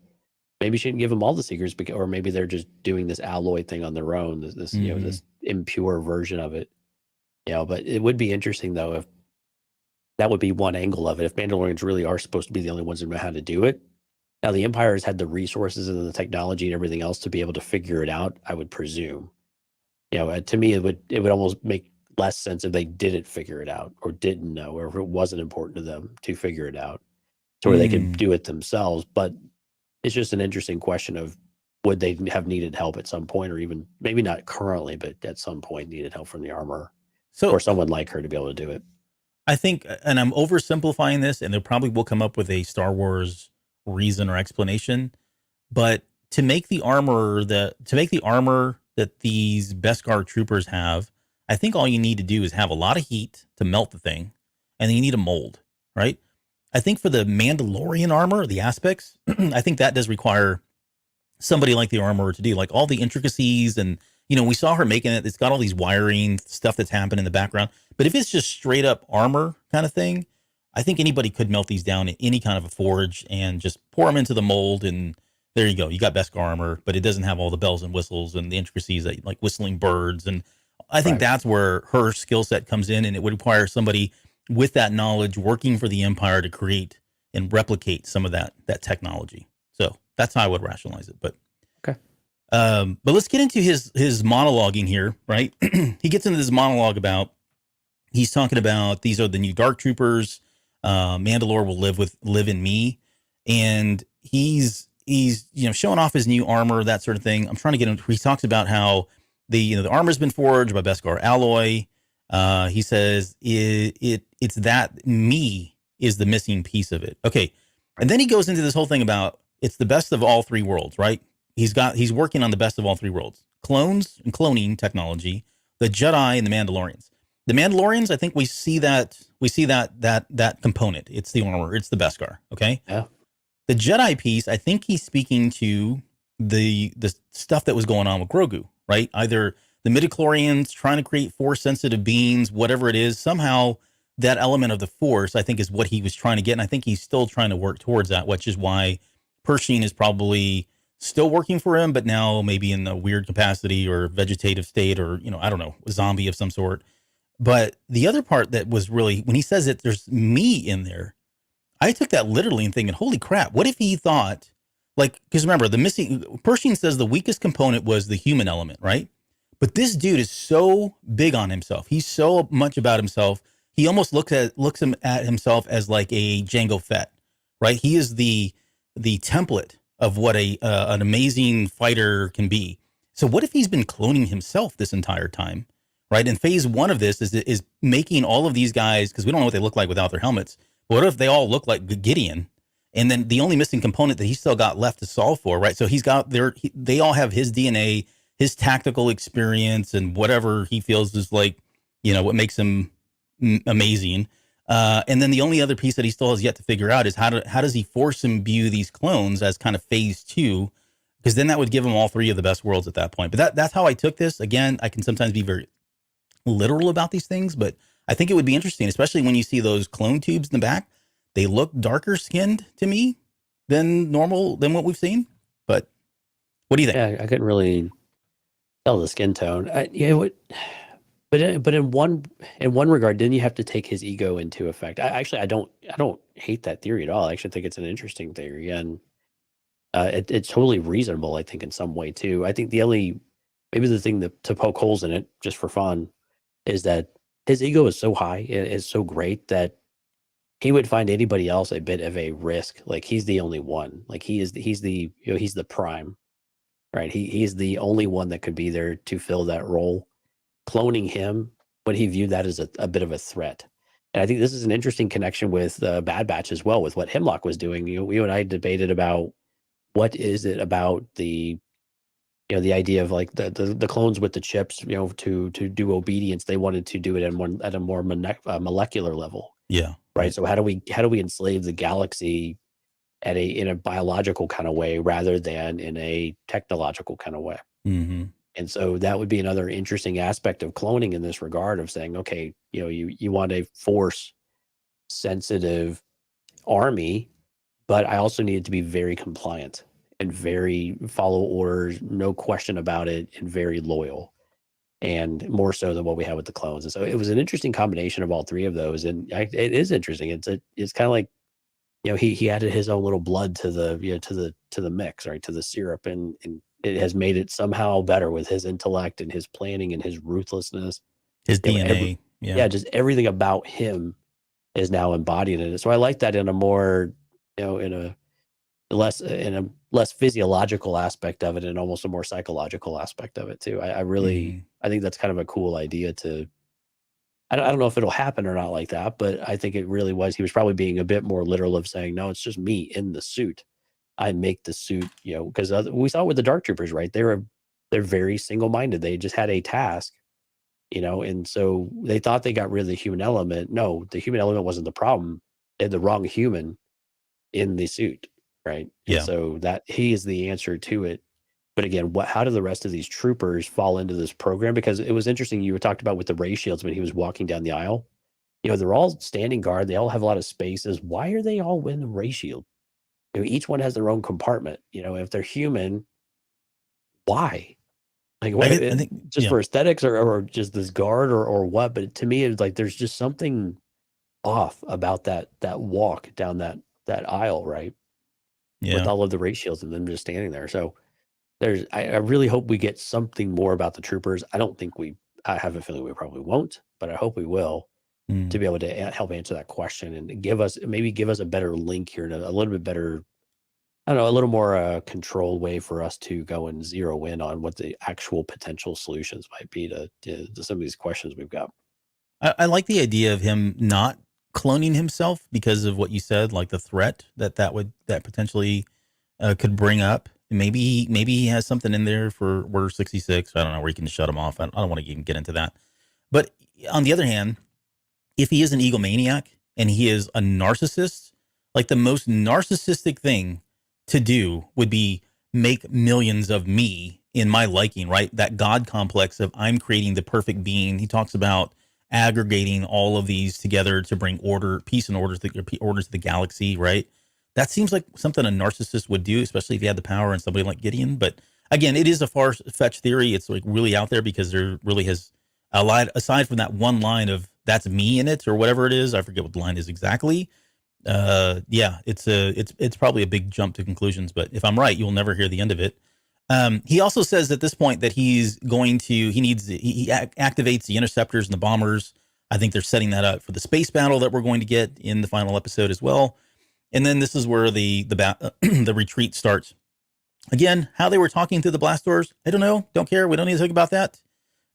Maybe she didn't give them all the secrets, or maybe they're just doing this alloy thing on their own. This this impure version of it. But it would be interesting though if that would be one angle of it. If Mandalorians really are supposed to be the only ones who know how to do it. Now the Empire has had the resources and the technology and everything else to be able to figure it out, I would presume. To me, it would almost make less sense if they didn't figure it out or didn't know, or if it wasn't important to them to figure it out to where they could do it themselves. But it's just an interesting question of would they have needed help at some point, or even maybe not currently, but at some point needed help from the armor or someone like her to be able to do it. I think, and I'm oversimplifying this, and they probably will come up with a Star Wars reason or explanation, but to make the armor that these Beskar troopers have, I think all you need to do is have a lot of heat to melt the thing, and then you need a mold, right? I think for the Mandalorian armor, the aspects, I think that does require somebody like the armorer to do like all the intricacies. And, we saw her making it. It's got all these wiring stuff that's happened in the background. But if it's just straight up armor kind of thing, I think anybody could melt these down in any kind of a forge and just pour them into the mold. And there you go. You got Beskar armor, but it doesn't have all the bells and whistles and the intricacies like whistling birds. And I think that's where her skill set comes in, and it would require somebody with that knowledge working for the Empire to create and replicate some of that technology. So that's how I would rationalize it. But okay. But let's get into his monologuing here, right? He gets into this monologue about he's talking about these are the new Dark Troopers. Mandalore will live in me, and he's showing off his new armor, that sort of thing. I'm trying to get him. He talks about how the armor's been forged by Beskar alloy. He says it's that me is the missing piece of it. Okay. And then he goes into this whole thing about it's the best of all three worlds, right? He's working on the best of all three worlds. Clones and cloning technology, the Jedi and the Mandalorians. The Mandalorians, I think we see that component. It's the armor, it's the Beskar, okay? Yeah. The Jedi piece, I think he's speaking to the stuff that was going on with Grogu, right? Either the midichlorians trying to create force sensitive beings, whatever it is, somehow that element of the force, I think, is what he was trying to get. And I think he's still trying to work towards that, which is why Pershing is probably still working for him, but now maybe in a weird capacity or vegetative state, or, I don't know, a zombie of some sort. But the other part that was really, when he says that there's me in there, I took that literally and thinking, holy crap, what if he thought, because remember, Pershing says the weakest component was the human element, right? But this dude is so big on himself. He's so much about himself. He almost looks at himself as like a Jango Fett, right? He is the template of what an amazing fighter can be. So what if he's been cloning himself this entire time, right? And phase one of this is making all of these guys, because we don't know what they look like without their helmets. But what if they all look like Gideon? And then the only missing component that he's still got left to solve for, right? So he's got they all have his DNA, his tactical experience, and whatever he feels is like, what makes him amazing. And then the only other piece that he still has yet to figure out is how does he force imbue these clones as kind of phase two? Because then that would give him all three of the best worlds at that point. But that's how I took this. Again, I can sometimes be very literal about these things, but I think it would be interesting, especially when you see those clone tubes in the back. They look darker skinned to me than what we've seen. But what do you think? Yeah, I couldn't really tell the skin tone. But in one regard, then you have to take his ego into effect. I don't hate that theory at all. I actually think it's an interesting theory, and it's totally reasonable. I think in some way too. I think maybe the thing to poke holes in it just for fun is that his ego is so high, is so great that he would find anybody else a bit of a risk. Like he's the only one. Like he's the prime, right? He's the only one that could be there to fill that role. Cloning him, but he viewed that as a bit of a threat. And I think this is an interesting connection with Bad Batch as well, with what Hemlock was doing. You and I debated about what is it about the idea of like the clones with the chips, to do obedience. They wanted to do it at a more molecular level. Yeah. Right. So how do we enslave the galaxy in a biological kind of way rather than in a technological kind of way? Mm-hmm. And so that would be another interesting aspect of cloning in this regard, of saying, okay, you want a force sensitive army, but I also need it to be very compliant and very follow orders, no question about it, and very loyal, and more so than what we had with the clones. And so it was an interesting combination of all three of those. And it is interesting. It's kind of like, he added his own little blood to the mix, right, to the syrup, and it has made it somehow better with his intellect and his planning and his ruthlessness, his DNA. Just everything about him is now embodied in it. So I like that in a more, in a less physiological aspect of it, and almost a more psychological aspect of it too. I really, I think that's kind of a cool idea to. I don't know if it'll happen or not like that, but I think it really was. He was probably being a bit more literal of saying, no, it's just me in the suit. I make the suit, because we saw it with the Dark Troopers, right? They're very single-minded. They just had a task, and so they thought they got rid of the human element. No, the human element wasn't the problem. They had the wrong human in the suit, right? Yeah. And so that he is the answer to it. But again, how do the rest of these troopers fall into this program? Because it was interesting. You were talked about with the ray shields when he was walking down the aisle. They're all standing guard. They all have a lot of spaces. Why are they all in the ray shield? Each one has their own compartment. If they're human, why? Like, what? I think, just for aesthetics, or just this guard, or what? But to me, it's like there's just something off about that walk down that aisle, right? Yeah. With all of the ray shields and them just standing there. So I really hope we get something more about the troopers. I have a feeling we probably won't, but I hope we will, to be able to help answer that question and give us a better link here, and a little bit better, I don't know, a little more controlled way for us to go and zero in on what the actual potential solutions might be to some of these questions we've got. I like the idea of him not cloning himself because of what you said, like the threat that potentially could bring up. Maybe he has something in there for Order 66. I don't know, where he can shut him off. I don't want to even get into that. But on the other hand, if he is an egomaniac and he is a narcissist, like the most narcissistic thing to do would be make millions of me in my liking, right? That God complex of I'm creating the perfect being. He talks about aggregating all of these together to bring order, peace and order to the galaxy, right? That seems like something a narcissist would do, especially if he had the power and somebody like Gideon. But again, it is a far-fetched theory. It's like really out there because there really has a line, aside from that one line of that's me in it or whatever it is. I forget what the line is exactly. It's probably a big jump to conclusions, but if I'm right, you'll never hear the end of it. He also says at this point that he activates the interceptors and the bombers. I think they're setting that up for the space battle that we're going to get in the final episode as well. And then this is where the retreat starts. Again, how they were talking through the blast doors, I don't know. Don't care. We don't need to talk about that.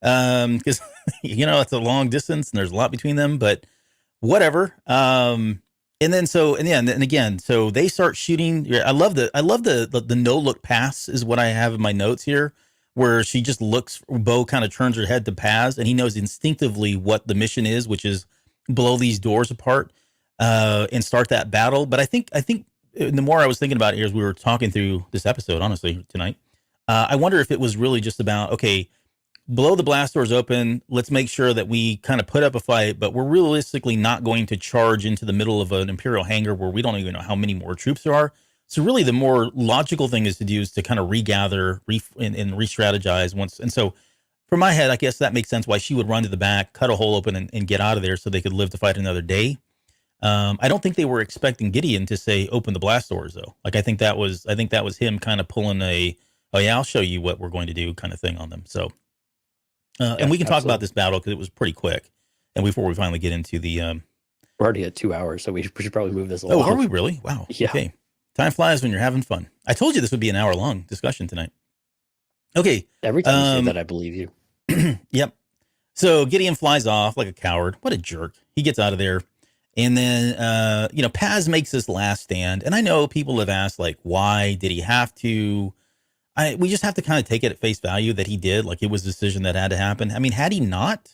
Because, it's a long distance and there's a lot between them, but whatever. And again, so they start shooting. I love the no look pass is what I have in my notes here, where she just looks, Bo kind of turns her head to Paz, and he knows instinctively what the mission is, which is blow these doors apart, and start that battle. But I think the more I was thinking about it here as we were talking through this episode, honestly, tonight, I wonder if it was really just about, okay, blow the blast doors open. Let's make sure that we kind of put up a fight, but we're realistically not going to charge into the middle of an Imperial hangar where we don't even know how many more troops there are. So really the more logical thing is to do is to kind of regather and re-strategize once. And so for my head, I guess that makes sense why she would run to the back, cut a hole open and get out of there so they could live to fight another day. I don't think they were expecting Gideon to say, open the blast doors though. Like, I think that was him kind of pulling a, oh yeah, I'll show you what we're going to do kind of thing on them. So, and we can talk about this battle because it was pretty quick. And before we finally get into the, we're already at 2 hours, so we should probably move this along. Oh, are we really? Wow. Yeah. Okay. Time flies when you're having fun. I told you this would be an hour-long discussion tonight. Okay. Every time you say that, I believe you. Yep. So Gideon flies off like a coward. What a jerk. He gets out of there. And then, Paz makes this last stand. And I know people have asked, like, why did he have to? We just have to kind of take it at face value that he did. Like, it was a decision that had to happen. I mean, had he not,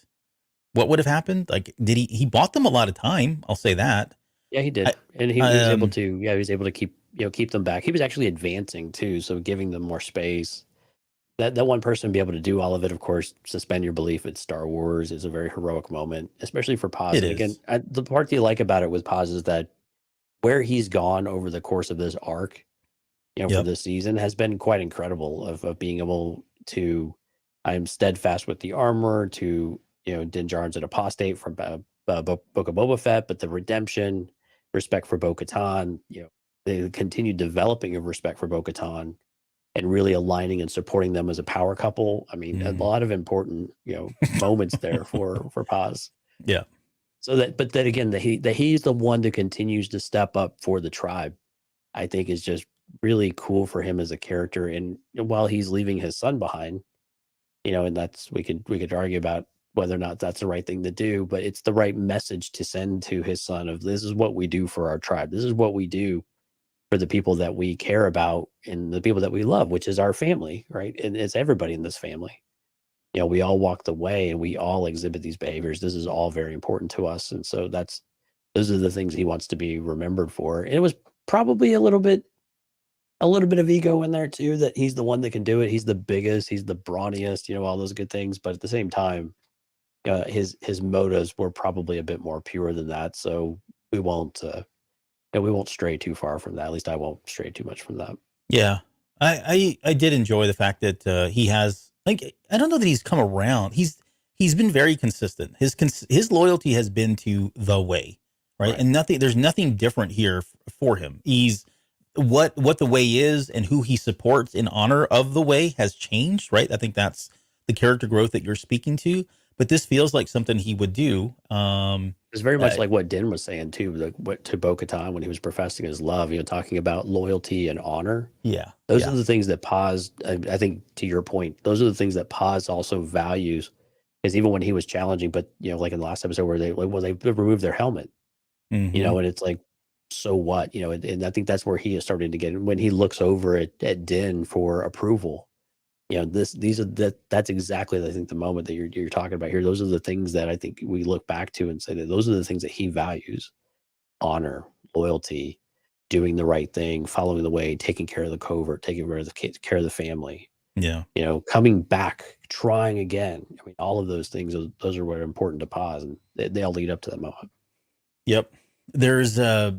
what would have happened? Like, he bought them a lot of time. I'll say that. Yeah, he did. And he was able to, he was able to keep them back. He was actually advancing too. So giving them more space. That one person be able to do all of it, of course, suspend your belief it's Star Wars is a very heroic moment, especially for Paz. It And is. again, the part that you like about it with Paz is that where he's gone over the course of this arc, for this season has been quite incredible of being able to, I'm steadfast with the armor to, Din Djarin's an apostate from Book of Boba Fett, but the redemption, respect for Bo-Katan, the continued developing of respect for Bo-Katan and really aligning and supporting them as a power couple. I mean, a lot of important, moments there for Paz. Yeah. So but then again, that he's the one that continues to step up for the tribe, I think is just really cool for him as a character. And while he's leaving his son behind, and that's, we could argue about whether or not that's the right thing to do, but it's the right message to send to his son of, this is what we do for our tribe. This is what we do for the people that we care about and the people that we love, which is our family, right? And it's everybody in this family. We all walk the way and we all exhibit these behaviors. This is all very important to us. And so those are the things he wants to be remembered for. And it was probably a little bit of ego in there too, that he's the one that can do it. He's the biggest, he's the brawniest, all those good things. But at the same time, his motives were probably a bit more pure than that. So we won't stray too far from that. At least I won't stray too much from that. Yeah. I did enjoy the fact that he has, like, I don't know that he's come around. He's been very consistent. His loyalty has been to the way, right? And there's nothing different here for him. He's what the way is and who he supports in honor of the way has changed, right? I think that's the character growth that you're speaking to. But this feels like something he would do. It's very much like what Din was saying too, like to Bo-Katan when he was professing his love, talking about loyalty and honor. Yeah. Those are the things that Paz, I think to your point, those are the things that Paz also values. Because even when he was challenging, but like in the last episode where they removed their helmet, and it's like, so what, and I think that's where he is starting to get, when he looks over at Din for approval. That's exactly, I think, the moment that you're talking about here. Those are the things that I think we look back to and say that those are the things that he values: honor, loyalty, doing the right thing, following the way, taking care of the covert, taking care of the kids, care of the family. Yeah. Coming back, trying again. I mean, all of those things, those are what are important to Paz, and they all lead up to that moment. Yep. There's a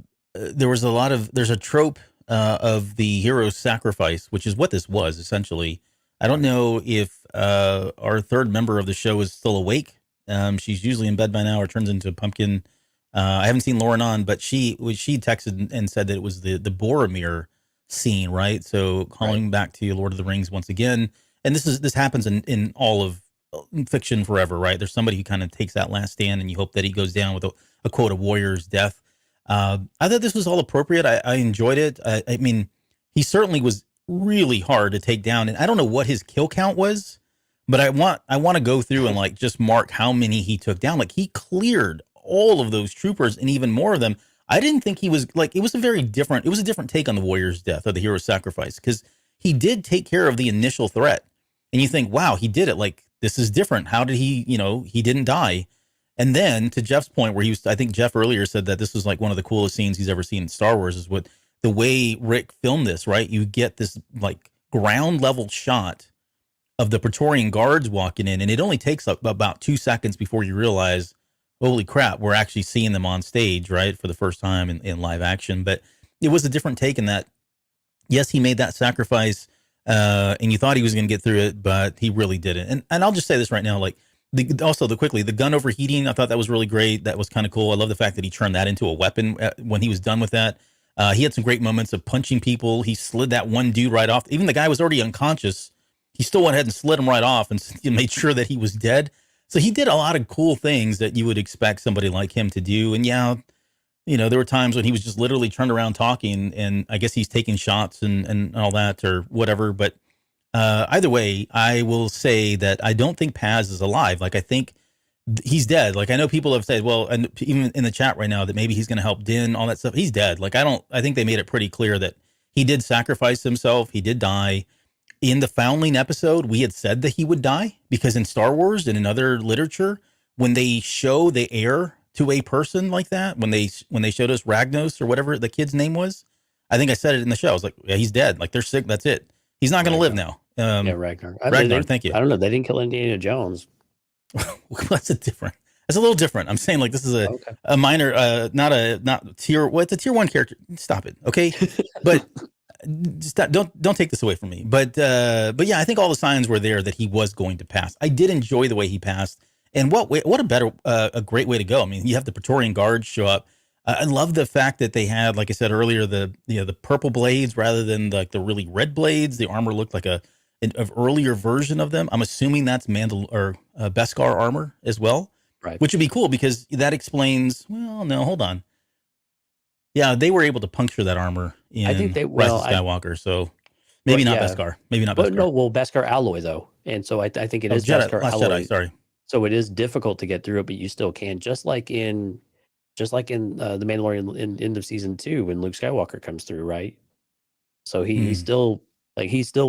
trope of the hero's sacrifice, which is what this was essentially. I don't know if our third member of the show is still awake. She's usually in bed by now or turns into a pumpkin. I haven't seen Lauren on, but she texted and said that it was the Boromir scene, right? So calling back to Lord of the Rings once again. And this happens in all of fiction forever, right? There's somebody who kind of takes that last stand and you hope that he goes down with a quote, a warrior's death. I thought this was all appropriate. I enjoyed it. I mean, he certainly was really hard to take down. And I don't know what his kill count was, but I want to go through and like just mark how many he took down. Like he cleared all of those troopers and even more of them. I didn't think he was like, it was a different take on the warrior's death or the hero's sacrifice, because he did take care of the initial threat. And you think, wow, he did it. Like, this is different. How did he, he didn't die. And then to Jeff's point where I think Jeff earlier said that this was like one of the coolest scenes he's ever seen in Star Wars, is what the way Rick filmed this, right? You get this like ground level shot of the Praetorian guards walking in, and it only takes about 2 seconds before you realize, holy crap, we're actually seeing them on stage, right? For the first time in live action. But it was a different take in that, yes, he made that sacrifice, and you thought he was going to get through it, but he really didn't. And I'll just say this right now, like the gun overheating, I thought that was really great. That was kind of cool. I love the fact that he turned that into a weapon when he was done with that. He had some great moments of punching people. He slid that one dude right off. Even the guy was already unconscious. He still went ahead and slid him right off and made sure that he was dead. So he did a lot of cool things that you would expect somebody like him to do. And yeah, there were times when he was just literally turned around talking, and I guess he's taking shots and all that or whatever. But either way, I will say that I don't think Paz is alive. Like, I think he's dead. Like, I know people have said, well, and even in the chat right now, that maybe he's going to help Din, all that stuff. He's dead. Like, I think they made it pretty clear that he did sacrifice himself. He did die. In the Foundling episode, we had said that he would die, because in Star Wars and in other literature, when they show the heir to a person like that, when they showed us Ragnos or whatever the kid's name was, I think I said it in the show. I was like, yeah, he's dead. Like, they're sick. That's it. He's not going to live now. Yeah, Ragnar. Ragnar, thank you. I don't know. They didn't kill Indiana Jones. That's a little different. I'm saying, like, this is a minor, not tier. Well, it's a tier 1 character. Stop it. Okay. But just don't take this away from me. But yeah, I think all the signs were there that he was going to pass. I did enjoy the way he passed. And what a great way to go. I mean, you have the Praetorian guards show up. I love the fact that they had, like I said earlier, the purple blades rather than like the really red blades. The armor looked like an earlier version of them. I'm assuming that's Beskar armor as well, right? Which would be cool, because that explains. Well, no, hold on. Yeah, they were able to puncture that armor in Rise of Skywalker. So maybe not Beskar. Maybe not Beskar. No, well, Beskar alloy though, and so I think it is Beskar alloy. Jedi, sorry. So it is difficult to get through it, but you still can. Just like in the Mandalorian in end of season 2 when Luke Skywalker comes through, right? So he's still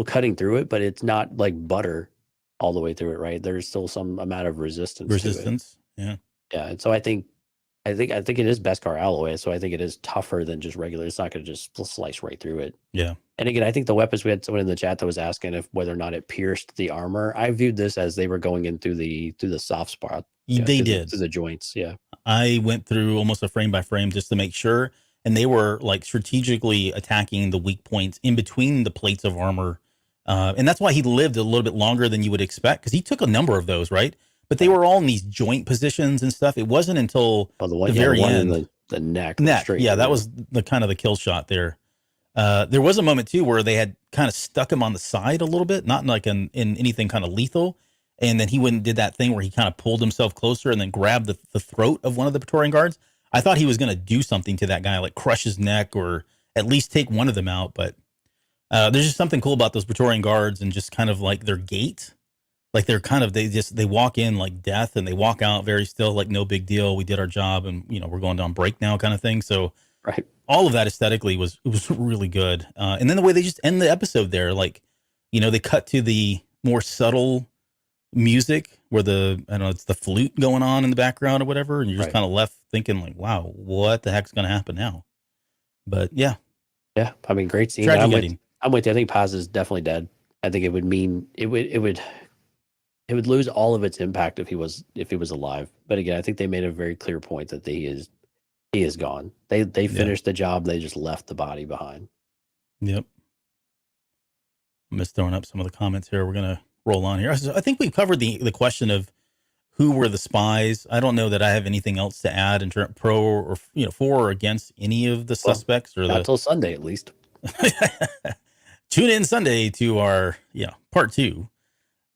cutting through it, but it's not like butter all the way through it, right? There's still some amount of resistance. Yeah. Yeah, and so I think it is Beskar alloy, so I think it is tougher than just regular. It's not going to just slice right through it. Yeah. And again, I think the weapons, we had someone in the chat that was asking if whether or not it pierced the armor. I viewed this as they were going in through the soft spot. They did. Through the joints, yeah. I went through almost a frame by frame just to make sure, and they were like strategically attacking the weak points in between the plates of armor. And that's why he lived a little bit longer than you would expect, because he took a number of those, right? But they were all in these joint positions and stuff. It wasn't until the very end. In the neck. Yeah, that was the kind of the kill shot there. There was a moment too where they had kind of stuck him on the side a little bit, not like in anything kind of lethal. And then he went and did that thing where he kind of pulled himself closer and then grabbed the throat of one of the Praetorian guards. I thought he was going to do something to that guy, like crush his neck or at least take one of them out. But there's just something cool about those Praetorian guards and just kind of like their gait. Like they walk in like death and they walk out very still, like no big deal. We did our job and we're going on break now kind of thing. So right. All of that aesthetically was really good. And then the way they just end the episode there, like, they cut to the more subtle music where it's the flute going on in the background or whatever. And you're just kind of left thinking like, wow, what the heck's going to happen now? But yeah. Yeah. I mean, great scene. I'm with you. I think Paz is definitely dead. I think it would mean it would lose all of its impact if he was alive. But again, I think they made a very clear point that he is gone. They finished the job. They just left the body behind. Yep. I'm just throwing up some of the comments here. We're going to roll on here. I think we covered the question of who were the spies. I don't know that I have anything else to add in terms pro or for or against any of the suspects or not till Sunday at least. Tune in Sunday to our part 2.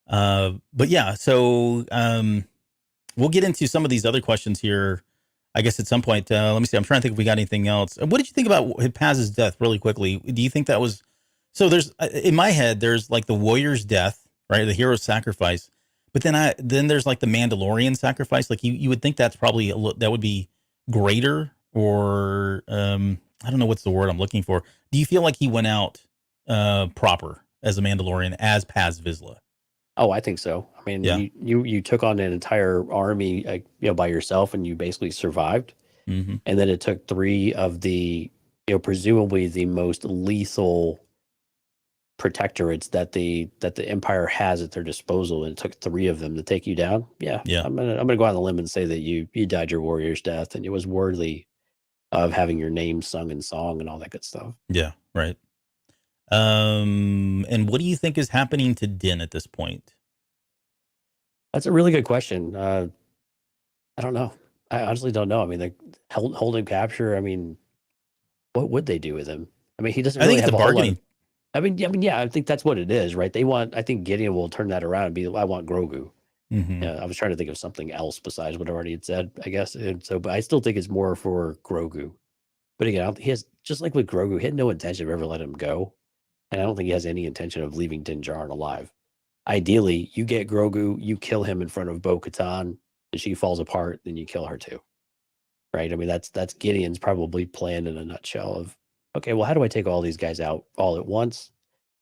But yeah, so we'll get into some of these other questions here, I guess, at some point. Let me see. I'm trying to think if we got anything else. What did you think about Paz's death really quickly? Do you think that was So there's in my head, there's like the warrior's death, right? The hero's sacrifice. But then there's like the Mandalorian sacrifice. Like you would think that's probably that would be greater, or I don't know what's the word I'm looking for. Do you feel like he went out proper as a Mandalorian as Paz Vizsla? Oh, I think so. I mean, Yeah. you took on an entire army, by yourself, and you basically survived. Mm-hmm. And then it took three of the, presumably the most lethal protectorates that the Empire has at their disposal, and it took three of them to take you down. Yeah, Yeah. I'm gonna go on the limb and say that you died your warrior's death, and it was worthy of having your name sung in song and all that good stuff. Yeah. Right. And what do you think is happening to Din at this point? That's a really good question. I don't know. I honestly don't know. I mean, hold him capture. I mean, what would they do with him? I mean, he doesn't I really think it's have a a whole lot bargaining. of, yeah, I think that's what it is, right? I think Gideon will turn that around and be, I want Grogu. Mm-hmm. I was trying to think of something else besides what I already had said, I guess. And so, but I still think it's more for Grogu. But again, he has, just like with Grogu, he had no intention of ever letting him go. And I don't think he has any intention of leaving Din Djarin alive. Ideally, you get Grogu, you kill him in front of Bo-Katan, and she falls apart, then you kill her too. Right? I mean, that's Gideon's probably plan in a nutshell of, okay, well, how do I take all these guys out all at once?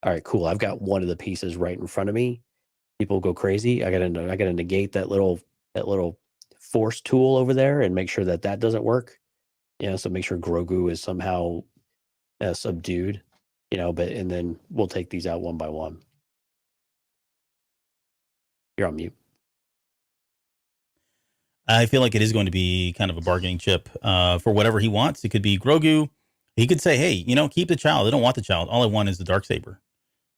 All right, cool. I've got one of the pieces right in front of me. People go crazy. I gotta negate that little force tool over there and make sure that doesn't work. So make sure Grogu is somehow subdued. And then we'll take these out one by one. You're on mute. I feel like it is going to be kind of a bargaining chip for whatever he wants. It could be Grogu. He could say, hey, keep the child. I don't want the child. All I want is the Darksaber.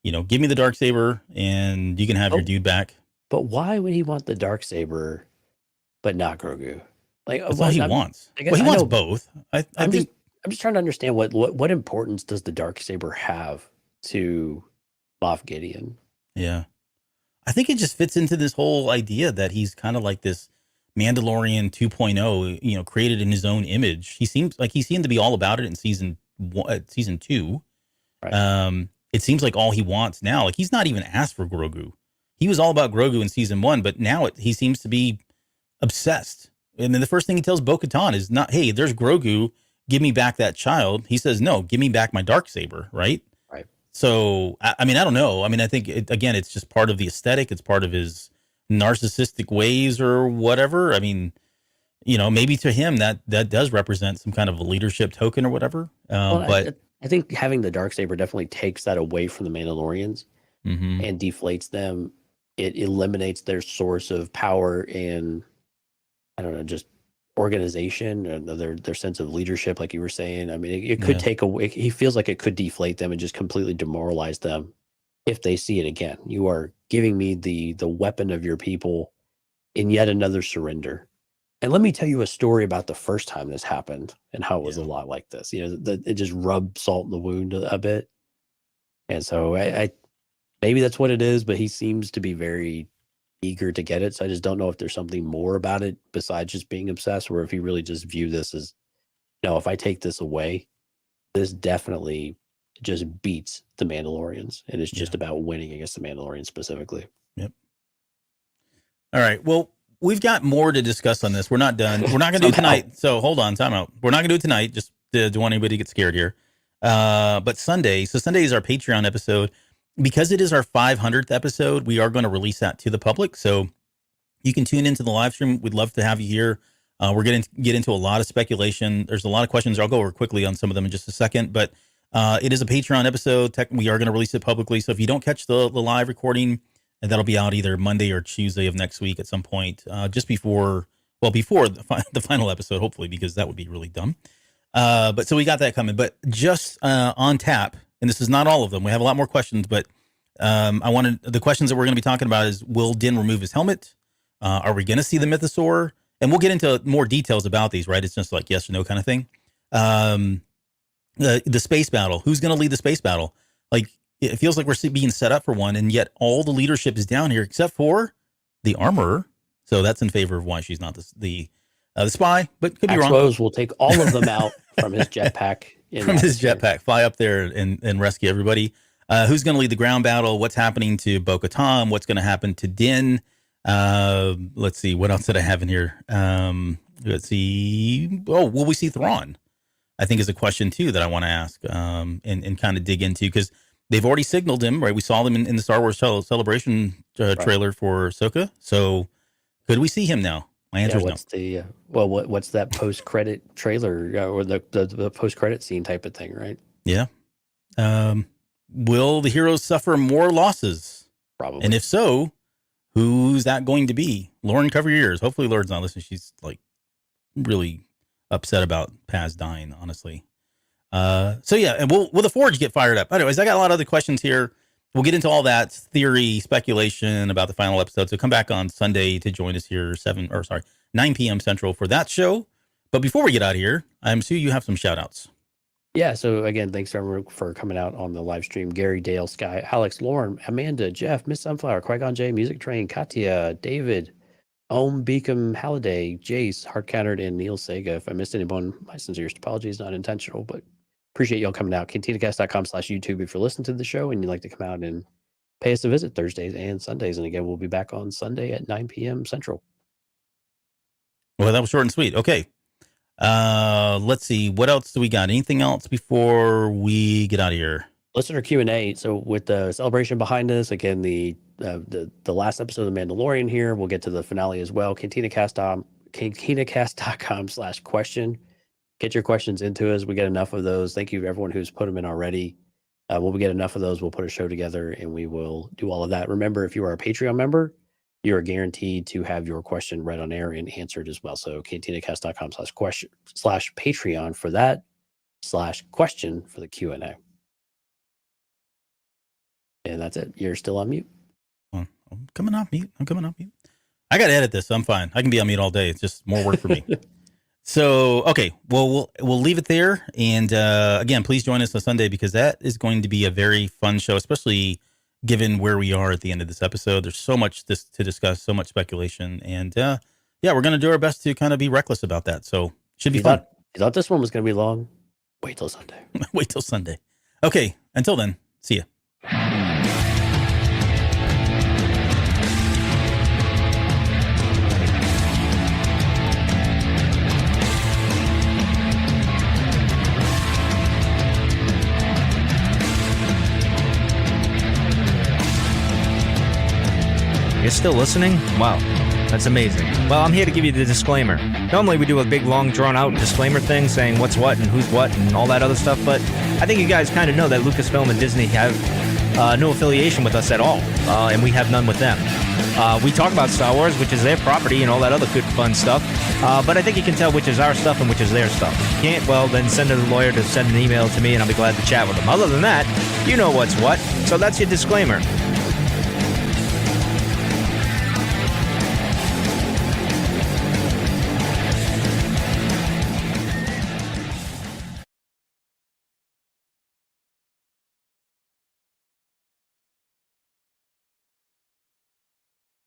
Give me the Darksaber and you can have your dude back. But why would he want the Darksaber but not Grogu? Like, that's all he wants. Well, he wants both. I'm just trying to understand what importance does the Darksaber have to Moff Gideon? Yeah. I think it just fits into this whole idea that he's kind of like this Mandalorian 2.0, created in his own image. He seemed to be all about it in season 2. Right. It seems like all he wants now, like he's not even asked for Grogu. He was all about Grogu in season 1, but now he seems to be obsessed. And then the first thing he tells Bo-Katan is not, hey, there's Grogu, give me back that child. He says, no, give me back my Darksaber, right? Right. So, I mean, I don't know. I mean, I think, it's just part of the aesthetic. It's part of his narcissistic ways or whatever. I mean, maybe to him that does represent some kind of a leadership token or whatever. But I think having the Darksaber definitely takes that away from the Mandalorians and deflates them. It eliminates their source of power and, I don't know, just organization and their sense of leadership, like you were saying. I mean, it could take away. He feels like it could deflate them and just completely demoralize them if they see it again. You are giving me the weapon of your people in yet another surrender. And let me tell you a story about the first time this happened and how it was a lot like this. It just rubbed salt in the wound a bit. And so I maybe that's what it is, but he seems to be very eager to get it. So I just don't know if there's something more about it besides just being obsessed, or if he really just view this as, if I take this away, this definitely just beats the Mandalorians. And it's just about winning against the Mandalorians specifically. Yep. All right. Well, we've got more to discuss on this. We're not done. We're not going to do it tonight. So hold on, time out. We're not going to do it tonight. Just don't want anybody to get scared here. But Sunday is our Patreon episode. Because it is our 500th episode, we are going to release that to the public. So you can tune into the live stream. We'd love to have you here. We're going to get into a lot of speculation. There's a lot of questions. I'll go over quickly on some of them in just a second. But it is a Patreon episode. We are going to release it publicly. So if you don't catch the live recording, and that'll be out either Monday or Tuesday of next week at some point, just before the final episode, hopefully, because that would be really dumb. But so we got that coming. But just on tap, and this is not all of them. We have a lot more questions, but the questions that we're going to be talking about is, will Din remove his helmet? Are we going to see the mythosaur? And we'll get into more details about these, right? It's just like yes or no kind of thing. The space battle. Who's going to lead the space battle? Like, it feels like we're being set up for one, and yet all the leadership is down here except for the armorer. So that's in favor of why she's not the spy, but could be wrong. Will take all of them out from his jetpack. Fly up there and rescue everybody. Who's going to lead the ground battle? What's happening to Bo-Katan? What's going to happen to Din? Let's see. What else did I have in here? Let's see. Oh, will we see Thrawn? I think is a question too that I want to ask and kind of dig into, because they've already signaled him, right? We saw them in the Star Wars Celebration trailer for Ahsoka. So could we see him now? My answer is no. What's the what's that post-credit trailer or the post-credit scene type of thing, right? Yeah. Will the heroes suffer more losses? Probably. And if so, who's that going to be? Lauren, cover your ears. Hopefully Lauren's not listening. She's like really upset about Paz dying, honestly. So yeah, and will the Forge get fired up? Anyways, I got a lot of other questions here. We'll get into all that theory, speculation about the final episode. So come back on Sunday to join us here 9 p.m. Central for that show. But before we get out of here, I'm sure you have some shout outs. Yeah, so again, thanks everyone for coming out on the live stream. Gary, Dale, Sky, Alex, Lauren, Amanda, Jeff, Miss Sunflower, Qui-Gon J, Music Train, Katya, David, Ohm, Beacom, Halliday, Jace, Hardcountered, and Neil Sega. If I missed anyone, my sincerest apologies, not intentional, but appreciate y'all coming out. CantinaCast.com/YouTube if you're listening to the show and you'd like to come out and pay us a visit Thursdays and Sundays. And again, we'll be back on Sunday at 9 p.m. Central. Well, that was short and sweet. Okay. Let's see. What else do we got? Anything else before we get out of here? Listener Q&A. So with the celebration behind us, again, the last episode of The Mandalorian here, we'll get to the finale as well. CantinaCast.com/question. Get your questions into us. We get enough of those. Thank you to everyone who's put them in already. When we get enough of those, we'll put a show together and we will do all of that. Remember, if you are a Patreon member, you are guaranteed to have your question read on air and answered as well. So CantinaCast.com/question/Patreon for that /question for the Q&A. And that's it. You're still on mute. I'm coming off mute. I got to edit this. So I'm fine. I can be on mute all day. It's just more work for me. So, okay, well, we'll leave it there. And again, please join us on Sunday, because that is going to be a very fun show, especially given where we are at the end of this episode. There's so much to discuss, so much speculation. And yeah, we're going to do our best to kind of be reckless about that. So should be fun. You thought this one was going to be long? Wait till Sunday. Wait till Sunday. Okay, until then, see ya. You're still listening? Wow, that's amazing. Well, I'm here to give you the disclaimer. Normally we do a big, long, drawn-out disclaimer thing saying what's what and who's what and all that other stuff, but I think you guys kind of know that Lucasfilm and Disney have no affiliation with us at all, and we have none with them. We talk about Star Wars, which is their property, and all that other good, fun stuff, but I think you can tell which is our stuff and which is their stuff. If you can't, well, then send a lawyer to send an email to me, and I'll be glad to chat with them. Other than that, you know what's what, so that's your disclaimer.